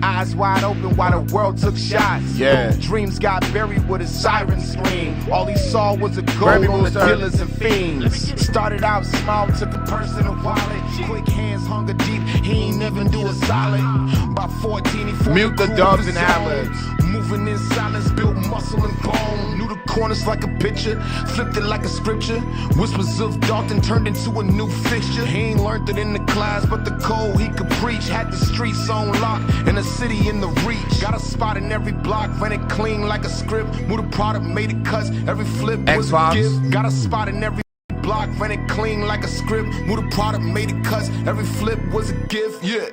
[SPEAKER 3] Eyes wide open while the world took shots.
[SPEAKER 1] Yeah.
[SPEAKER 3] Dreams got buried with a siren scream. All he saw was a gold on the dealers and fiends. Started out small, took a personal wallet. Quick hands, hunger deep, he ain't even do a solid. By By 14, he formed
[SPEAKER 1] Mute the
[SPEAKER 3] crew
[SPEAKER 1] dubs
[SPEAKER 3] of his
[SPEAKER 1] and Adlibz.
[SPEAKER 3] own. Moving in silence, built muscle and bone. Knew the corners like a picture, flipped it like a scripture. Whispers of Dalton turned into a new fixture. He ain't learned it in the class, but the code he could preach. Had the streets on lock and the city in the reach. Got a spot in every block, ran it clean like a script. Moved the product, made it cuts, every flip was
[SPEAKER 1] Xbox.
[SPEAKER 3] a gift. Got a spot in every block, ran it clean like a script. Moved the product, made it cuts, every flip was a gift. Yeah.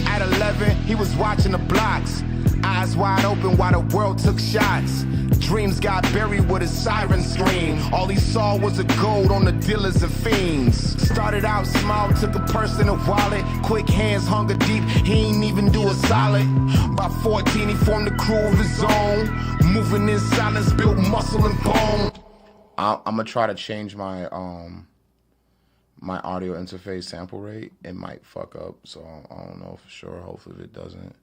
[SPEAKER 3] At 11, he was watching the blocks. Eyes wide open while the world took shots. Dreams got buried with a siren scream. All he saw was a gold on the dealers and fiends. Started out small, took a purse and a wallet. Quick hands, hunger deep, he ain't even do a solid. By 14, he formed a crew of his own. Moving in silence, built muscle and bone.
[SPEAKER 1] I'm gonna try to change my my audio interface sample rate. It might fuck up, so I don't know for sure. Hopefully it doesn't.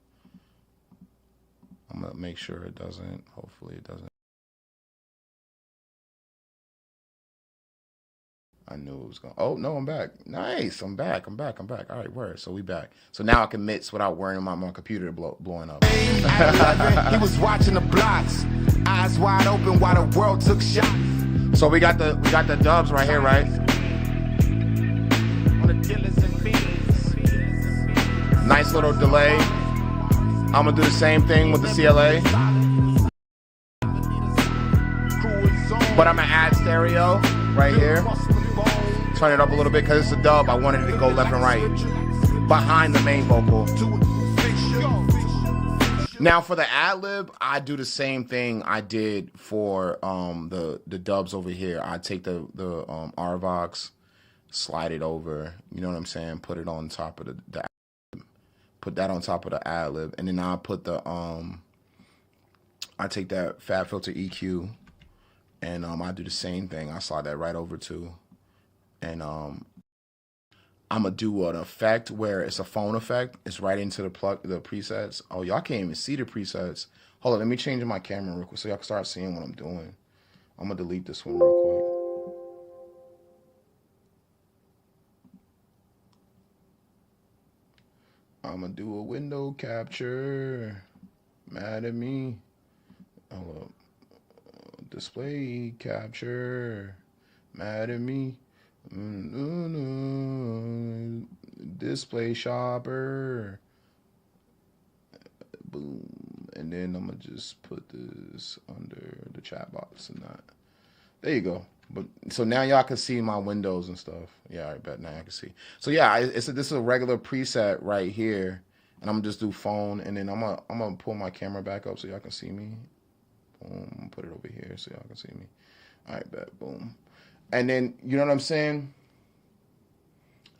[SPEAKER 1] I'm gonna make sure it doesn't. Hopefully it doesn't. I knew it was going. Oh no, I'm back. Nice, I'm back. All right, word. So we back. So now I can mix without worrying about my computer blowing up.
[SPEAKER 3] At 11, he was watching the blocks. Eyes wide open while the world took shots.
[SPEAKER 1] So we got the dubs right here, right? Nice little delay. I'm gonna do the same thing with the CLA, but I'm gonna add stereo right here. Turn it up a little bit because it's a dub. I wanted it to go left and right behind the main vocal. Now for the ad-lib, I do the same thing I did for the dubs over here. I take the RVox, slide it over, you know what I'm saying, put it on top of the put that on top of the ad-lib, and then I put the I take that Fab Filter EQ, and I do the same thing. I slide that right over too, and I'm gonna do an effect where it's a phone effect. It's right into the presets. Oh, y'all can't even see the presets. Hold on, let me change my camera real quick so y'all can start seeing what I'm doing. I'm gonna delete this one real quick. I'm gonna do a window capture. Mad at me. Hold up. Display capture. Mad at me. Display shopper. Boom. And then I'm gonna just put this under the chat box and that. There you go. But so now y'all can see my windows and stuff. Yeah, I bet now I can see. So yeah, this is a regular preset right here, and I'm gonna just do phone, and then I'm gonna pull my camera back up so y'all can see me. Boom, put it over here so y'all can see me. All right, bet. Boom. And then you know what I'm saying?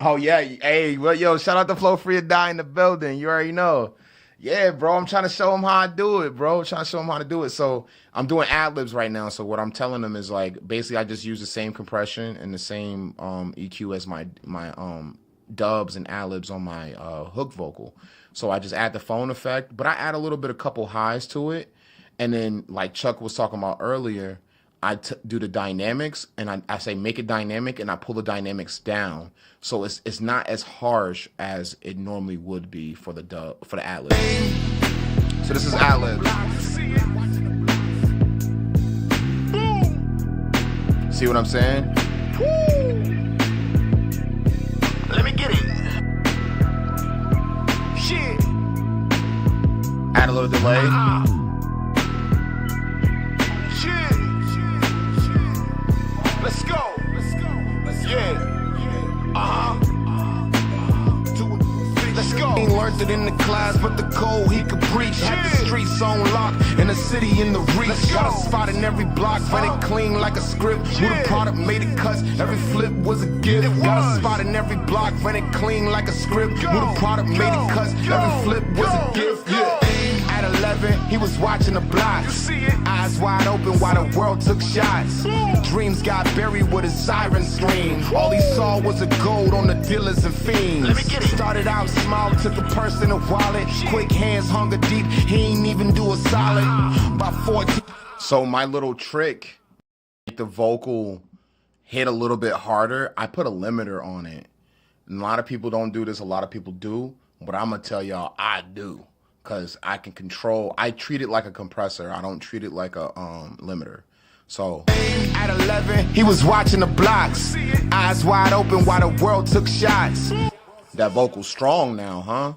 [SPEAKER 1] Oh yeah, hey, well, yo, shout out to Flow Free or Die in the building. You already know. Yeah, bro, I'm trying to show them how I do it, bro. Trying to show them how to do it. So I'm doing ad-libs right now. So what I'm telling them is like, basically I just use the same compression and the same EQ as my dubs and ad-libs on my hook vocal. So I just add the phone effect, but I add a little bit, a couple highs to it. And then like Chuck was talking about earlier, I do the dynamics, and I say make it dynamic, and I pull the dynamics down, so it's not as harsh as it normally would be for the ad-lib. So this is ad-lib. See what I'm saying?
[SPEAKER 3] Let me get it. Shit.
[SPEAKER 1] Add a little delay.
[SPEAKER 3] Let's go. Yeah. Let's go. He learned it in the class, but the code he could preach. Had the streets on lock and the city in the reach. Got a spot in every block, ran it clean like a script. With the product, made it cuts, every flip was a gift. Got a spot in every block, ran it clean like a script. With the product, made it cuts, every flip was a gift. Yeah. At 11, he was watching the blocks. Eyes wide open while the world took shots. Dreams got buried with a siren scream. All he saw was a gold on the dealers and fiends. Started out small, took a purse and a wallet. Quick hands, hunger deep, he ain't even do a solid. By 14.
[SPEAKER 1] So my little trick, the vocal hit a little bit harder. I put a limiter on it. And a lot of people don't do this, a lot of people do. But I'm gonna tell y'all, I do. because I can control. I treat it like a compressor. I don't treat it like a limiter. So
[SPEAKER 3] at 11, he was watching the blocks, eyes wide open while the world took shots.
[SPEAKER 1] that vocal's strong now, huh?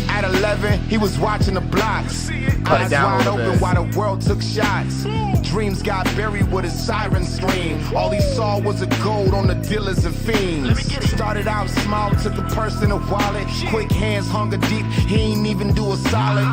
[SPEAKER 3] At 11, he was watching the blocks,
[SPEAKER 1] Cut it
[SPEAKER 3] eyes
[SPEAKER 1] down a
[SPEAKER 3] wide
[SPEAKER 1] little
[SPEAKER 3] open
[SPEAKER 1] bit.
[SPEAKER 3] while the world took shots. Dreams got buried with a siren scream. All he saw was a gold on the dealers and fiends. Started out small, took a purse and a wallet. Quick hands, hunger deep, he ain't even do a solid.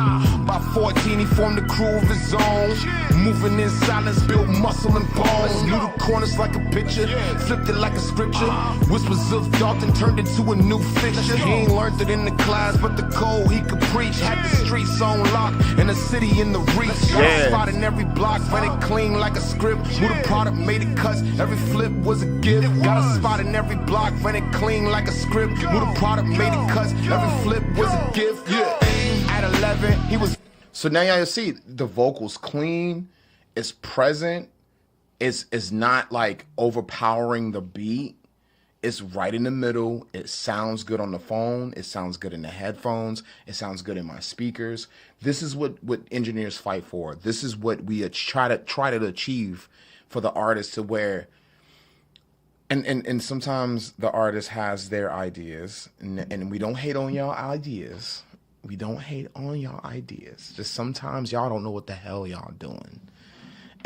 [SPEAKER 3] By 14, he formed a crew of his own. Moving in silence, built muscle and bones. Knew the corners like a picture, flipped it like a scripture. Whispers of Dalton turned into a new fixture. He ain't learned it in the class, but the code he could preach. Had the streets on lock, and the city in the reach. Got a spot in every block, ran it clean like a script. Who the product made it cuts, every flip was a gift. Got a spot in every block, ran it clean like a script. Who the product made it cuts, every flip was a gift. Yeah. At 11, he was.
[SPEAKER 1] So now y'all see the vocals clean, it's present, it's not like overpowering the beat. It's right in the middle. It sounds good on the phone. It sounds good in the headphones. It sounds good in my speakers. This is what engineers fight for. This is what we try to achieve for the artist, to where and sometimes the artist has their ideas, and we don't hate on y'all ideas. We don't hate on y'all ideas. Just sometimes y'all don't know what the hell y'all doing.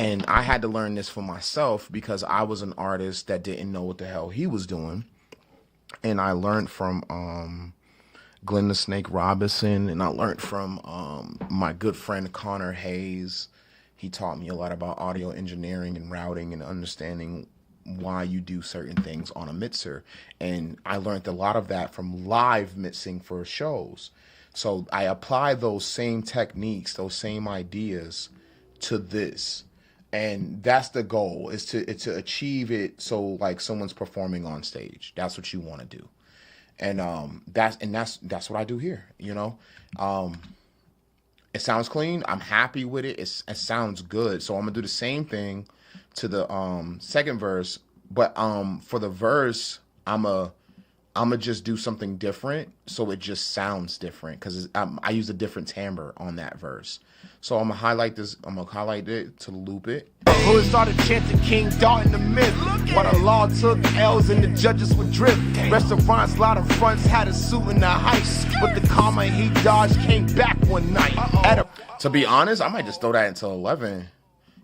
[SPEAKER 1] And I had to learn this for myself because I was an artist that didn't know what the hell he was doing. And I learned from Glenn the Snake Robinson, and I learned from my good friend Connor Hayes. He taught me a lot about audio engineering and routing and understanding why you do certain things on a mixer. And I learned a lot of that from live mixing for shows. So I apply those same techniques, those same ideas to this. And that's the goal, is to achieve it so like someone's performing on stage. That's what you want to do. And that's what I do here, you know. It sounds clean. I'm happy with it. It sounds good. So I'm gonna do the same thing to the second verse, but for the verse, I'm gonna just do something different so it just sounds different, because I use a different timbre on that verse. So I'm gonna highlight this. I'm gonna highlight it to loop it.
[SPEAKER 3] Who started chanting King Dalton the myth, while the law took L's and the judges would drift. Restaurants, lot of fronts had a suit and a heist, but the karma he dodged came back one night.
[SPEAKER 1] To be honest, I might just throw that into 11.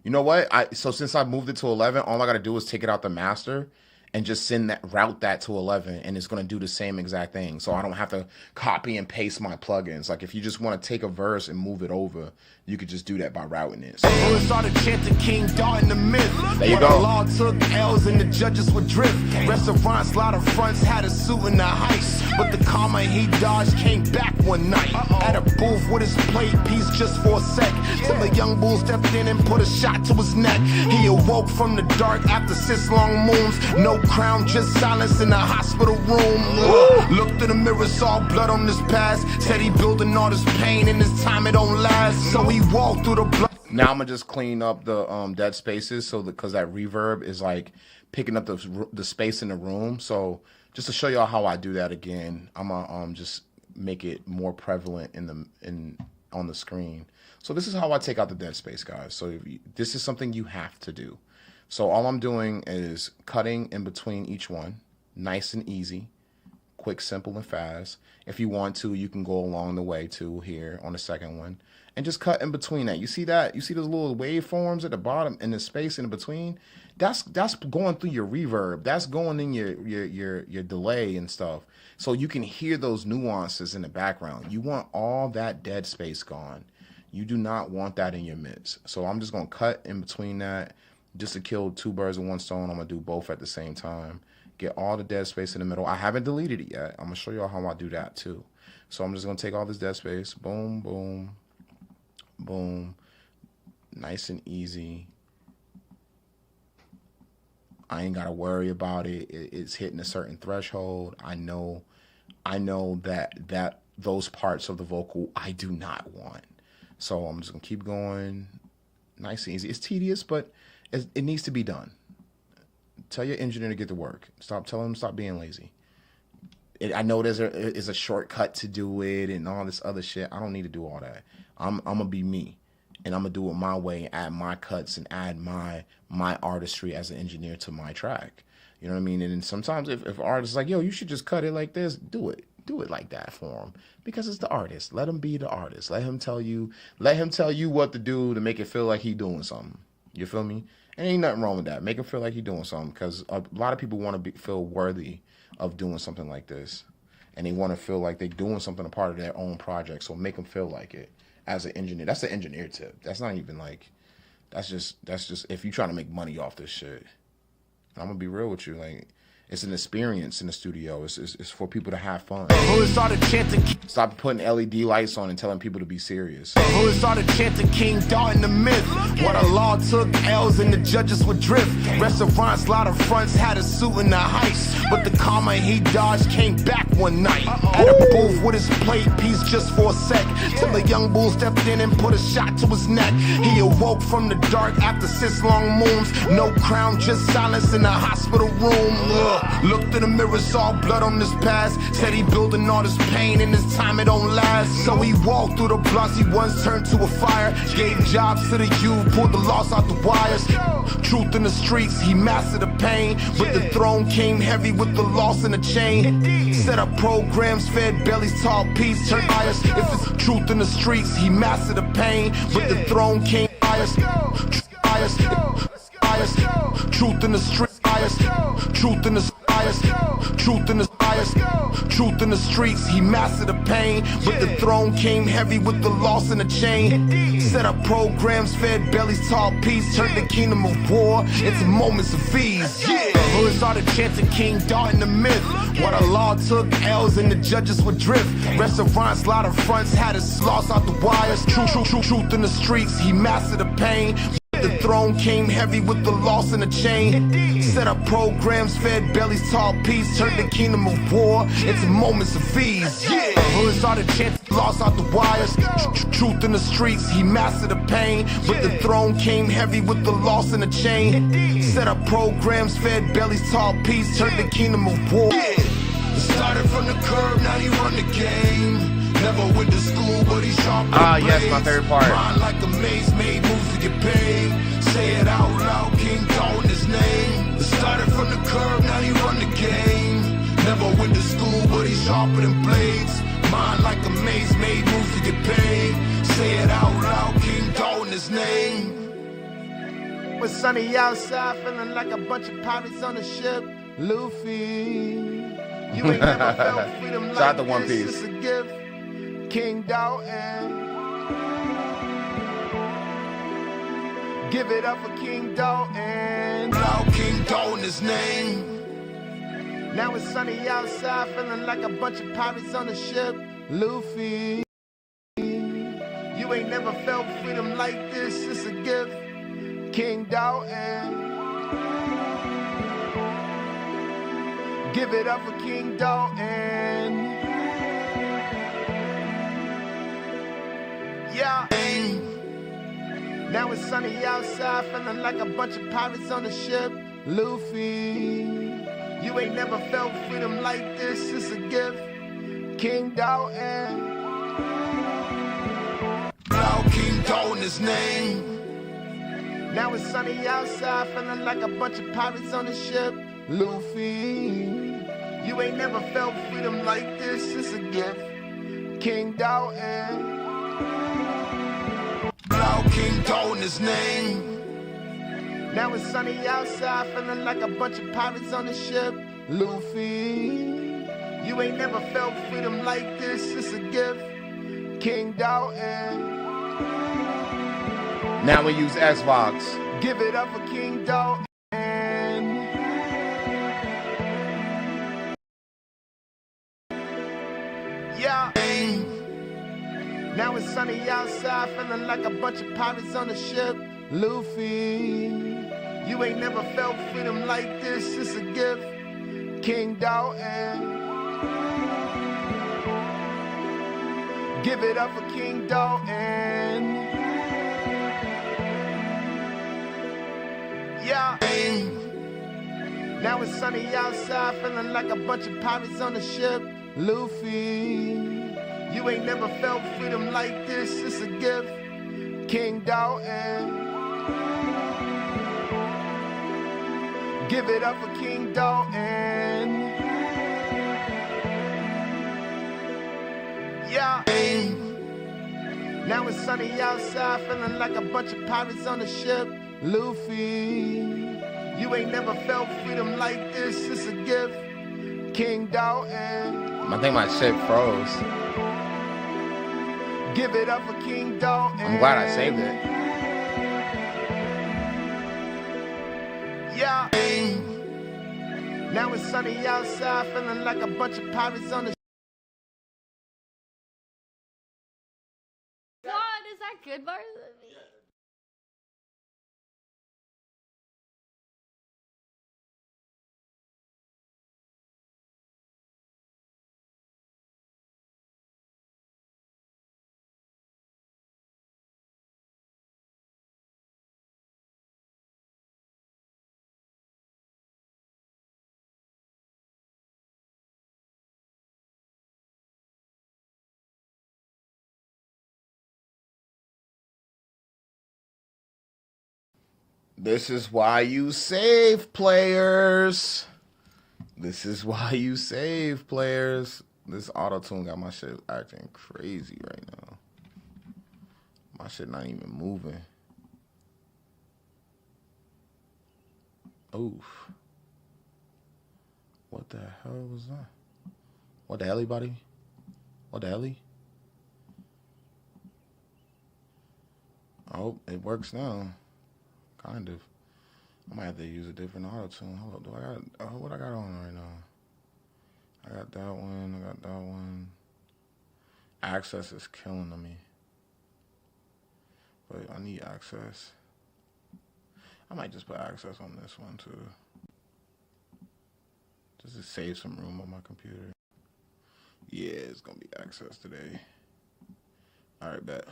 [SPEAKER 1] You know what? So since I moved it to 11, all I gotta do is take it out the master and just route that to 11, and it's gonna do the same exact thing. So I don't have to copy and paste my plugins. Like if you just want to take a verse and move it over, you could just do that by routing it. So,
[SPEAKER 3] Who started chanting King Dalton the myth,
[SPEAKER 1] there you
[SPEAKER 3] while
[SPEAKER 1] go.
[SPEAKER 3] the law took L's and the judges would drift. Restaurants, lot of fronts had a suit and a heist, but the karma he dodged came back one night. At a booth with his plate piece just for a sec, till the young bull stepped in and put a shot to his neck. He awoke from the dark after 6 long moons. No crown, just silence in the hospital room. Looked in the mirror, saw blood on his past. Said he building all this pain and this time it don't last. So he walked through the blood.
[SPEAKER 1] now I'm gonna just clean up the dead spaces, so because that reverb is like picking up the space in the room. So just to show y'all how I do that again, I'm gonna just make it more prevalent on the screen. So this is how I take out the dead space, guys. So this is something you have to do. So all I'm doing is cutting in between each one, nice and easy, quick, simple, and fast. If you want to, you can go along the way too here on the second one and just cut in between that. You see that? You see those little waveforms at the bottom and the space in between? That's going through your reverb. That's going in your delay and stuff. So you can hear those nuances in the background. You want all that dead space gone. You do not want that in your mix. So I'm just going to cut in between that. Just to kill 2 birds with 1 stone, I'm going to do both at the same time. Get all the dead space in the middle. I haven't deleted it yet. I'm going to show y'all how I do that too. So I'm just going to take all this dead space. Boom, boom, boom. Nice and easy. I ain't got to worry about it. It's hitting a certain threshold. I know that those parts of the vocal I do not want. So I'm just going to keep going. Nice and easy. It's tedious, but it needs to be done. Tell your engineer to get to work. Tell him to stop being lazy. I know is a shortcut to do it and all this other shit. I don't need to do all that. I'm gonna be me, and I'm gonna do it my way, add my cuts and add my artistry as an engineer to my track. You know what I mean? And then sometimes if artists like, yo, you should just cut it like this, do it like that for him, because it's the artist. Let him be the artist. Let him tell you what to do to make it feel like he doing something. You feel me? And ain't nothing wrong with that. Make him feel like he doing something, because a lot of people want to feel worthy of doing something like this, and they want to feel like they're doing something a part of their own project. So make them feel like it as an engineer. That's the engineer tip. That's not even like, that's just if you're trying to make money off this shit. I'm gonna be real with you, like, it's an experience in the studio. It's for people to have fun.
[SPEAKER 3] Who started chanting?
[SPEAKER 1] Stop putting LED lights on and telling people to be serious.
[SPEAKER 3] Who started chanting King Dalton the myth? What a law took L's and the judges would drift. Restaurants, lot of fronts had a suit and a heist, but the karma he dodged came back one night. At a booth with his plate piece just for a sec, till the young bull stepped in and put a shot to his neck. He awoke from the dark after 6 long moons. No crown, just silence in the hospital room. Looked in the mirror, saw blood on his past. Said he building all this pain and this time it don't last. So he walked through the blocks he once turned to a fire. Gave jobs to the youth, pulled the loss out the wires. Truth in the streets, he mastered the pain, but the throne came heavy with the loss in the chain. Set up programs, fed bellies, taught peace, turned bias. If it's truth in the streets, he mastered the pain, but the throne came bias. Truth in the streets. Truth in the bias, truth in the bias, truth in the streets. He mastered the pain, but the throne came heavy with the loss in the chain. Set up programs, fed bellies, taught peace, turned the kingdom of war into moments of ease. Who started chanting King Dalton the myth? What a law took L's and the judges would drift. Restaurants, lot of fronts had his loss out the wires. Truth in the streets. He mastered the pain. The throne came heavy with the loss in the chain. Set up programs, fed bellies, taught peace, turned the kingdom of war into moments of ease. Who started chanting loss out the wires. Truth in the streets. He mastered the pain, but the throne came heavy with the loss in the chain. Set up programs, fed bellies, taught peace, turned the kingdom of war.
[SPEAKER 2] Started from the curb, now he run the game. Never went to school, but he's sharp.
[SPEAKER 1] Yes, my favorite part.
[SPEAKER 2] Mind like a maze, made moves to get paid. Say it out loud, King Dalton his name. Started from the curb, now he run the game. Never went to school, but he's sharper than blades. Mind like a maze, made moves to get paid. Say it out loud, King Dalton his name.
[SPEAKER 3] Was sunny outside, feeling like a bunch of pirates on a ship. Luffy, you ain't never felt freedom like
[SPEAKER 1] Shout out to One
[SPEAKER 3] this.
[SPEAKER 1] Piece.
[SPEAKER 3] It's a gift. King Dalton. Give it up for King Dalton.
[SPEAKER 2] Loud King Dalton his name.
[SPEAKER 3] Now it's sunny outside, feeling like a bunch of pirates on a ship. Luffy, you ain't never felt freedom like this. It's a gift. King Dalton. Give it up for King Dalton. Yeah. Now it's sunny outside, feeling like a bunch of pirates on a ship. Luffy, you ain't never felt freedom like this. It's a gift. King Dalton.
[SPEAKER 2] Loud King Dalton his name.
[SPEAKER 3] Now it's sunny outside, feeling like a bunch of pirates on a ship. Luffy, you ain't never felt freedom like this. It's a gift. King Dalton.
[SPEAKER 2] Loud King Dalton his name.
[SPEAKER 3] Now it's sunny outside, feeling like a bunch of pirates on a ship. Luffy, you ain't never felt freedom like this. It's a gift. King Dalton.
[SPEAKER 1] Now we use Xbox.
[SPEAKER 3] Give it up for King Dalton. Yeah. Now it's sunny outside, feeling like a bunch of pirates on a ship. Luffy, you ain't never felt freedom like this. It's a gift. King Dalton. Give it up for King Dalton. Yeah. Now it's sunny outside, feeling like a bunch of pirates on the ship. Luffy, you ain't never felt freedom like this, it's a gift. King Dalton, give it up for King Dalton. Yeah. Now it's sunny outside, feeling like a bunch of pirates on the ship. Luffy, you ain't never felt freedom like this, it's a gift. King Dalton,
[SPEAKER 1] I think my shit froze.
[SPEAKER 3] give it up for King Dalton.
[SPEAKER 1] I'm glad I saved it.
[SPEAKER 3] Yeah. Now it's sunny outside, feeling like a bunch of pirates on the ship.
[SPEAKER 4] God, is that Goodbarz?
[SPEAKER 1] This is why you save players. This is why you save players. This auto-tune got my shit acting crazy right now. My shit not even moving. Oof. What the hell was that? What the hell, buddy? What the hell? Oh, it works now. Kind of. I might have to use a different auto-tune. Hold up, do I got what I got on right now? I got that one, I got that one. Access is killing me. But I need access. I might just put access on this one too. Just to save some room on my computer. Yeah, it's gonna be access today. Alright, bet.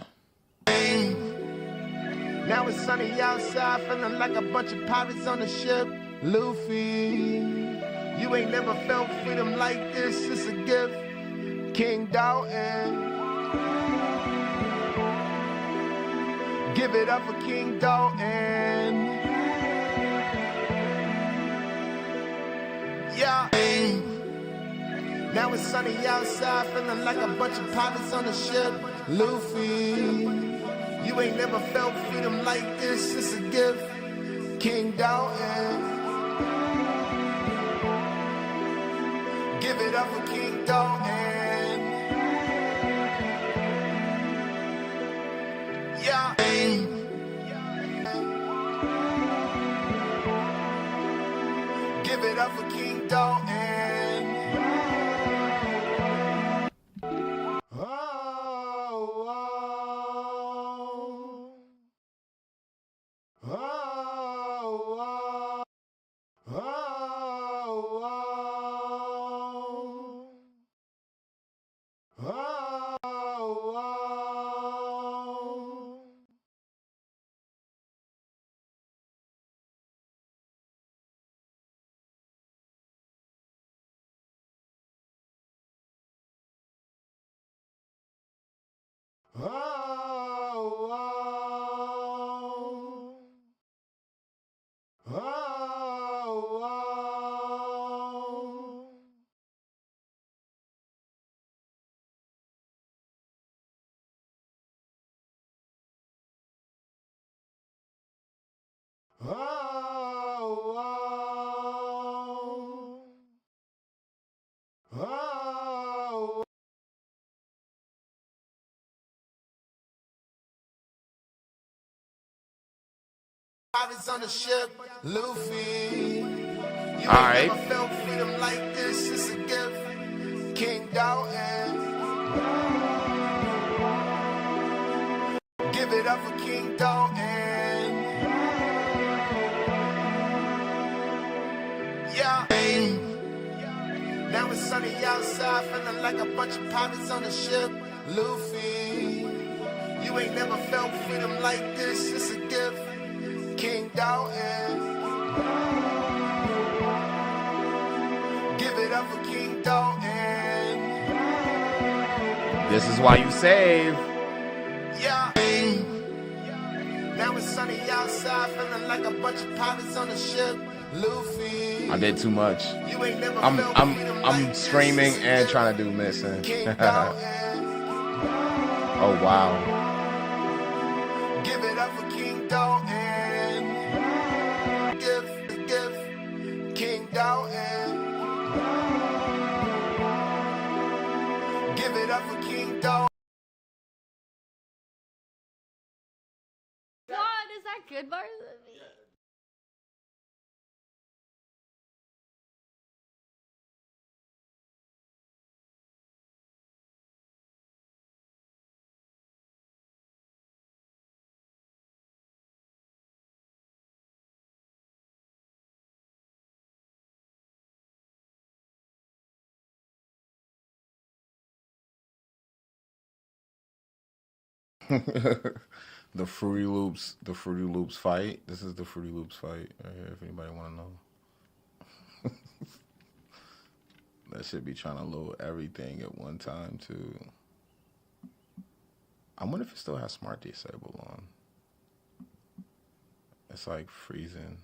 [SPEAKER 3] Now it's sunny outside, feeling like a bunch of pirates on the ship. Luffy, you ain't never felt freedom like this, it's a gift. King Dalton, give it up for King Dalton. Yeah. Now it's sunny outside, feeling like a bunch of pirates on the ship. Luffy, you ain't never felt freedom like this, it's a gift. King Dalton, give it up for King Dalton. Yeah. Give it up for King Dalton. Pirates on the ship, Luffy. You
[SPEAKER 1] Alright.
[SPEAKER 3] ain't never felt freedom like this, it's a gift. King Dalton, give it up for King Dalton. Yeah. Now it's sunny outside, feeling like a bunch of pirates on the ship. Luffy, you ain't never felt freedom like this, it's a gift. King Dalton, up for King Dalton. This is why you save. Yeah. Now it's sunny outside, feeling like a bunch of pirates on the ship. Luffy. I did too much. You ain't never I'm streaming and trying to do missing. Oh wow. Give it up for King Dalton. Give King Dalton. Give it up for King Dalton.
[SPEAKER 4] God, is that Goodbarz?
[SPEAKER 1] The Fruity Loops fight. This is the Fruity Loops fight right here, if anybody want to know. That should be trying to load everything at one time too. I wonder if it still has Smart Disable on. It's like freezing.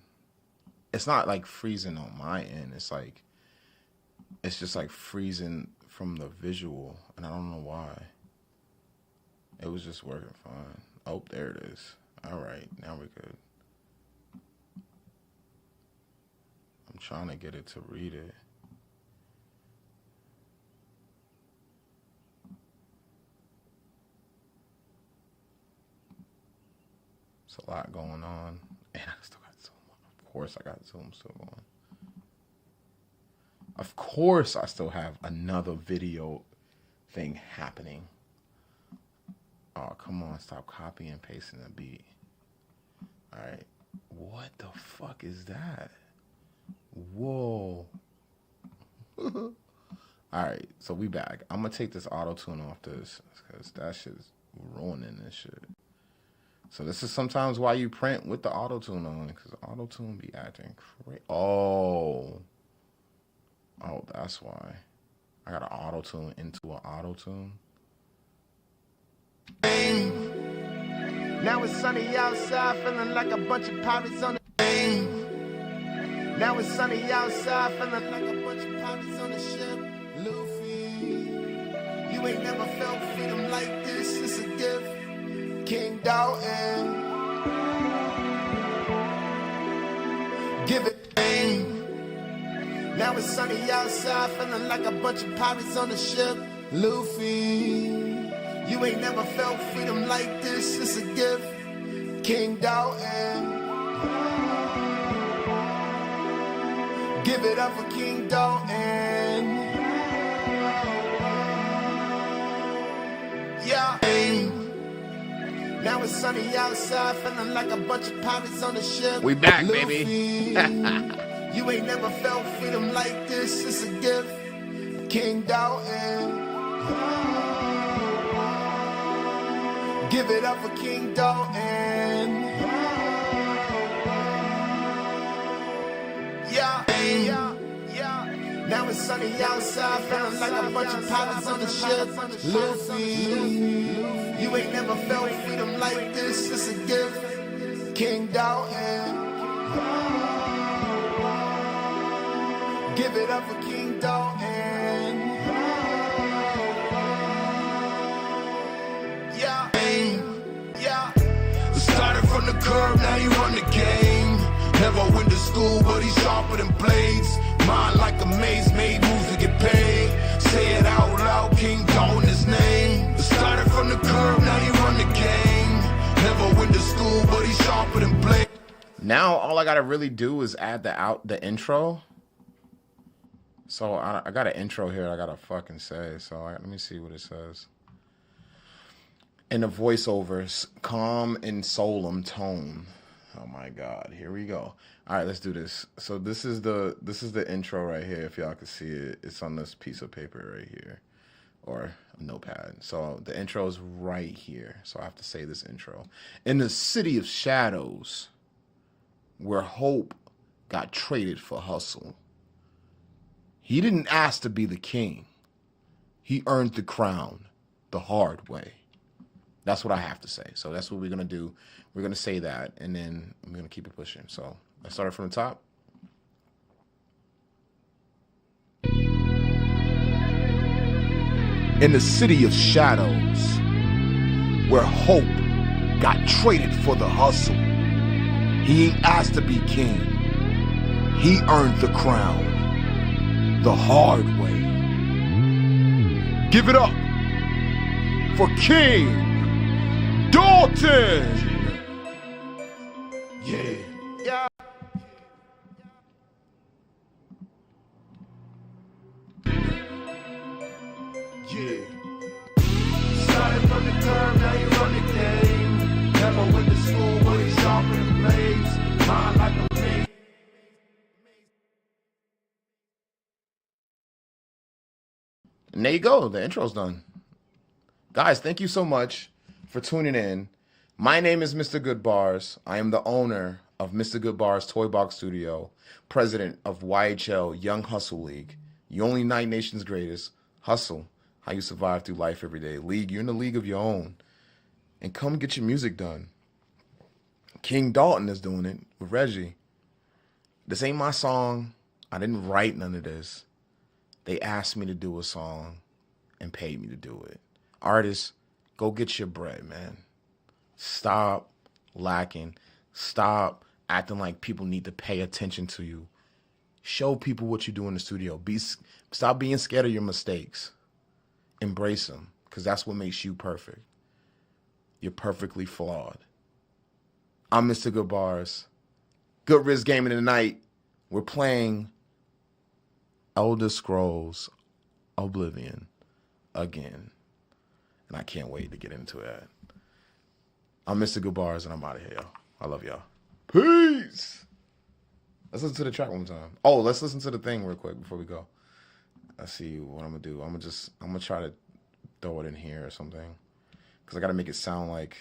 [SPEAKER 1] It's not like freezing on my end. It's like, it's just like freezing from the visual, and I don't know why. It was just working fine. Oh, there it is. All right, now we're good. I'm trying to get it to read it. It's a lot going on. And I still got Zoom on. Of course I got Zoom still going. Of course I still have another video thing happening. Oh, come on, stop copying and pasting the beat. All right. What the fuck is that? Whoa. All right, so we back. I'm going to take this auto-tune off this because that shit's ruining this shit. So this is sometimes why you print with the auto-tune on, because auto-tune be acting crazy. Oh, that's why. I got an auto-tune into an auto-tune.
[SPEAKER 3] Now it's sunny outside, feeling like a bunch of pirates on the Now it's sunny outside, feeling like a bunch of pirates on the ship. Luffy, you ain't never felt freedom like this. It's a gift. King Dalton, give it. Now it's sunny outside, feeling like a bunch of pirates on the ship. Luffy, you ain't never felt freedom like this. It's a gift. King Dalton, give it up for King Dalton. Yeah. Now it's sunny outside, feeling like a bunch of pirates on the ship.
[SPEAKER 1] We back,
[SPEAKER 3] Luffy,
[SPEAKER 1] baby.
[SPEAKER 3] You ain't never felt freedom like this. It's a gift. King Dalton, give it up for King Dalton. Yeah. Now it's sunny outside, feeling like a bunch of pirates on the ship. Luffy, you ain't never felt freedom like this. It's a gift. King Dalton, give it up for King Dalton. Yeah.
[SPEAKER 2] Started from the curb, now you run the game. Never went to school, but he's sharper than blades. Mind like a maze, made moves to get paid. Say it out loud, King Dalton his name. Started from the curb, now you run the game. Never went to school, but he's sharper than blades.
[SPEAKER 1] Now all I gotta really do is add the intro. So I got an intro here I gotta fucking say. So let me see what it says. In the voiceovers, calm and solemn tone. Oh my God, here we go. All right, let's do this. So this is the intro right here. If y'all can see it, it's on this piece of paper right here, or a notepad. So the intro is right here. So I have to say this intro. In the city of shadows, where hope got traded for hustle, He didn't ask to be the king. He earned the crown the hard way. That's what I have to say. So that's what we're going to do. We're going to say that, and then I'm going to keep it pushing. So I started from the top.
[SPEAKER 3] In the city of shadows, where hope got traded for the hustle, he ain't asked to be king. He earned the crown the hard way. Give it up for King Dalton.
[SPEAKER 2] Yeah.
[SPEAKER 3] Yeah.
[SPEAKER 2] Yeah. Started from the curb, now you run the game. Never went to school, but he's sharpening blades. Mind like a maze.
[SPEAKER 1] And there you go. The intro's done. Guys, thank you so much for tuning in. My name is Mr.Goodbarz. I am the owner of Mr.Goodbarz Toy Box Studio, president of YHL Young Hustle League. You only Night Nation's greatest. Hustle. How you survive through life every day. League, you're in the league of your own. And come get your music done. King Dalton is doing it with Reggie. This ain't my song. I didn't write none of this. They asked me to do a song and paid me to do it. Artists, go get your bread, man. Stop lacking. Stop acting like people need to pay attention to you. Show people what you do in the studio. Stop being scared of your mistakes. Embrace them, because that's what makes you perfect. You're perfectly flawed. I'm Mr. Goodbarz. Good Riz Gaming tonight. We're playing Elder Scrolls Oblivion again. And I can't wait to get into that. I'm Mr. Goodbarz, and I'm out of here, y'all. I love y'all. Peace! Let's listen to the track one more time. Oh, let's listen to the thing real quick before we go. Let's see what I'm gonna do. I'm gonna try to throw it in here or something, because I gotta make it sound like.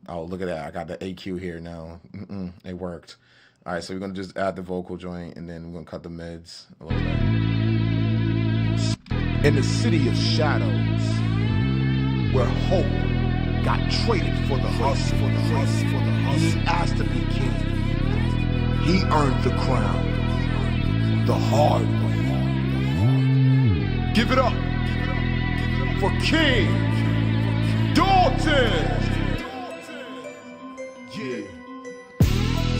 [SPEAKER 1] Oh, look at that! I got the AQ here now. It worked. All right, so we're gonna just add the vocal joint, and then we're gonna cut the mids a little bit.
[SPEAKER 3] In the city of shadows, where hope got traded for the hustle, he ain't asked to be king. He earned the crown the hard way. Give it up for King Dalton.
[SPEAKER 2] Yeah.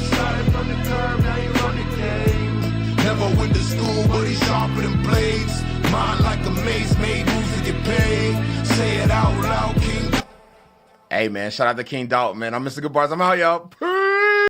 [SPEAKER 2] Started from the curb, now you run the game. Never went to school, but he's sharper than blades. Mind like a maze, made moves to get paid. Say it out loud, King.
[SPEAKER 1] Hey, man, shout out to King Dalton, man. I'm Mr. Goodbarz. I'm out, y'all.